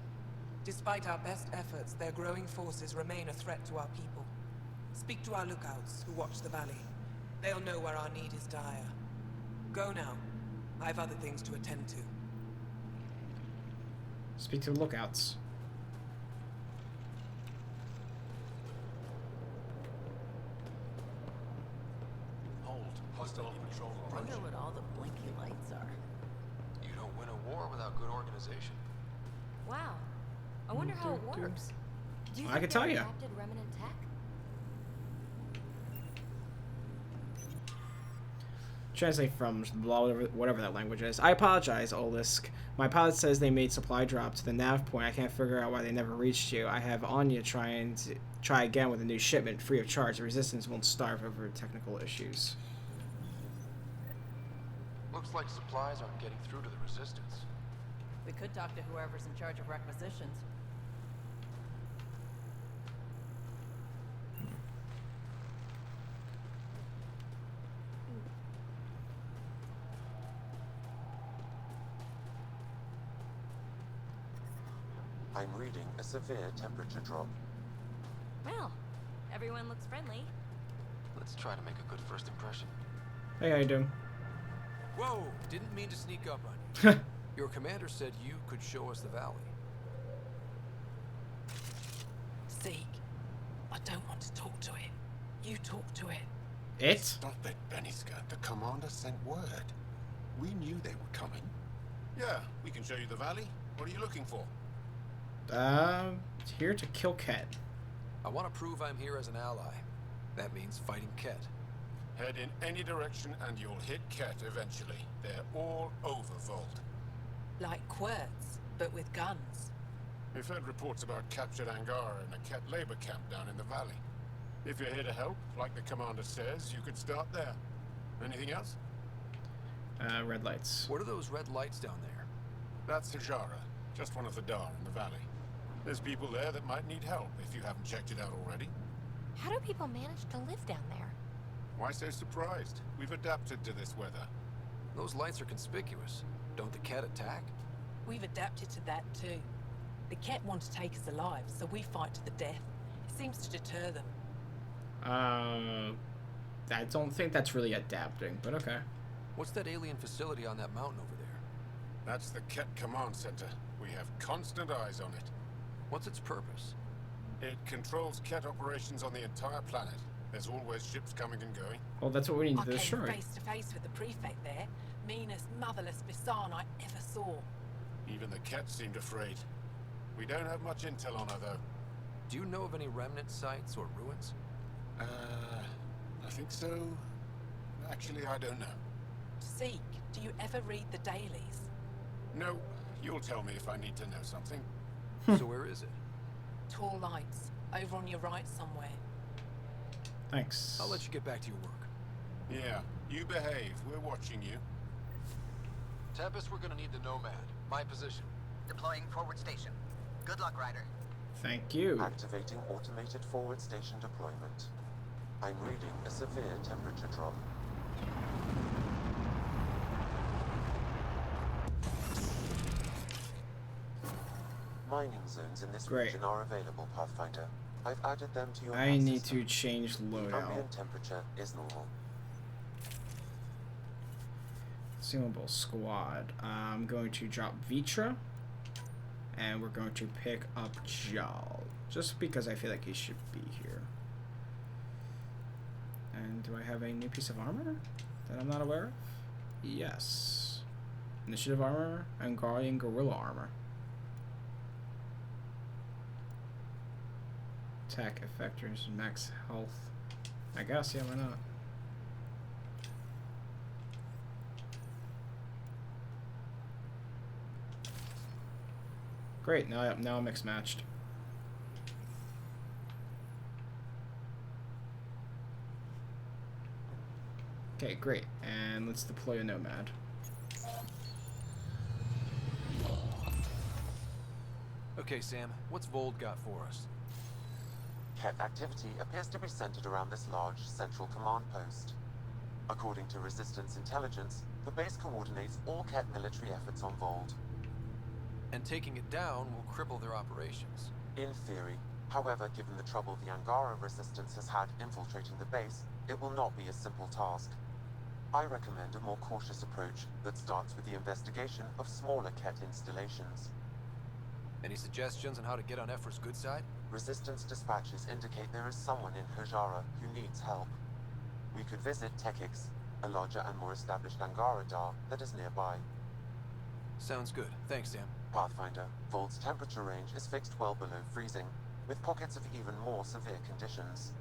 Despite our best efforts, their growing forces remain a threat to our people. Speak to our lookouts, who watch the valley. They'll know where our need is dire. Go now. I have other things to attend to. Speak to the lookouts. Hold. Hostile patrol I wonder approaching. what all the blinky lights are. You don't win a war without good organization. Wow. I wonder how it works. Do you I think can tell they you. adapted remnant tech? Translate from whatever that language is. I apologize, Olisk. My pilot says they made supply drop to the nav point. I can't figure out why they never reached you. I have Anya try again with a new shipment, free of charge. The resistance won't starve over technical issues. Looks like supplies aren't getting through to the resistance. We could talk to whoever's in charge of requisitions. I'm reading a severe temperature drop. Well, everyone looks friendly. Let's try to make a good first impression. Hey, how you doing? Whoa! Didn't mean to sneak up on you. Your commander said you could show us the valley. Zeke, I don't want to talk to it. You talk to it. It? Stop it, Beniska. The commander sent word. We knew they were coming. Yeah, we can show you the valley. What are you looking for? Here to kill Ket. I want to prove I'm here as an ally. That means fighting Ket. Head in any direction and you'll hit Ket eventually. They're all over Vault. Like Quirts, but with guns. We've heard reports about captured Angara in a Ket labor camp down in the valley. If you're here to help, like the commander says, you could start there. Anything else? Red lights. What are those red lights down there? That's Hajara, just one of the Dar in the valley. There's people there that might need help if you haven't checked it out already. How do people manage to live down there? Why so surprised? We've adapted to this weather. Those lights are conspicuous. Don't the Ket attack? We've adapted to that too. The Ket want to take us alive, so we fight to the death. It seems to deter them. I don't think that's really adapting, but okay. What's that alien facility on that mountain over there? That's the Ket Command Center. We have constant eyes on it. What's its purpose? It controls Ket operations on the entire planet. There's always ships coming and going. Well, that's what we need to I came destroy. face to face with the prefect there. Meanest, motherless Bisan I ever saw. Even the Ket seemed afraid. We don't have much intel on her, though. Do you know of any remnant sites or ruins? I think so. Actually, I don't know. Zeke, do you ever read the dailies? No, you'll tell me if I need to know something. So where is it? Tall lights, over on your right somewhere. Thanks. I'll let you get back to your work. Yeah, you behave. We're watching you. Tempest, we're gonna need the Nomad. My position. Deploying forward station. Good luck, Ryder. Thank you. Activating automated forward station deployment. I'm reading a severe temperature drop. Mining zones in this region are available, Pathfinder. I've added them to your I need to change loadout. Ambient temperature is normal. Consumable squad. I'm going to drop Vitra. And we're going to pick up Jal. Just because I feel like he should be here. And do I have a new piece of armor that I'm not aware of? Yes. Initiative armor and Guardian Gorilla armor. Attack effectors, max health. I guess, yeah, why not? Great, now I'm mixed matched. Okay, great. And let's deploy a Nomad. Okay, Sam, what's Vold got for us? Ket activity appears to be centered around this large central command post. According to Resistance intelligence, the base coordinates all Ket military efforts on Vold. And taking it down will cripple their operations. In theory. However, given the trouble the Angara Resistance has had infiltrating the base, it will not be a simple task. I recommend a more cautious approach that starts with the investigation of smaller Ket installations. Any suggestions on how to get on Ephra's good side? Resistance dispatches indicate there is someone in Hajara who needs help. We could visit Tekix, a larger and more established Angara Dar that is nearby. Sounds good. Thanks, Sam. Pathfinder, Vold's temperature range is fixed well below freezing, with pockets of even more severe conditions.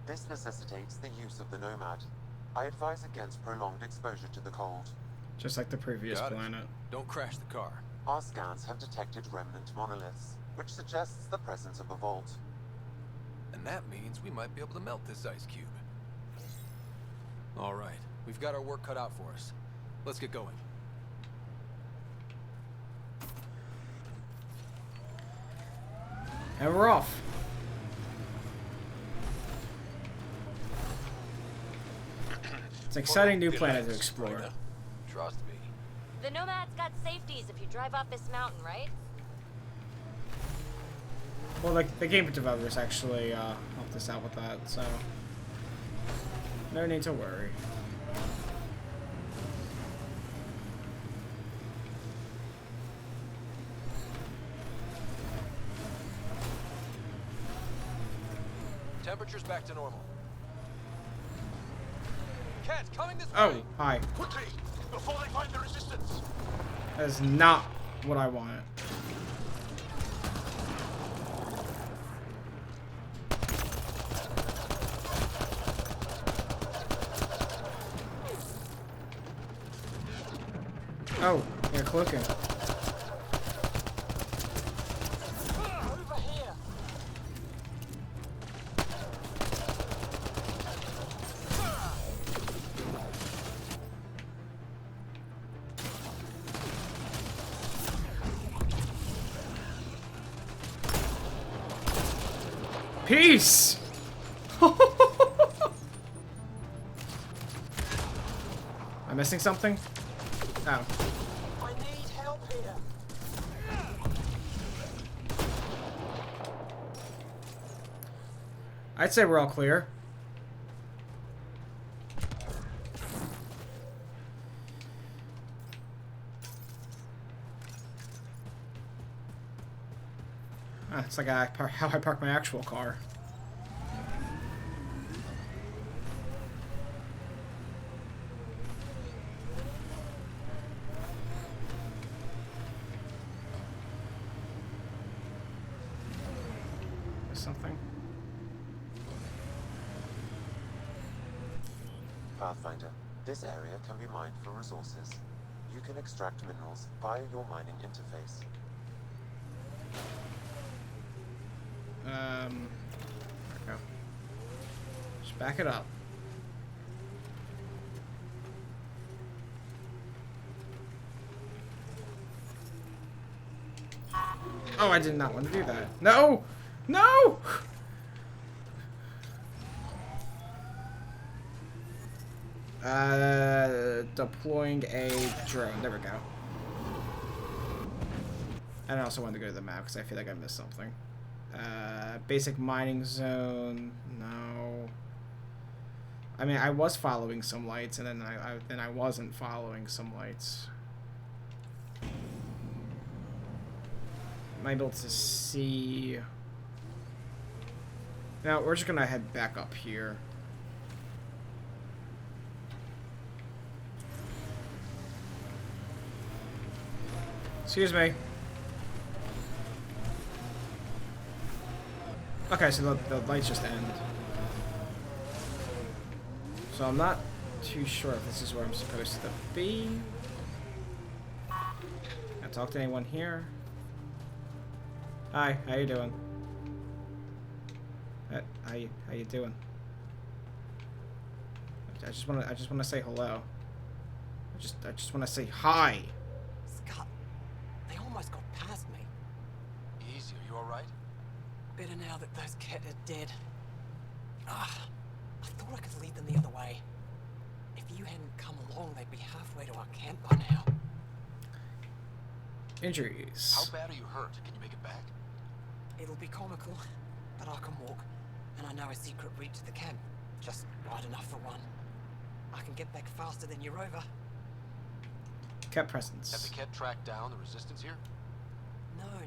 This necessitates the use of the Nomad. I advise against prolonged exposure to the cold. Just like the previous planet. Don't crash the car. Our scans have detected remnant monoliths, which suggests the presence of a vault. And that means we might be able to melt this ice cube. All right, we've got our work cut out for us. Let's get going. And we're off. It's an exciting new planet to explore. Trust me. The Nomad's got safeties if you drive off this mountain, right? Well, the game developers actually helped us out with that, so no need to worry. Temperature's back to normal. Cat, coming this way! Oh, hi. Quickly, before they find the resistance! That is not what I wanted. Oh, you're cloaking. Peace! Am I missing something? Oh. I need help here. I'd say we're all clear. Ah, it's like how I park my actual car. Something. Pathfinder, this area can be mined for resources. You can extract minerals via your mining interface. There we go. Just back it up. Oh, I did not want to do that. No! No! Deploying a drone. There we go. And I also wanted to go to the map because I feel like I missed something. Basic mining zone. No. I mean, I was following some lights, and then I wasn't following some lights. Am I able to see? Now we're just gonna head back up here. Excuse me. Okay, so the lights just end. So I'm not too sure if this is where I'm supposed to be. Can I talk to anyone here? Hi, how you doing? How you doing? I just wanna say hello. I just wanna say hi. Scott, they almost got past me. Easy, are you alright? Better now that those Ket are dead. Ah, I thought I could lead them the other way. If you hadn't come along, they'd be halfway to our camp by now. Injuries. How bad are you hurt? Can you make it back? It'll be comical, but I can walk, and I know a secret route to the camp. Just wide enough for one. I can get back faster than your rover. Ket presence. Have the Ket tracked down the resistance here?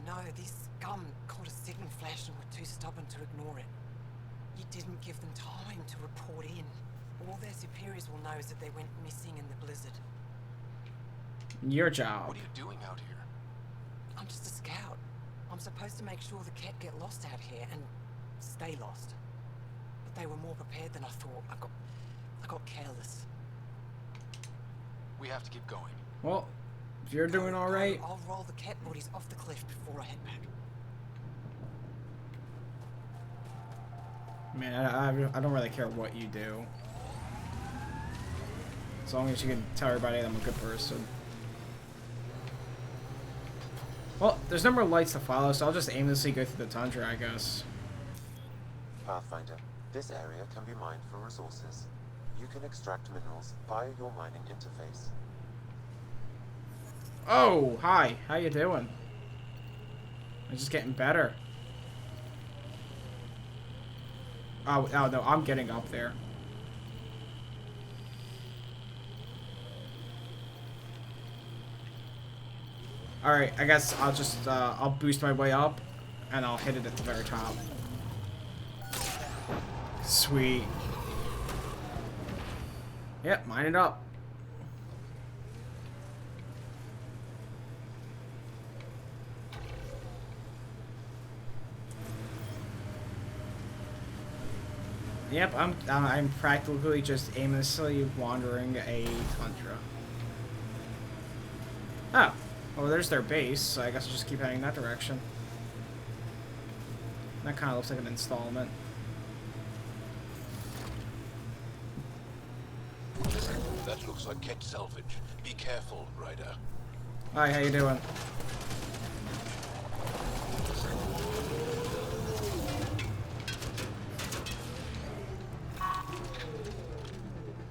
No, these scum caught a signal flash and were too stubborn to ignore it. You didn't give them time to report in. All their superiors will know is that they went missing in the blizzard. Your job. What are you doing out here? I'm just a scout. I'm supposed to make sure the Ket get lost out here and stay lost. But they were more prepared than I thought. I got careless. We have to keep going. Well, if you're doing all right. I'll roll the Ket bodies off the cliff before I head back. Man, I don't really care what you do. As long as you can tell everybody I'm a good person. Well, there's no more lights to follow, so I'll just aimlessly go through the tundra, I guess. Pathfinder, this area can be mined for resources. You can extract minerals via your mining interface. Oh, hi. How you doing? I'm just getting better. Oh no, I'm getting up there. Alright, I guess I'll just, I'll boost my way up, and I'll hit it at the very top. Sweet. Yep, mine it up. Yep, I'm practically just aimlessly wandering a tundra. Oh, well, there's their base, so I guess I'll just keep heading that direction. That kind of looks like an installment. That looks like Ket salvage. Be careful, Ryder. Hi, how you doing?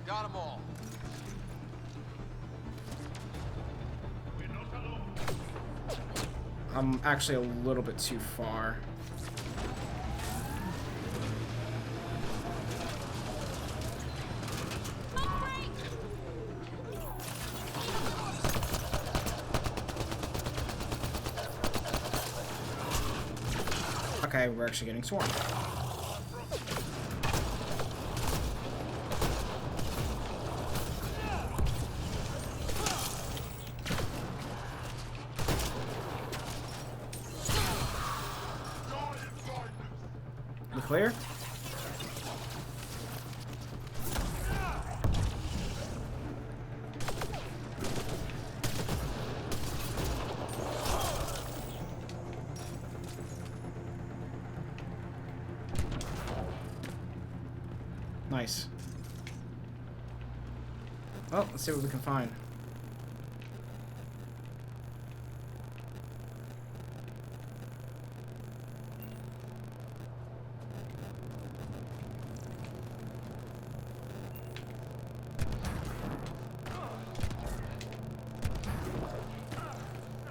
Got them all. I'm actually a little bit too far. Okay, we're actually getting swarmed. You clear? Nice. Well, let's see what we can find.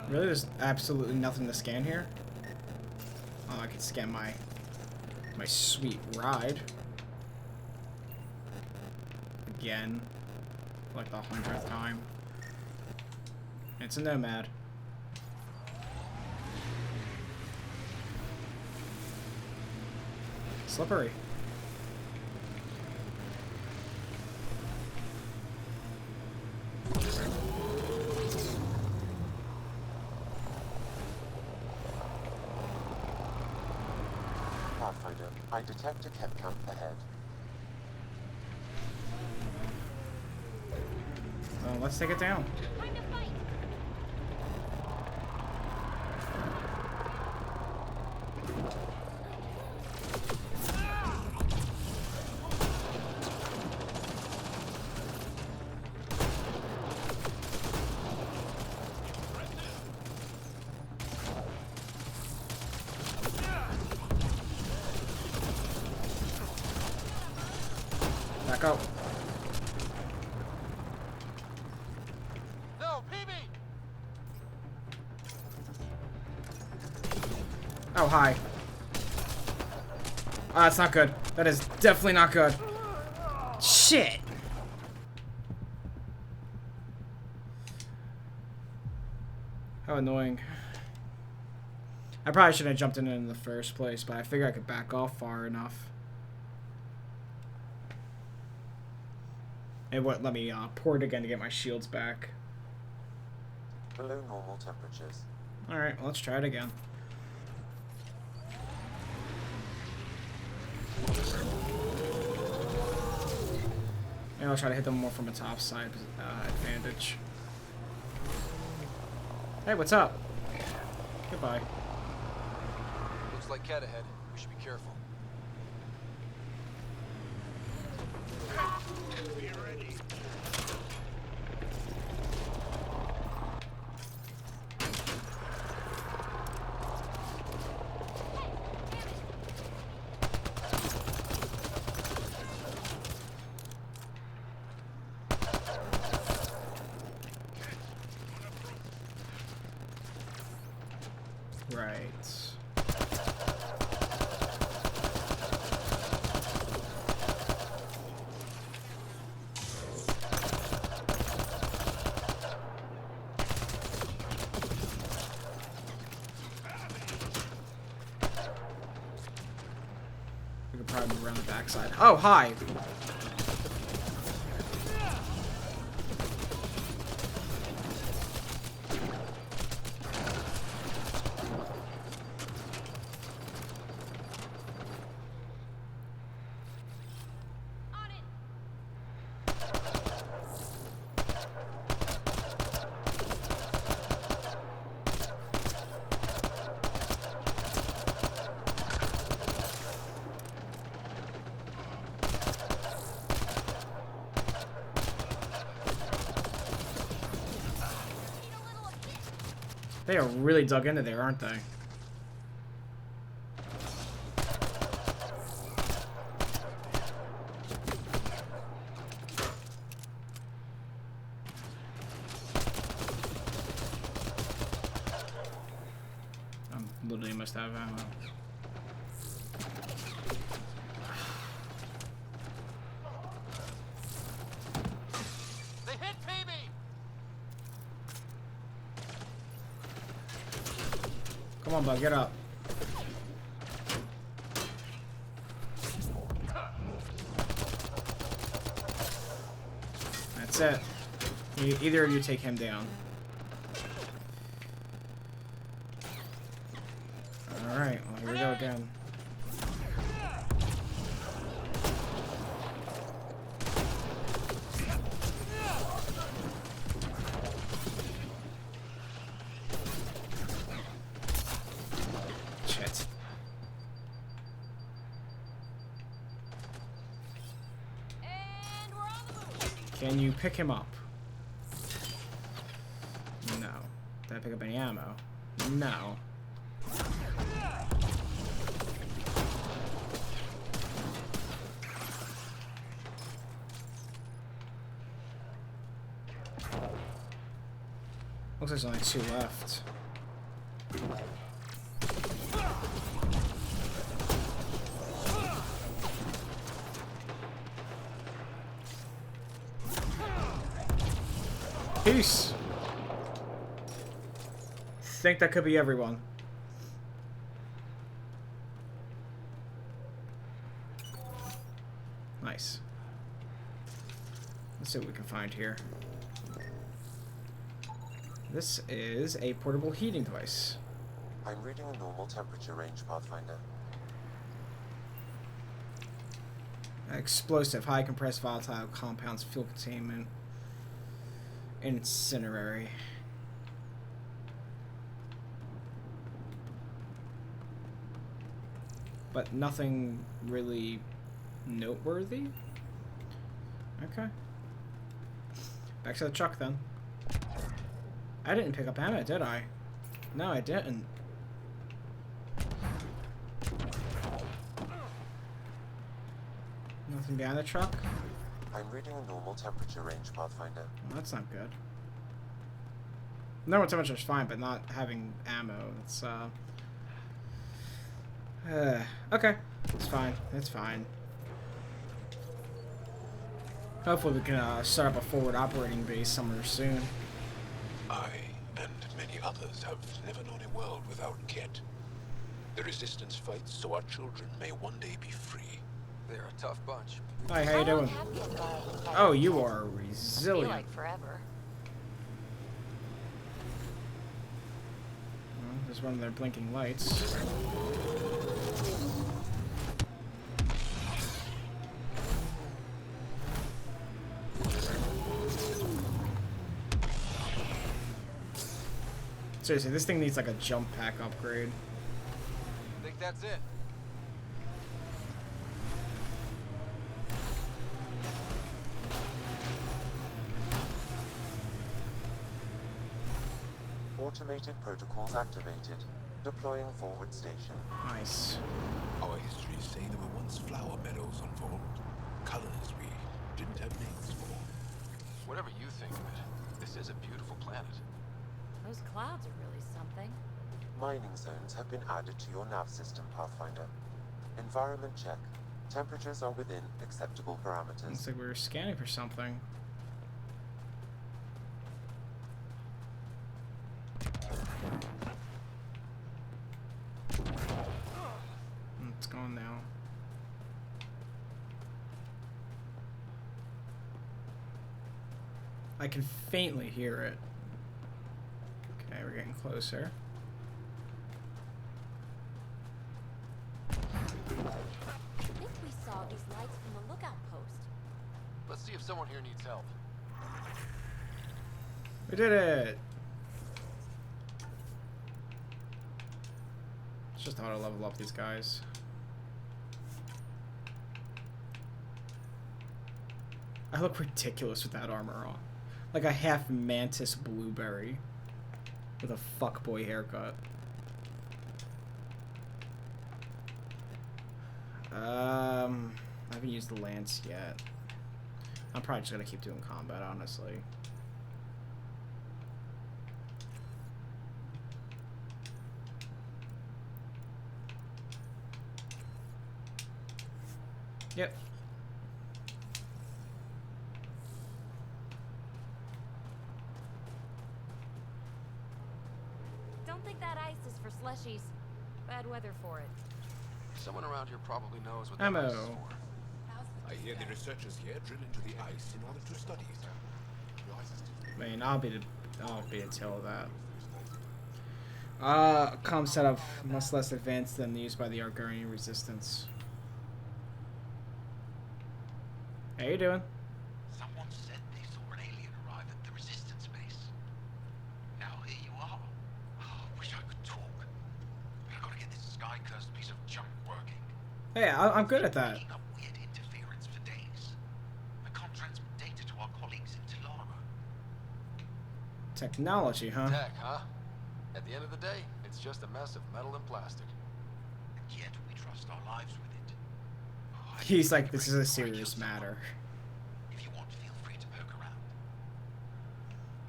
Really, there's absolutely nothing to scan here? Oh, I can scan my sweet ride. Again. Like the 100th time. It's a Nomad. Slippery. Pathfinder, I detect a Ket camp ahead. Well, let's take it down. Go. No, PB! Oh, hi. Oh, that's not good. That is definitely not good. Shit. How annoying. I probably shouldn't have jumped in the first place, but I figured I could back off far enough. It wouldn't let me port again to get my shields back. Below normal temperatures. Alright, well, let's try it again. And I'll try to hit them more from a top side advantage. Hey, what's up? Goodbye. Looks like cat ahead. We should be careful. Right. We could probably move around the backside. Oh, hi! They are really dug into there, aren't they? I'm literally must have ammo. They hit PB! Come on, bud, get up. That's it. Either of you take him down. Alright, well, here we go again. Shit. Can you pick him up? No. Did I pick up any ammo? No. Looks like there's only 2 left. Peace! Think that could be everyone. Nice. Let's see what we can find here. This is a portable heating device. I'm reading a normal temperature range, Pathfinder. Explosive, high compressed volatile compounds, fuel containment, incinerary. But nothing really noteworthy. Okay. Back to the truck then. I didn't pick up ammo, did I? No, I didn't. Nothing behind the truck? I'm reading a normal temperature range, Pathfinder. Well, that's not good. Normal temperature is fine, but not having ammo, it's, okay. It's fine. It's fine. Hopefully we can, start up a forward operating base somewhere soon. I, and many others, have never known a world without Ket. The Resistance fights so our children may one day be free. They're a tough bunch. Hi, how you doing? Oh, you are resilient. Feel like forever. Well, there's one of their blinking lights. Seriously, this thing needs like a jump pack upgrade. Think that's it? Automated protocols activated. Deploying forward station. Nice. Our histories say there were once flower meadows unfold. Colors we didn't have names for. Whatever you think of it, this is a beautiful planet. Those clouds are really something. Mining zones have been added to your nav system, Pathfinder. Environment check. Temperatures are within acceptable parameters. Looks like we were scanning for something. It's gone now. I can faintly hear it. Okay, we're getting closer. I think we saw these lights from the lookout post. Let's see if someone here needs help. We did it! It's just how to level up these guys. I look ridiculous with that armor on. Like a half mantis blueberry with a fuckboy haircut. I haven't used the lance yet. I'm probably just gonna keep doing combat, honestly. Yep. Don't think that ice is for slushies. Bad weather for it. Someone around here probably knows what Ammo. that ice is for. I hear the researchers here drill into the ice in order to study it. I mean, I'll be the tail of that. Comm setup much less advanced than used by the Argonian resistance. How you doing? Someone said they saw an alien arrive at the resistance base. Now here you are. Oh, wish I could talk. But I gotta get this sky-cursed piece of junk working. Hey, I'm good at that. Picking up weird interference for days. I can't transmit data to our colleagues in Talara. Technology, huh? Tech, huh? At the end of the day, it's just a mess of metal and plastic. And yet we trust our lives with it. Oh, He's like, this is a serious matter. if you want, feel free to poke around.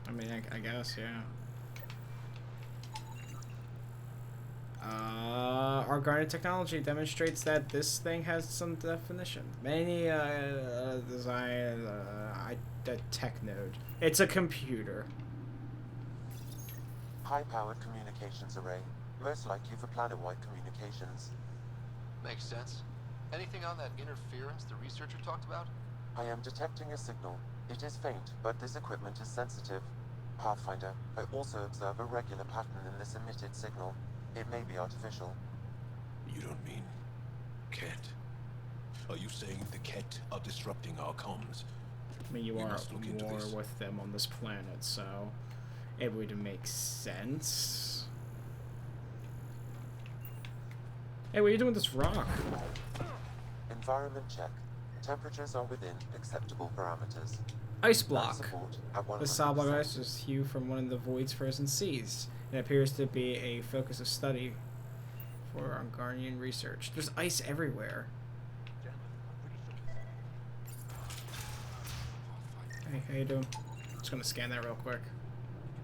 I mean, I guess, yeah. Argonian technology demonstrates that this thing has some definition. Many design a tech node. It's a computer. High-powered communications array. Most likely for planet-wide communications. Makes sense. Anything on that interference the researcher talked about? I am detecting a signal. It is faint, but this equipment is sensitive. Pathfinder, I also observe a regular pattern in this emitted signal. It may be artificial. You don't mean Ket? Are you saying the Ket are disrupting our comms? I mean, you We are must look into war this. with them on this planet, so it would make sense. Hey, what are you doing with this rock? Environment check. Temperatures are within acceptable parameters. Ice Life block. support at The 100%. solid block of ice is hue from one of the void's frozen seas. It appears to be a focus of study for Argonian research. There's ice everywhere. Hey, how you doing? Just gonna scan that real quick.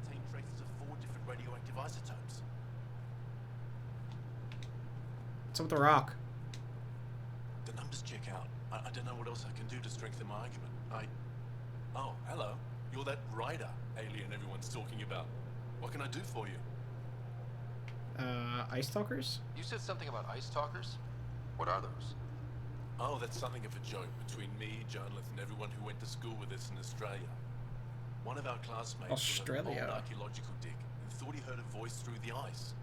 Contain traces of 4 different radioactive isotopes. What's up with the rock? The numbers check out. I don't know what else I can do to strengthen my argument. Oh, hello. You're that Rider alien everyone's talking about. What can I do for you? Ice Talkers? You said something about ice talkers? What are those? Oh, that's something of a joke between me, Journalist, and everyone who went to school with us in Australia. One of our classmates was an old archaeological dig and thought he heard a voice through the ice.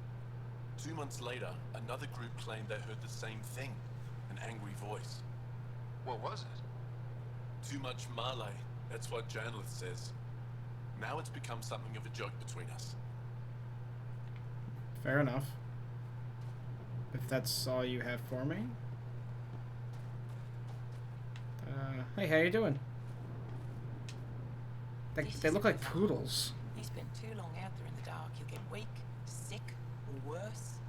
2 months later, another group claimed they heard the same thing, an angry voice. What was it? Too much Malay, that's what Journalist says. Now it's become something of a joke between us. Fair enough. If that's all you have for me. Hey, how you doing? They look like poodles. You spend too long out there in the dark, you'll get weak, sick, or worse.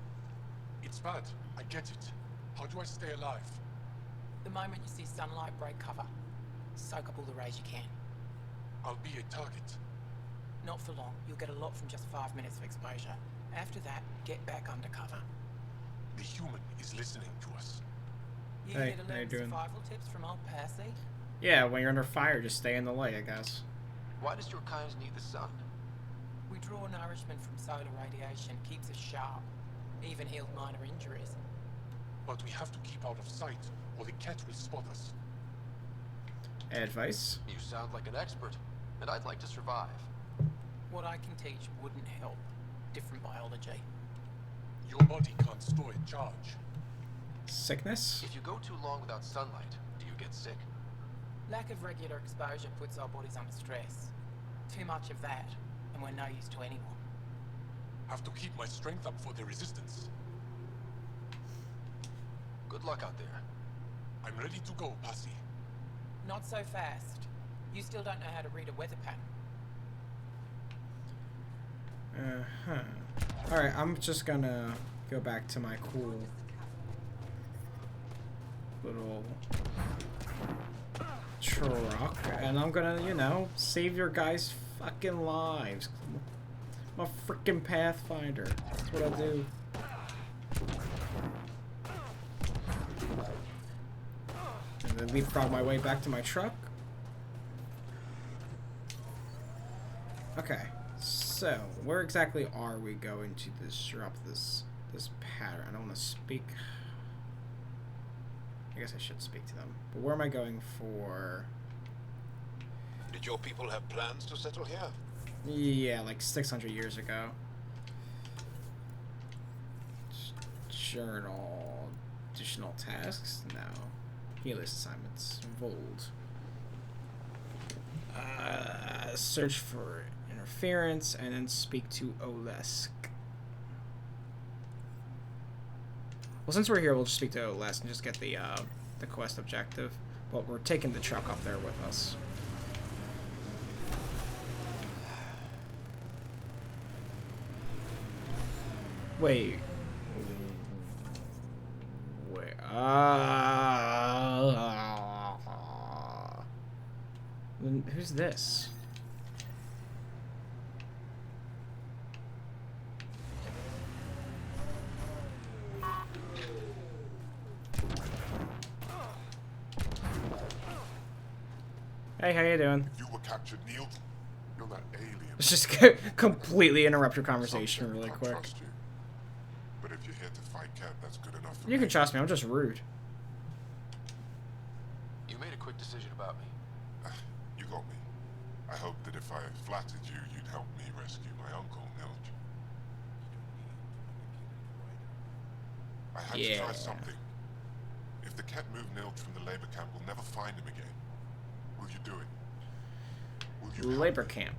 It's bad. I get it. How do I stay alive? The moment you see sunlight, break cover. Soak up all the rays you can. I'll be a target. Not for long. You'll get a lot from just 5 minutes of exposure. After that, get back under cover. The human is listening to us. You Hey, here to how you learn doing? survival tips from old Percy? Yeah, when you're under fire, just stay in the light, I guess. Why does your kind need the sun? We draw nourishment from solar radiation, keeps us sharp. Even heals minor injuries. But we have to keep out of sight, or the cat will spot us. Advice? You sound like an expert, and I'd like to survive. What I can teach wouldn't help. Different biology. Your body can't store a charge. Sickness? If you go too long without sunlight, do you get sick? Lack of regular exposure puts our bodies under stress. Too much of that, and we're no use to anyone. Have to keep my strength up for the resistance. Good luck out there. I'm ready to go, Passy. Not so fast. You still don't know how to read a weather pattern. Alright, I'm just gonna go back to my cool little truck, and I'm gonna, you know, save your guys' fucking lives. I'm a freaking Pathfinder. That's what I do. And then leapfrog my way back to my truck. Okay, so where exactly are we going to disrupt this pattern? I don't want to speak. I guess I should speak to them. But where am I going for? Did your people have plans to settle here? Yeah, like 600 years ago. Journal. Additional tasks? No. Helios assignments. Vold. Search for interference and then speak to Olesk. Well, since we're here, we'll just speak to Olesk and just get the quest objective. But we're taking the truck up there with us. Wait. Wait. Who's this? Hey, how you doing? If you were captured, Neil, you're that alien. Let's just completely interrupt your conversation really quick. Trust you. But if you're here to fight Cat, that's good enough for You me. can trust me, I'm just rude. You made a quick decision about me. You got me. I hoped that if I flattered you, you'd help me rescue my uncle, Nilj. I had to try something. If the Cat moved Nilj from the labor camp, we'll never find him again. Will you do it? Will you Labor camp.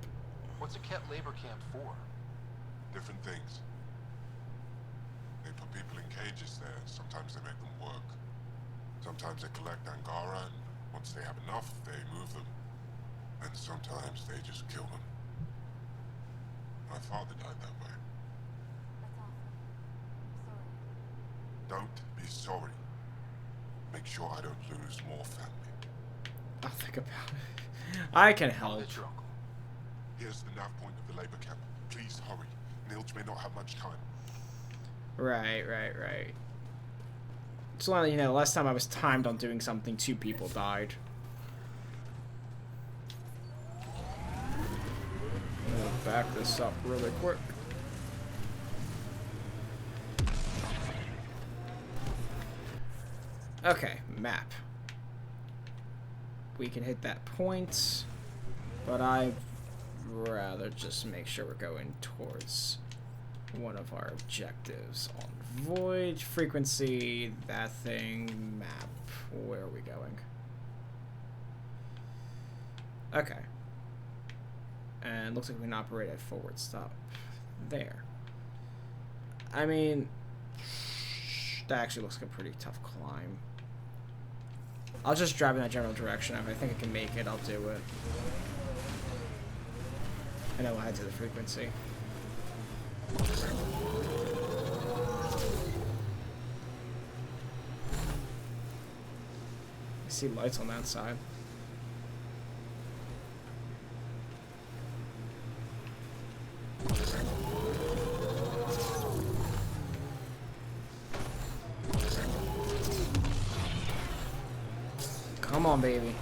What's a cat labor camp for? Different things. They put people in cages there. Sometimes they make them work. Sometimes they collect Angara, and once they have enough, they move them. And sometimes they just kill them. My father died that way. Don't be sorry. Make sure I don't lose more family. I'll think about it. I can help. Here's the nav point of the labor camp. Please hurry. Nilge may not have much time. Right. Just want to let you know, last time I was timed on doing something, 2 people died. I'm gonna back this up really quick. Okay, map. We can hit that point, but I'd rather just make sure we're going towards one of our objectives on void frequency, that thing, map. Where are we going? Okay. And looks like we can operate at forward stop there. I mean, that actually looks like a pretty tough climb. I'll just drive in that general direction. If I think I can make it, I'll do it. And then we'll head to the frequency. I see lights on that side. Come on, baby.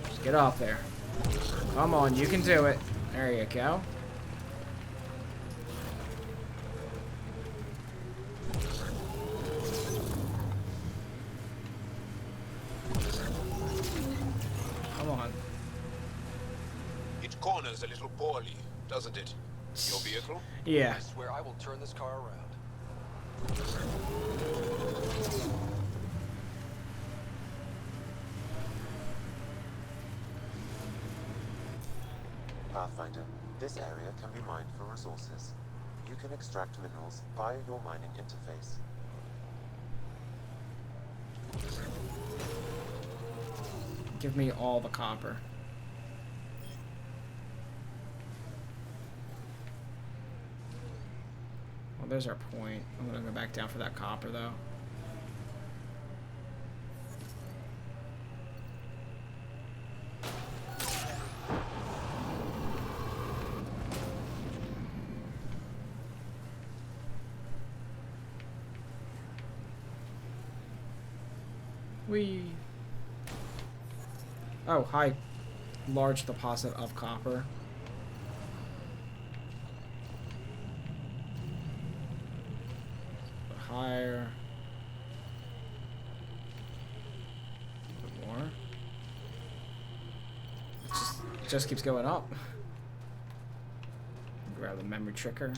Just get off there. Come on, you can do it. There you go. Come on. It corners a little poorly, doesn't it? Your vehicle? Yeah. I swear I will turn this car around. Pathfinder, this area can be mined for resources. You can extract minerals via your mining interface. Give me all the copper. Well, there's our point. I'm gonna go back down for that copper, though. Whee! Oh, hi. Large deposit of copper. Higher. A bit more. It just keeps going up. Grab the memory trigger.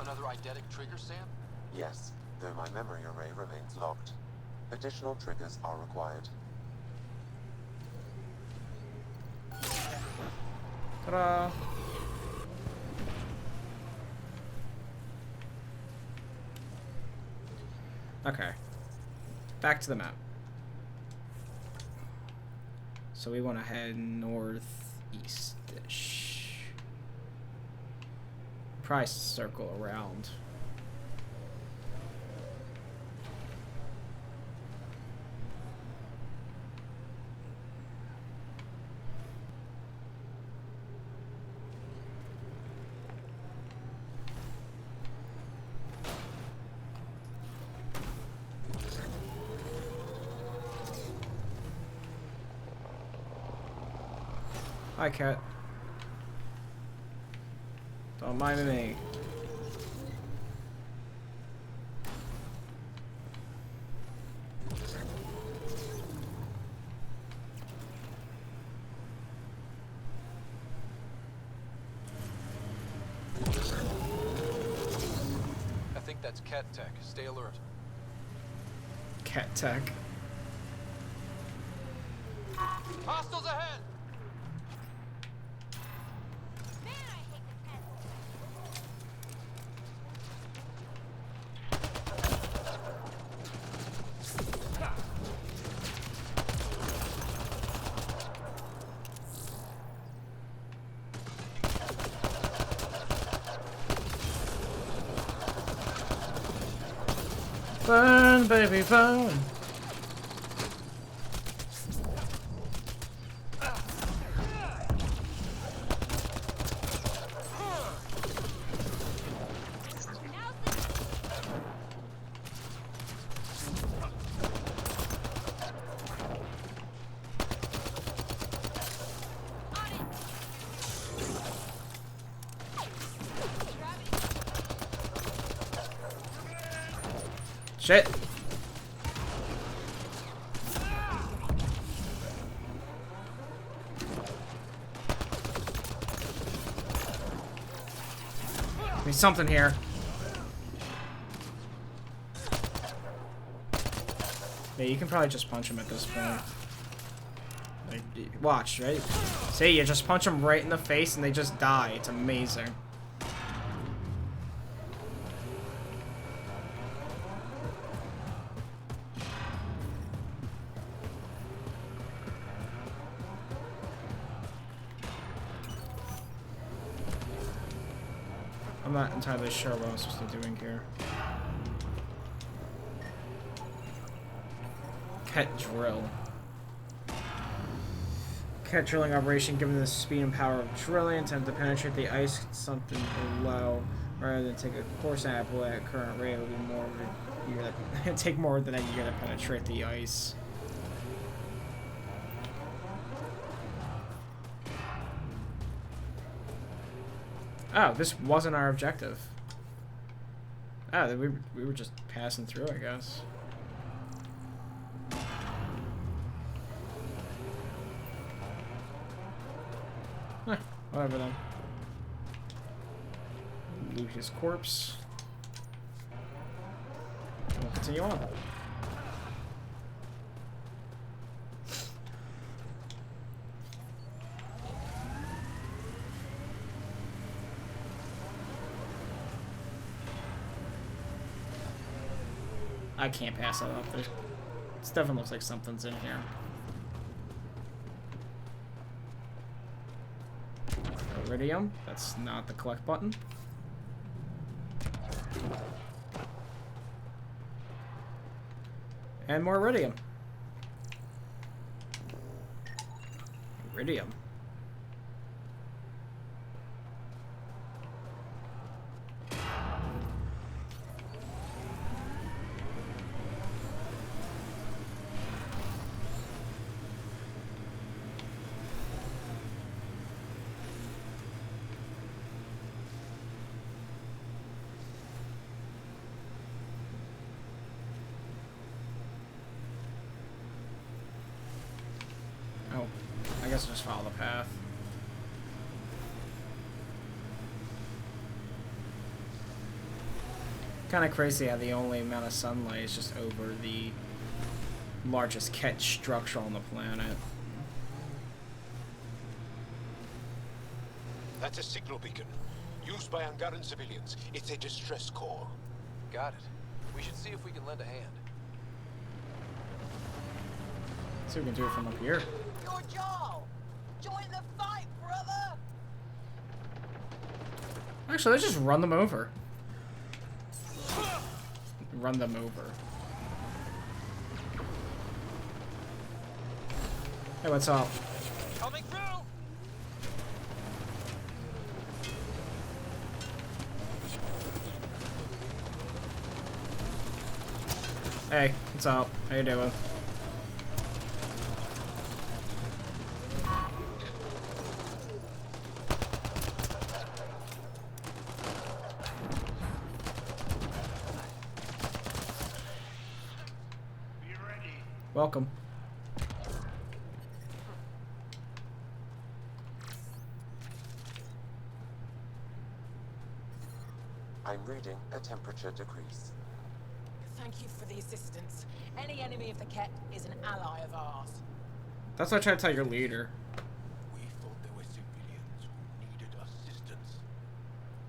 Another eidetic trigger, Sam? Yes, though my memory array remains locked. Additional triggers are required. Ta-da! Okay. Back to the map. So we want to head northeast-ish. Probably circle around. Hi, cat. Don't mind me. I think that's cat tech. Stay alert. Cat tech. Hostiles ahead! Burn, baby, burn. Shit. There's something here. Yeah, you can probably just punch him at this point. Like, watch, right? See, you just punch them right in the face and they just die. It's amazing. I'm not entirely sure what I'm supposed to be doing here. Ket drill. Ket drilling operation, given the speed and power of drilling, attempt to penetrate the ice something below, rather than take a course apple at current rate. It would be more of a year that take more than a year to penetrate the ice. Oh, this wasn't our objective. Oh, we were just passing through, I guess. Huh, whatever then. Loot his corpse. We'll continue on. I can't pass that up. It definitely looks like something's in here. Iridium. That's not the collect button. And more iridium. Iridium. I guess I'll just follow the path. Kind of crazy how the only amount of sunlight is just over the largest Ket structure on the planet. That's a signal beacon. Used by Angaran civilians. It's a distress call. Got it. We should see if we can lend a hand. See if we can do it from up here. You're Joel! Join the fight, brother! Actually, let's just run them over. Run them over. Hey, what's up? Coming through! Hey, what's up? How you doing? Welcome. I'm reading a temperature decrease. Thank you for the assistance. Any enemy of the Ket is an ally of ours. That's what I tried to tell your leader. We thought there were civilians who needed assistance.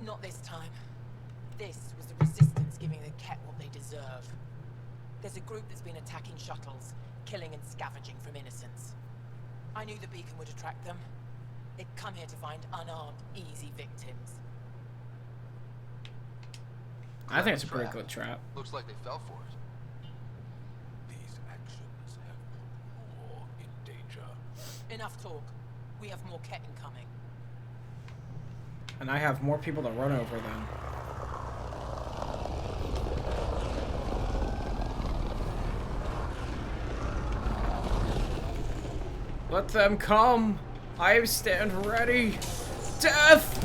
Not this time. This was the Resistance giving the Ket what they deserve. There's a group that's been attacking shuttles, killing and scavenging from innocents. I knew the beacon would attract them. They'd come here to find unarmed, easy victims. I think it's a pretty good trap. Looks like they fell for it. These actions have put war in danger. Enough talk. We have more Ket incoming. And I have more people to run over then. Let them come! I stand ready! Death!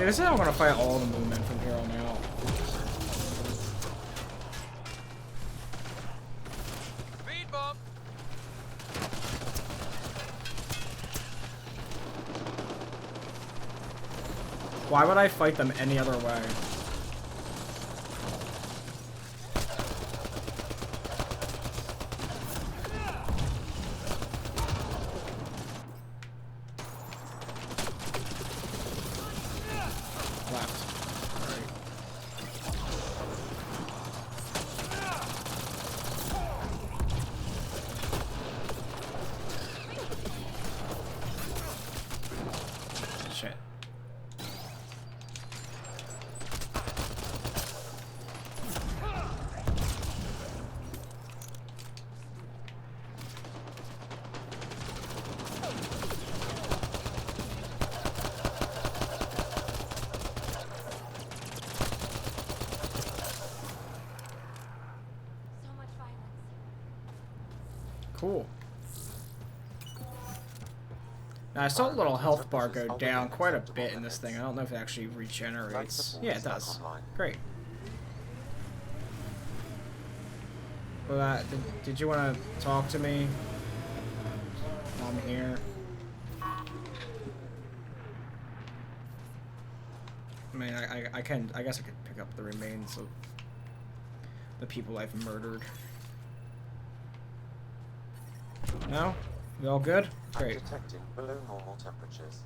Yeah, this is how I'm gonna fight all the movement from here on out. Speed bump. Why would I fight them any other way? Cool. Now, I saw a little health bar go down quite a bit in this thing. I don't know if it actually regenerates. Yeah, it does. Great. Well, did you want to talk to me while I'm here? I mean, I guess I could pick up the remains of the people I've murdered. No? We all good? Great. I'm detecting below normal temperatures.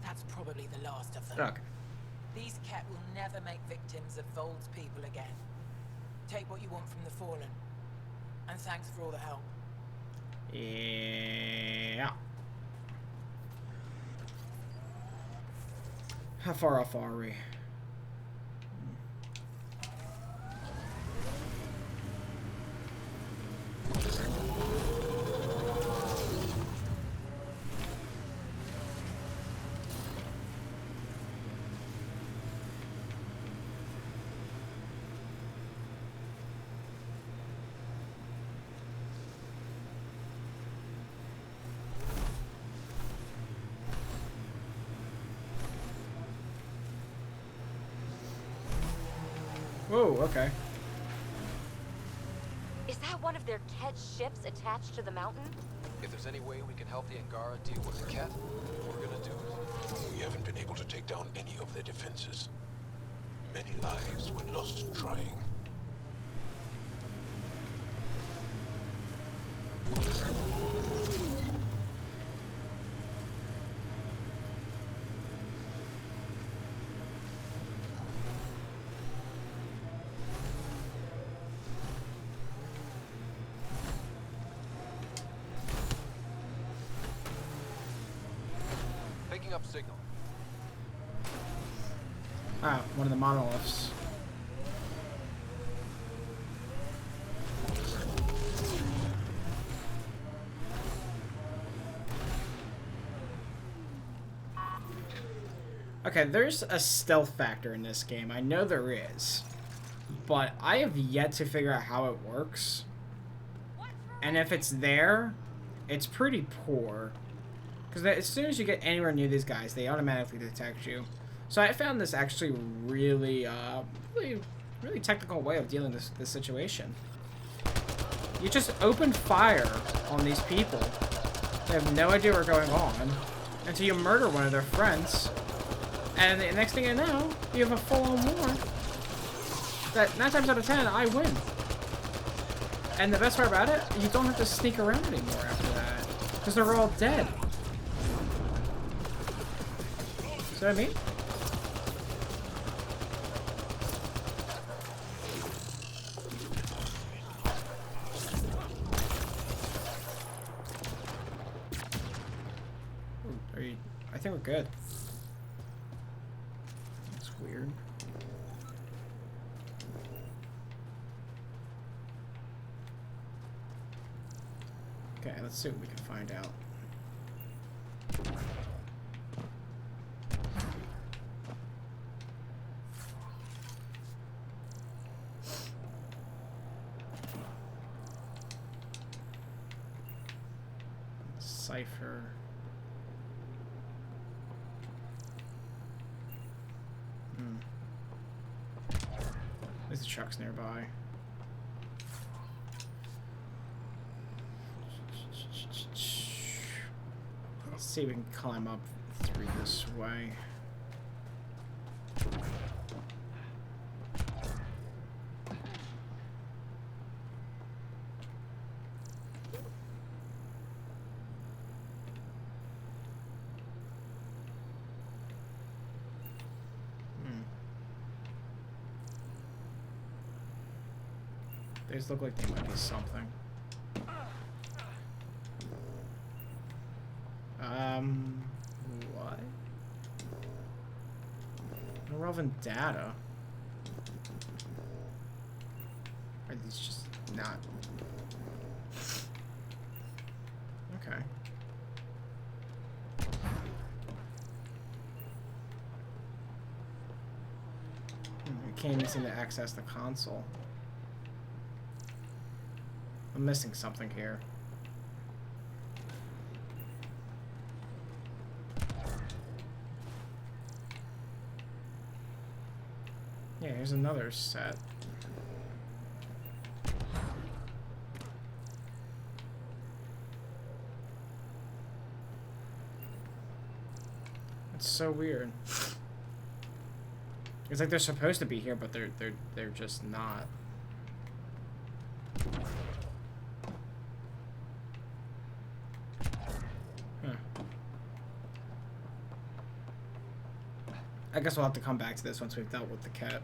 That's probably the last of them. Okay. These Ket will never make victims of Vold's people again. Take what you want from the Fallen. And thanks for all the help. Yeah. How far off are we? Whoa, okay. Is that one of their Ket ships attached to the mountain? If there's any way we can help the Angara deal with the Ket, we're gonna do it. We haven't been able to take down any of their defenses. Many lives were lost trying. Picking up signal. Ah, one of the monoliths. Okay, there's a stealth factor in this game. I know there is. But I have yet to figure out how it works. And if it's there, it's pretty poor. Because as soon as you get anywhere near these guys, they automatically detect you. So I found this actually really technical way of dealing with this situation. You just open fire on these people. They have no idea what's going on until you murder one of their friends. And the next thing you know, you have a full-on war. That 9 times out of 10, I win. And the best part about it, you don't have to sneak around anymore after that. Because they're all dead. See what I mean? I think we're good. That's weird. Okay, let's see what we can find out. Cipher. There's a truck's nearby. Let's see if we can climb up through this way. These look like they might be something. What? Irrelevant data? Are these just not? Okay. I can't even seem to access the console. I'm missing something here. Yeah, here's another set. It's so weird. It's like they're supposed to be here, but they're just not. I guess we'll have to come back to this once we've dealt with the cat.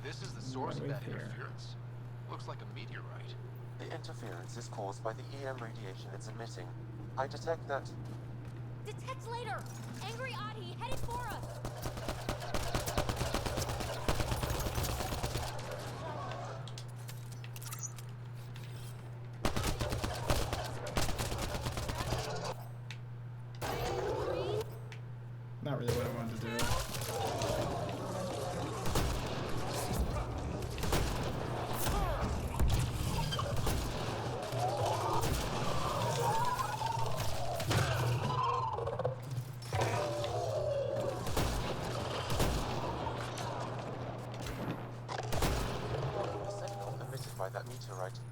This is the source of that interference. Looks like a meteorite. The interference is caused by the EM radiation it's emitting. I detect that... Detect later! Angry Adi headed for us! Not really what I wanted to do.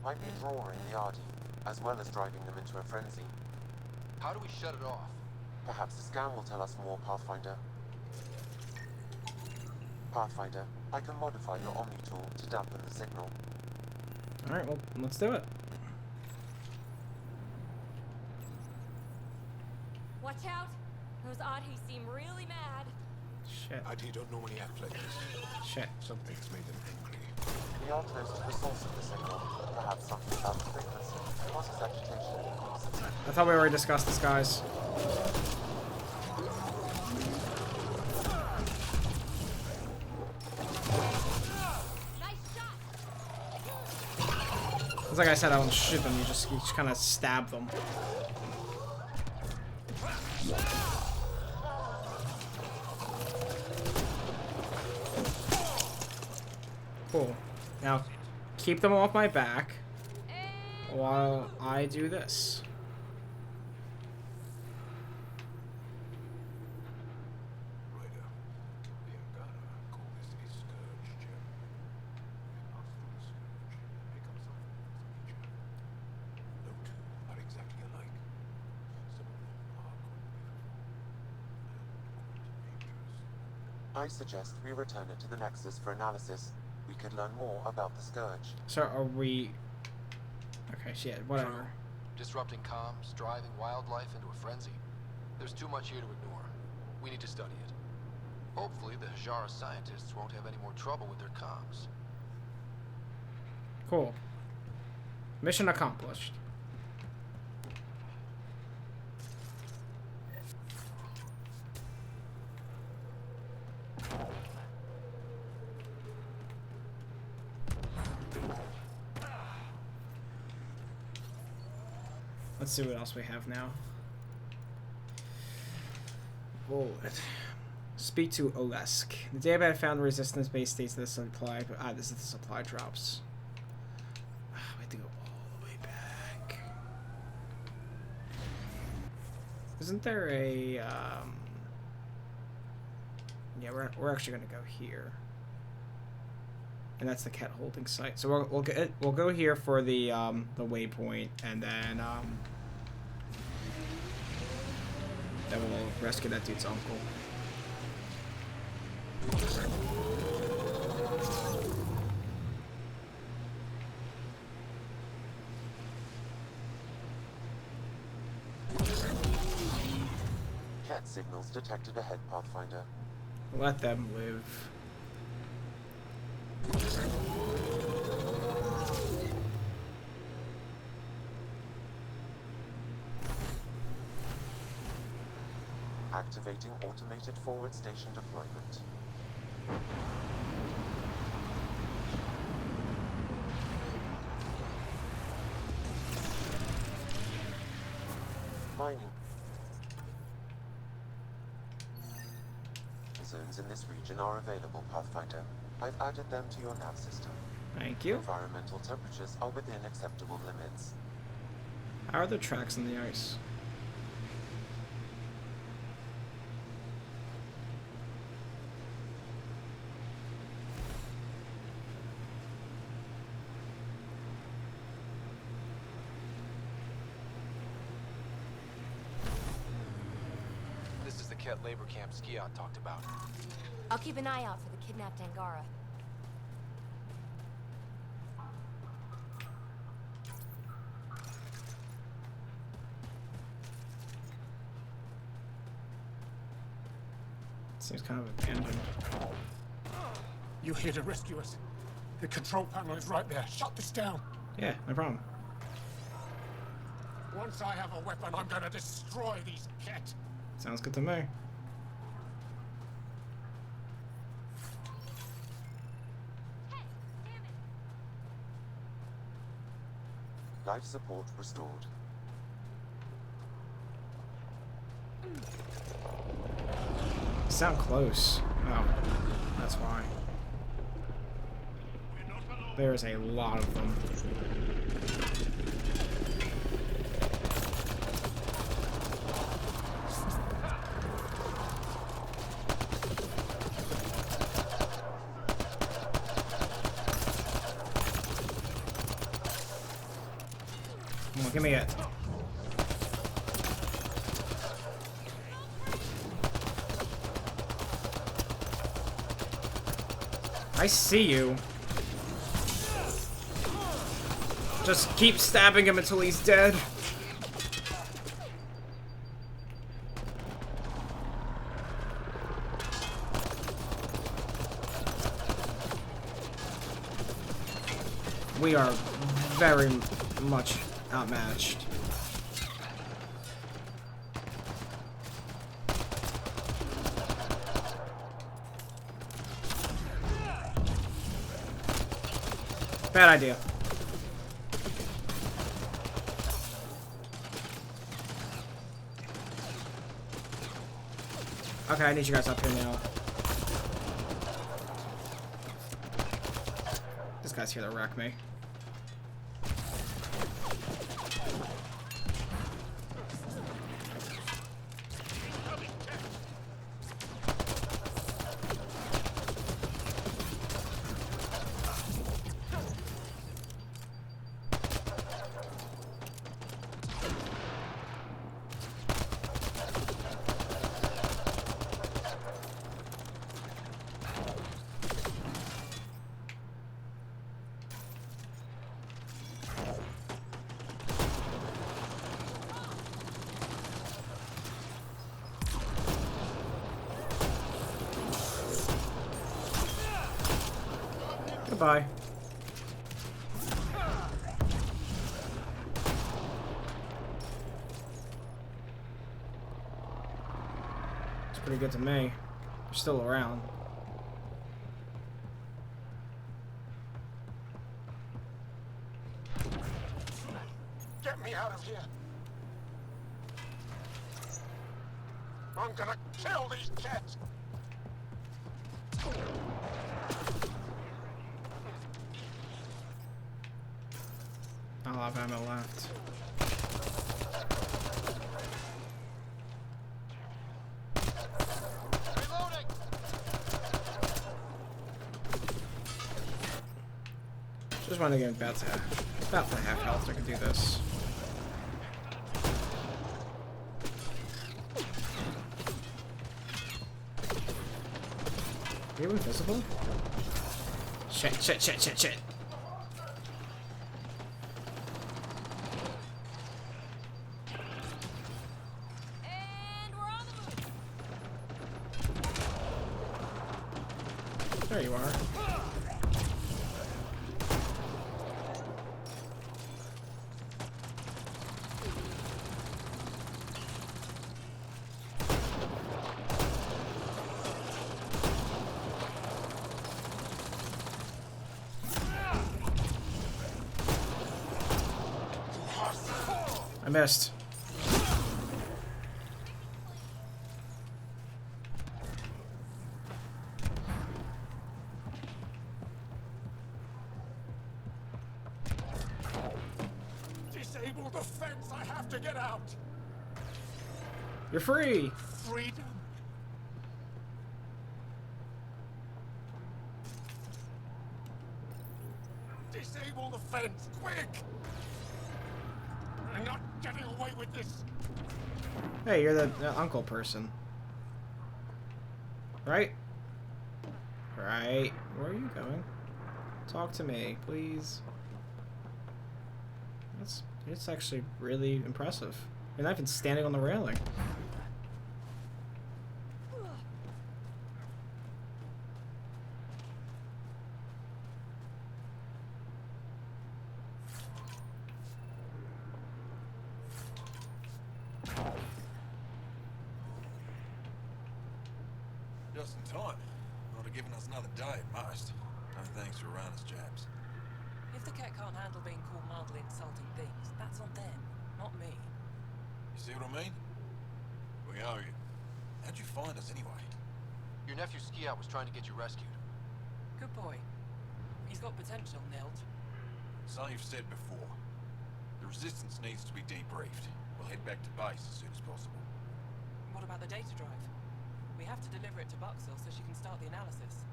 Might be drawing the Ardi, as well as driving them into a frenzy. How do we shut it off? Perhaps the scan will tell us more, Pathfinder. Pathfinder, I can modify your Omni tool to dampen the signal. Alright, well, let's do it. Watch out! Those Adi seem really mad. Shit. IT don't normally have players. Shit. Something's made them angry. We are close to the source of the signal. Perhaps something about the frequency causes agitation and increases. I thought we already discussed this, guys. It's like I said, I don't shoot them, you just kind of stab them. Cool. Now, keep them off my back while I do this. I suggest we return it to the Nexus for analysis. We could learn more about the Scourge. So are we... Okay, shit, whatever. Disrupting comms, driving wildlife into a frenzy. There's too much here to ignore. We need to study it. Hopefully the Hajara scientists won't have any more trouble with their comms. Cool. Mission accomplished. Let's see what else we have now. Bullet. Speak to Olesk. The day I found resistance-based states of the supply. This is the supply drops. We have to go all the way back. Isn't there a? Yeah, we're actually gonna go here, and that's the cat holding site. So we'll go here for the waypoint, and then we'll rescue that dude's uncle. Cat signals detected ahead, Pathfinder. Let them live. Activating automated forward station deployment. Mining. Zones in this region are available, Pathfinder. I've added them to your nav system. Thank you. Environmental temperatures are within acceptable limits. How are the tracks in the ice? This is the Ket labor camp Skiot talked about. I'll keep an eye out for the kidnapped Angara. Seems kind of abandoned. You're here to rescue us. The control panel is right there. Shut this down. Yeah, no problem. Once I have a weapon, I'm gonna destroy these Ket. Sounds good to me. Life support restored. Sound close. Oh, that's why. There's a lot of them. Come on, give me it. I see you. Just keep stabbing him until he's dead. We are very much outmatched. Bad idea. Okay, I need you guys up here now. This guy's here to wreck me. Goodbye. It's pretty good to me. They're still around. Get me out of here. I'm gonna kill these kids! I'll have ammo left. Just want to get about to half health so I can do this. Are you invisible? Shit. There you are. I missed. Disable the fence! I have to get out! You're free! Freedom? Disable the fence, quick! I'm not getting away with this! Hey, you're the uncle person. Right? Right. Where are you going? Talk to me, please. It's actually really impressive. You're not even standing on the railing. Just in time. Would have given us another day at most. No thanks for Rana's jabs. If the cat can't handle being called mildly insulting things, that's on them, not me. You see what I mean? We owe you. How'd you find us anyway? Your nephew Ski-Out was trying to get you rescued. Good boy. He's got potential, Nilt. So you've said before. The Resistance needs to be debriefed. We'll head back to base as soon as possible. What about the data drive? We have to deliver it to Buxel so she can start the analysis.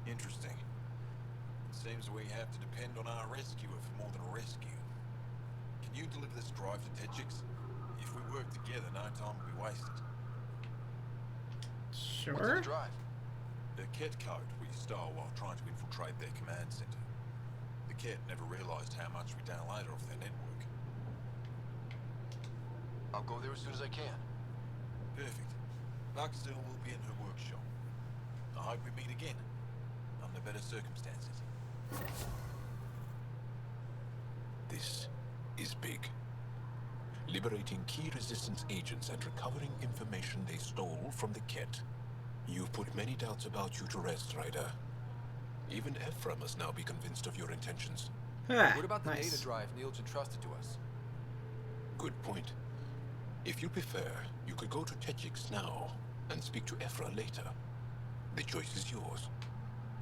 Interesting. It seems we have to depend on our rescuer for more than a rescue. Can you deliver this drive to Techix? If we work together, no time will be wasted. Sure. What's the drive? The Ket code we stole while trying to infiltrate their command center. The Ket never realized how much we downloaded off their network. I'll go there as soon as I can. Perfect. Buxel will be in her workshop. I hope we meet again. Under better circumstances. This is big. Liberating key Resistance agents and recovering information they stole from the Ket. You've put many doubts about you to rest, Ryder. Even Ephra must now be convinced of your intentions. What about the data drive Niels entrusted to us? Good point. If you prefer, you could go to Techix now and speak to Ephra later. The choice is yours.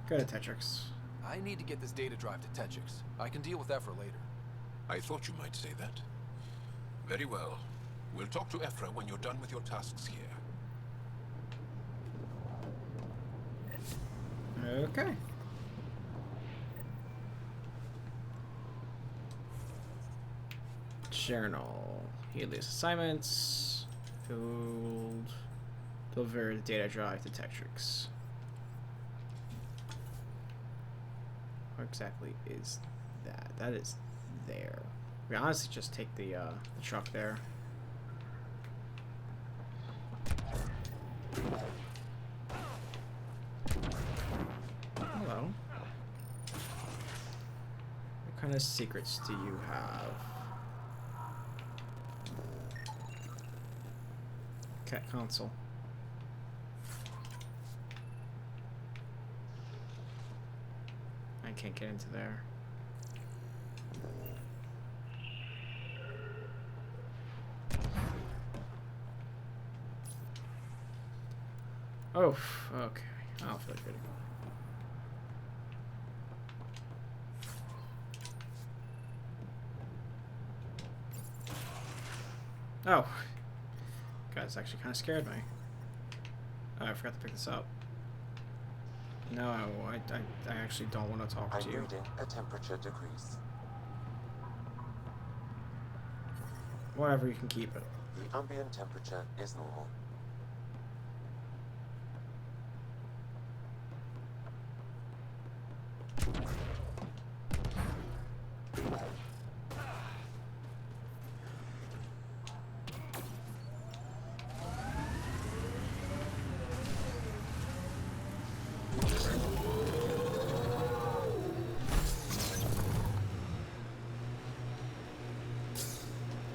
Go to Techix. I need to get this data drive to Techix. I can deal with Ephra later. I thought you might say that. Very well. We'll talk to Ephra when you're done with your tasks here. Okay. Journal. Helios assignments. Field. Deliver the data drive to Techix. What exactly is that? That is there. We honestly just take the truck there. Hello. What kind of secrets do you have? Cat console. I can't get into there. Oh, okay. I don't feel like reading. Oh. Guys, actually kind of scared me. Oh, I forgot to pick this up. No, I actually don't want to talk to you. I'm reading a temperature decrease. Whatever, you can keep it. The ambient temperature is normal.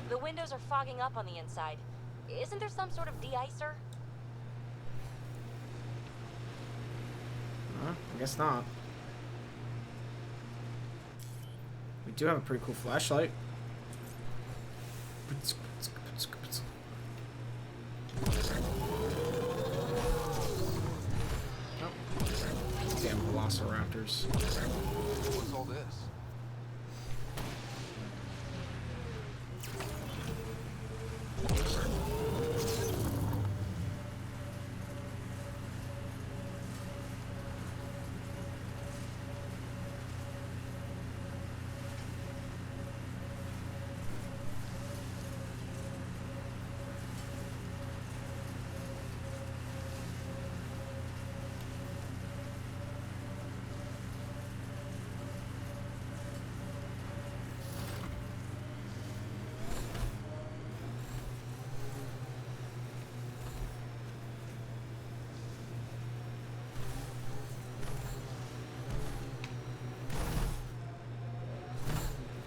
The windows are fogging up on the inside. Isn't there some sort of de-icer? I guess not. We do have a pretty cool flashlight. Oh. Damn velociraptors. What's all this?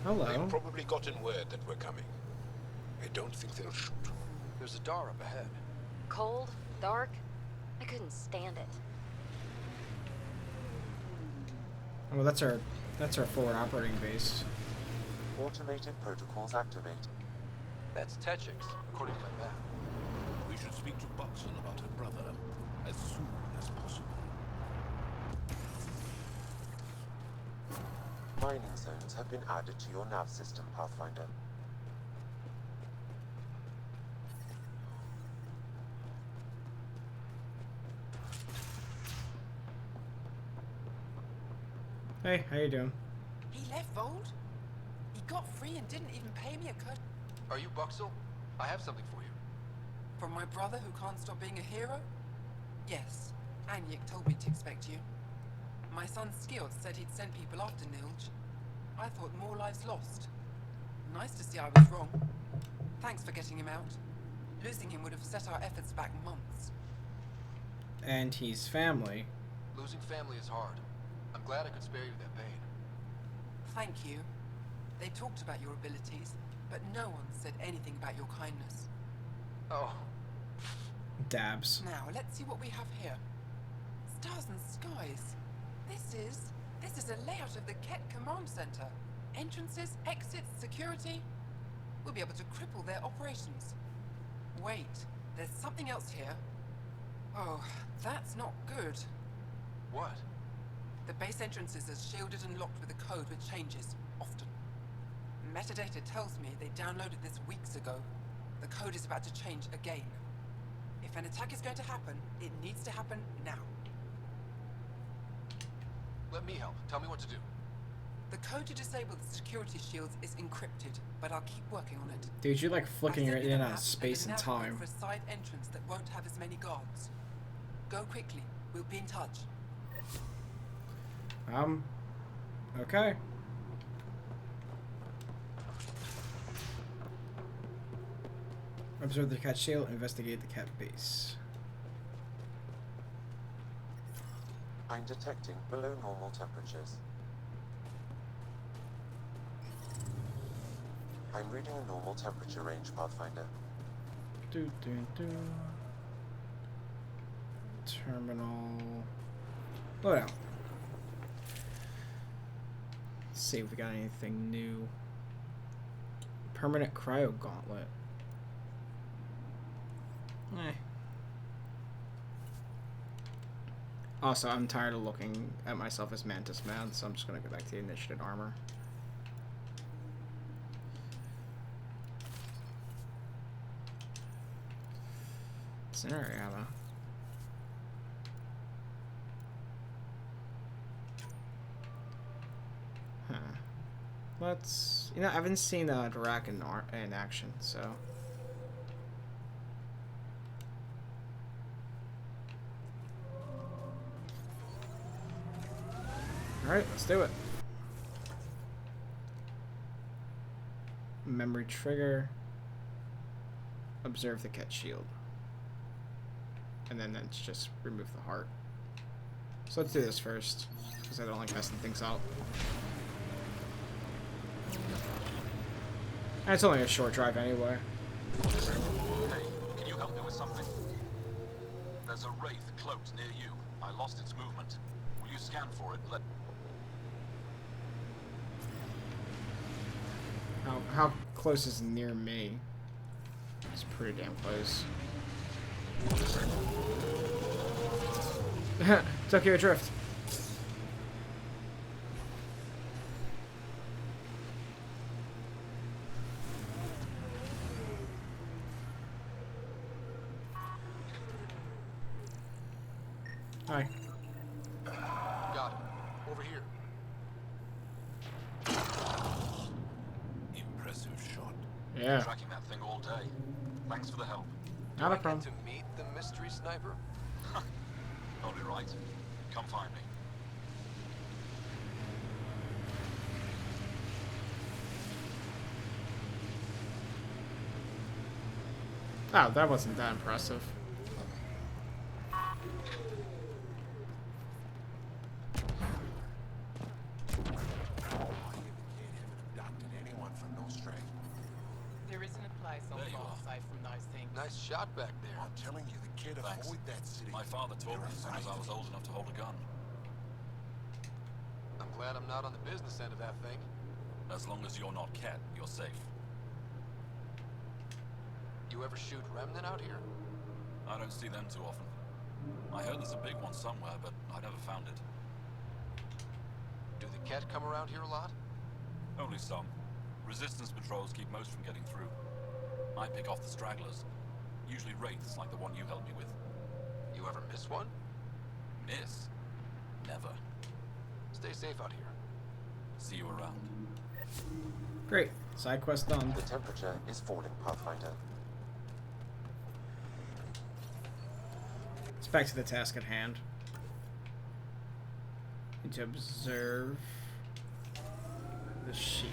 Hello. They've probably gotten word that we're coming. I don't think they'll shoot. There's a door up ahead. Cold, dark. I couldn't stand it. Well, that's our forward operating base. Automated protocols activate. That's Techix, according to my map. We should speak to Buxton about her brother as soon as possible. Mining zones have been added to your nav system, Pathfinder. Hey, how you doing? He left Vold? He got free and didn't even pay me a cut. Are you Buxel? I have something for you. From my brother who can't stop being a hero? Yes. Anyik told me to expect you. My son Skjord said he'd send people after Nilj. I thought more lives lost. Nice to see I was wrong. Thanks for getting him out. Losing him would have set our efforts back months. And he's family. Losing family is hard. I'm glad I could spare you that pain. Thank you. They talked about your abilities, but no one said anything about your kindness. Oh. Dabs. Now, let's see what we have here. Stars and skies. This is a layout of the Ket Command Center. Entrances, exits, security. We'll be able to cripple their operations. Wait, there's something else here. Oh, that's not good. What? The base entrances are shielded and locked with a code which changes, often. Metadata tells me they downloaded this weeks ago. The code is about to change again. If an attack is going to happen, it needs to happen now. Let me help. Tell me what to do. The code to disable the security shields is encrypted, but I'll keep working on it. Dude, you're like flicking I'll it send you in the out map of space and a nav time. for a side entrance that won't have as many guards. Go quickly. We'll be in touch. Okay. Observe the cat shield, investigate the cat base. I'm detecting below normal temperatures. I'm reading a normal temperature range, Pathfinder. Terminal. Loadout. Let's see if we got anything new. Permanent cryo gauntlet. Also, I'm tired of looking at myself as Mantis Man, so I'm just gonna go back to the initiative armor. Incendiary ammo. Huh. Let's... You know, I haven't seen Dirac in action, so... Alright, let's do it. Memory trigger. Observe the cat shield. And then let's just remove the heart. So let's do this first, because I don't like messing things out. And it's only a short drive anyway. Hey, can you help me with something? There's a wraith cloaked near you. I lost its movement. Will you scan for it and let... How close is near me? It's pretty damn close. Tokyo Drift. Hi. Got it. Over here. Impressive shot. Yeah. Tracking that thing all day. Thanks for the help. Not a Do I problem. get to meet the mystery sniper? Only right. Come find me. Oh, that wasn't that impressive. There isn't a place on There you board are. safe from those things. Nice shot back there. I'm telling you, the kid Thanks. avoid that city. My father taught me as soon as I was old enough to hold a gun. I'm glad I'm not on the business end of that thing. As long as you're not Cat, you're safe. You ever shoot Remnant out here? I don't see them too often. I heard there's a big one somewhere, but I never found it. Do the Ket come around here a lot? Only some. Resistance patrols keep most from getting through. I pick off the stragglers. Usually wraiths like the one you helped me with. You ever miss one? Miss? Never. Stay safe out here. See you around. Great. Side quest done. The temperature is falling, Pathfinder. It's back to the task at hand. Need to observe the shields.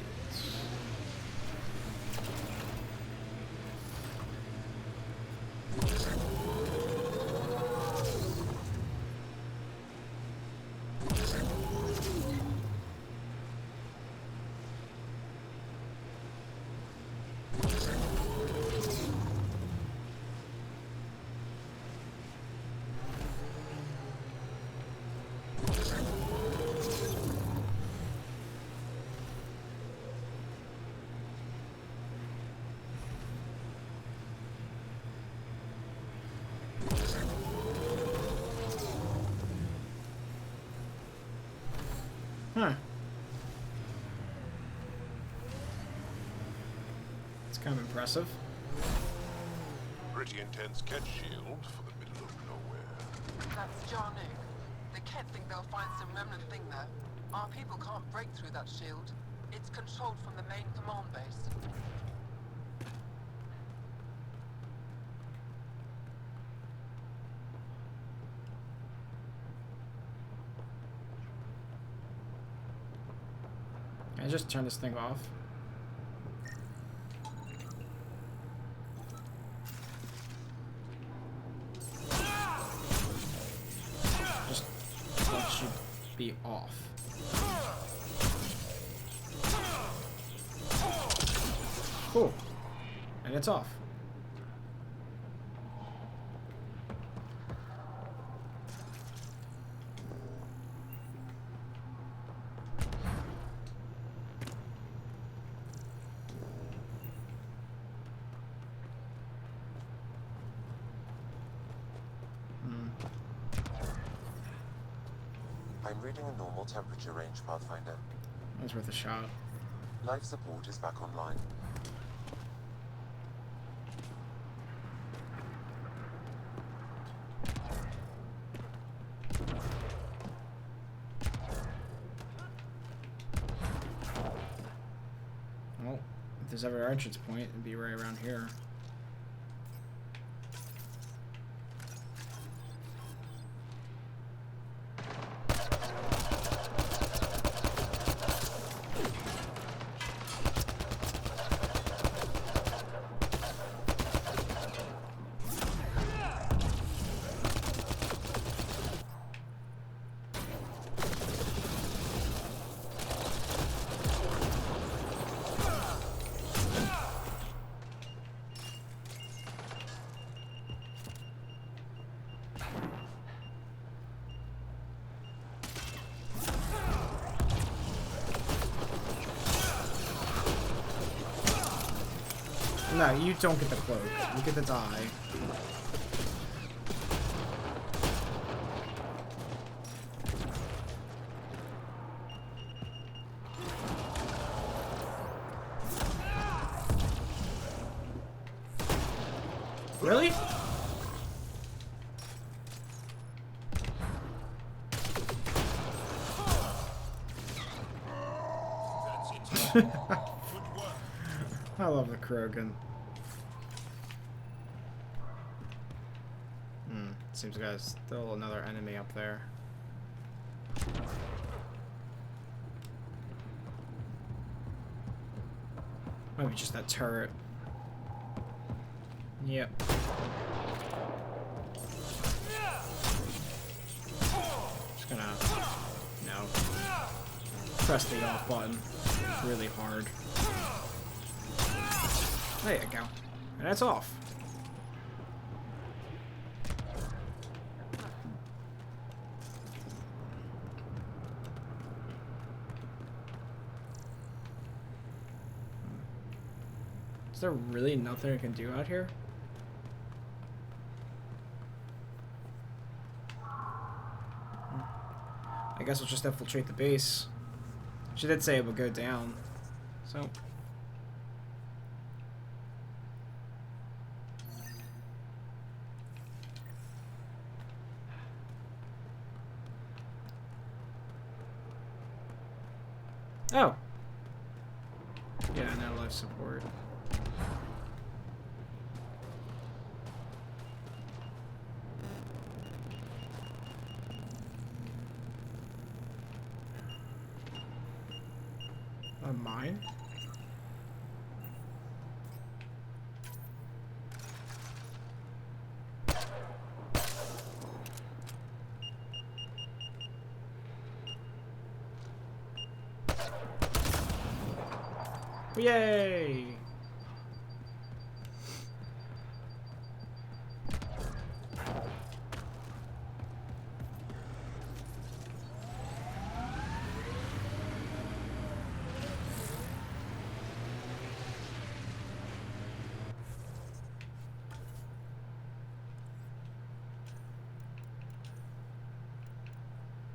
Huh. It's kind of impressive. Pretty intense cat shield for the middle of nowhere. That's Jarnu. The Ket think they'll find some remnant thing there. Our people can't break through that shield. It's controlled from the main command base. Can I just turn this thing off? Just that should be off. Cool. And it's off. reading a normal temperature range, Pathfinder. That was worth a shot. Life support is back online. Well, if there's ever an entrance point, it'd be right around here. No, you don't get the cloak. You get the die. Really? I love the Krogan. Seems like there's still another enemy up there. Maybe just that turret. Yep. Just gonna, press the off button really hard. There you go. And that's off. Is there really nothing I can do out here? I guess we'll just infiltrate the base. She did say it would go down, so. Oh. Yeah, no life support. Mine? Yay!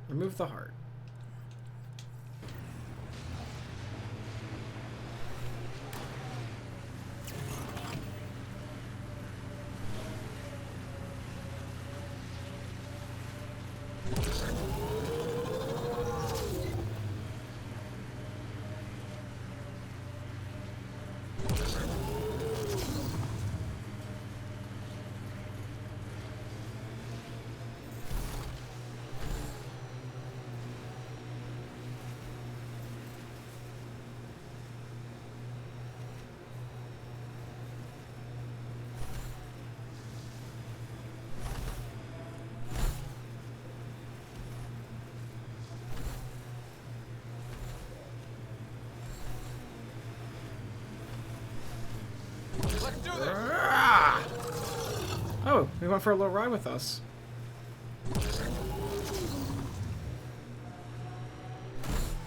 Remove the heart. Oh, we went for a little ride with us.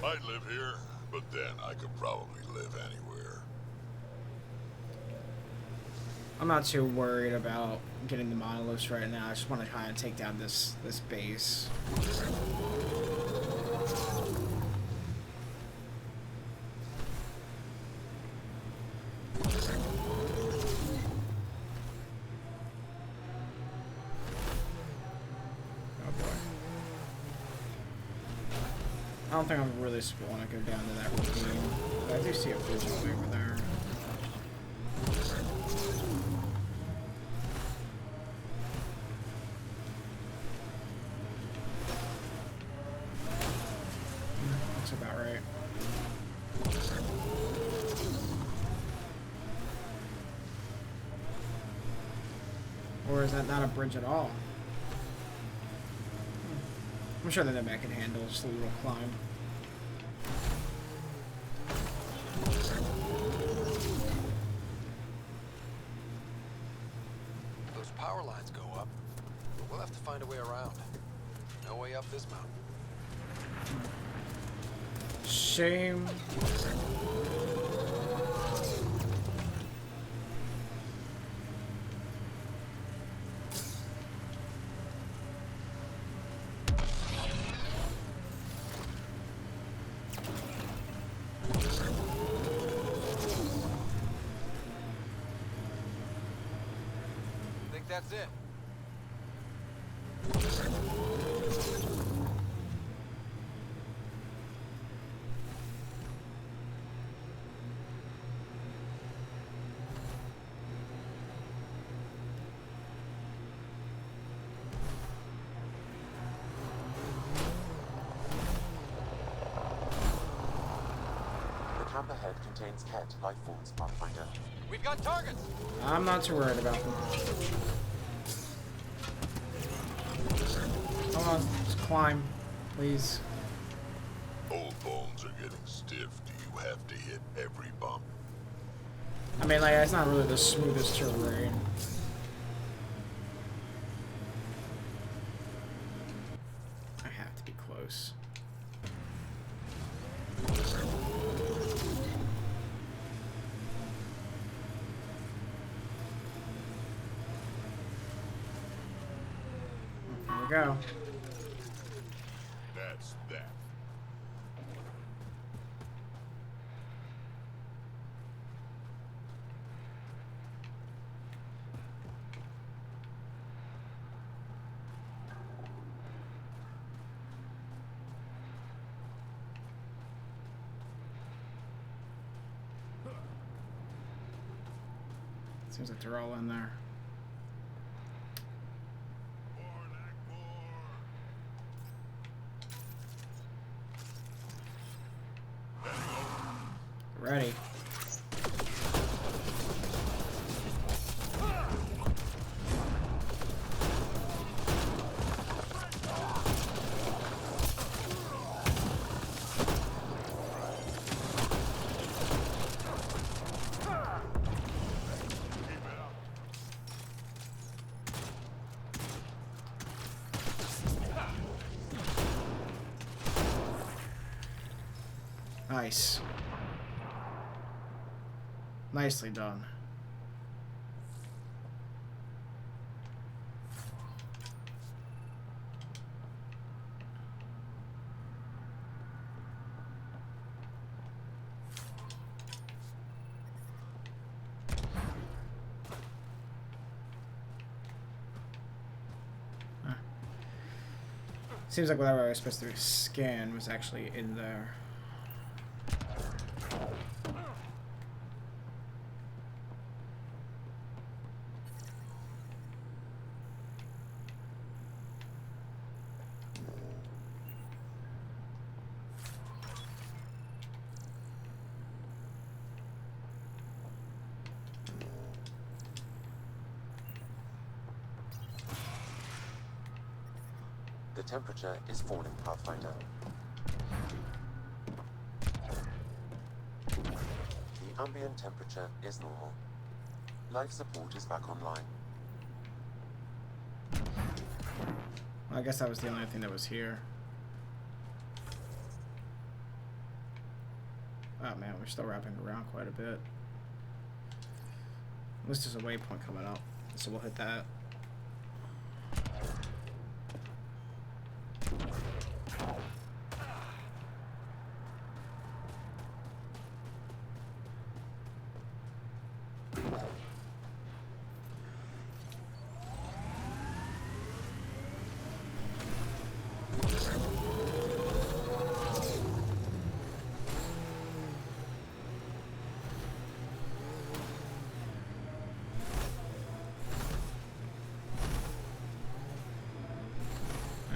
Might live here, but then I could probably live anywhere. I'm not too worried about getting the monoliths right now. I just want to kind of take down this base. don't think I'm really want to go down to that ravine. But I do see a bridge all the way over there. That's about right. Or is that not a bridge at all? I'm sure the Nomad can handle just a little climb. Those power lines go up, but we'll have to find a way around. No way up this mountain. Shame. Think that's it? The camp ahead contains Ket life forms, Pathfinder. We've got targets! I'm not too worried about them. Come on, just climb, please. Old bones are getting stiff. Do you have to hit every bump? I mean, like, it's not really the smoothest terrain. I have to be close. Here we go. That's that. Seems like they're all in there. Ready. Nice. Nicely done. Seems like whatever I was supposed to scan was actually in there. The temperature is falling, Pathfinder. The ambient temperature is normal. Life support is back online. I guess that was the only thing that was here. Oh man, we're still wrapping around quite a bit. At least there's a waypoint coming up, so we'll hit that.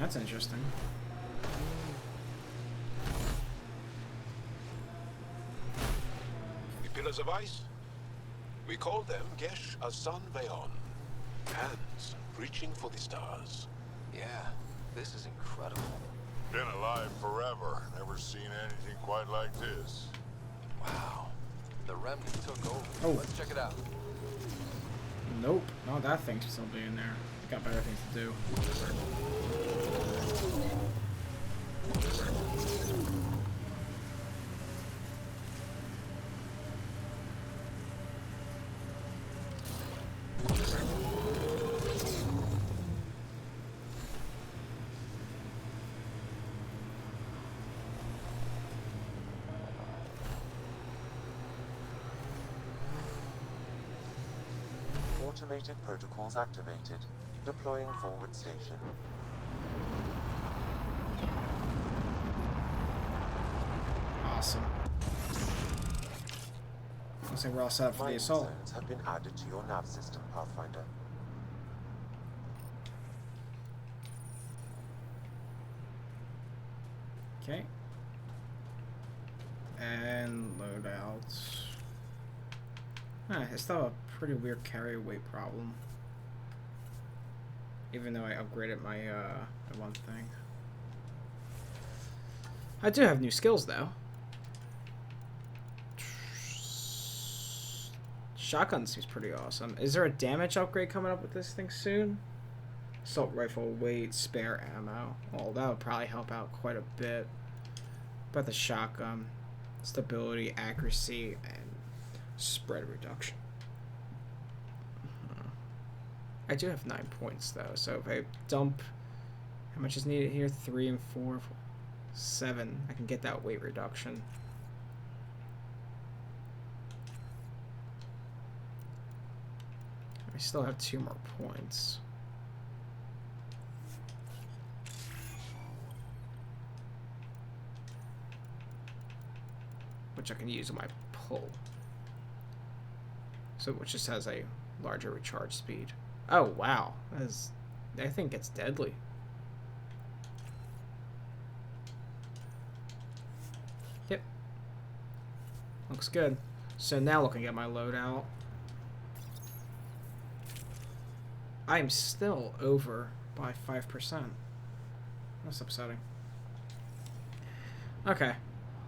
That's interesting. The pillars of ice? We call them Gesh Asan Veon. Hands reaching for the stars. Yeah, this is incredible. Been alive forever. Never seen anything quite like this. Wow. The remnant took over. Oh. Let's check it out. Nope, not that thing to still be in there. Got better things to do. Automated protocols activated. Deploying forward station. Awesome. Looks like we're all set up for the Mining assault. zones have been added to your nav system, Pathfinder. Okay. And loadouts. Huh, it's still a pretty weird carry weight problem. Even though I upgraded my my one thing. I do have new skills though. Shotgun seems pretty awesome. Is there a damage upgrade coming up with this thing soon? Assault rifle, weight, spare ammo. Well, that would probably help out quite a bit. But the shotgun, stability, accuracy, and spread reduction. I do have 9 points though, so if I dump, how much is needed here? 3 and 4, 7. I can get that weight reduction. I still have 2 more points. Which I can use on my pull. So which just has a larger recharge speed. Oh wow, I think it's deadly. Yep. Looks good. So now looking at my loadout, I'm still over by 5%. That's upsetting. Okay.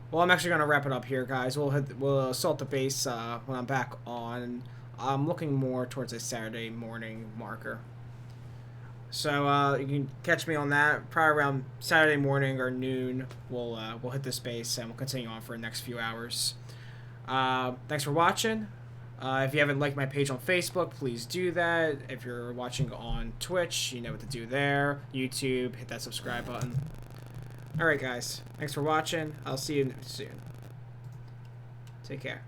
Well, I'm actually gonna wrap it up here, guys. We'll assault the base when I'm back on. I'm looking more towards a Saturday morning marker. So you can catch me on that probably around Saturday morning or noon. We'll hit this base and we'll continue on for the next few hours. Thanks for watching. If you haven't liked my page on Facebook, please do that. If you're watching on Twitch, you know what to do there. YouTube, hit that subscribe button. Alright guys, thanks for watching. I'll see you soon. Take care.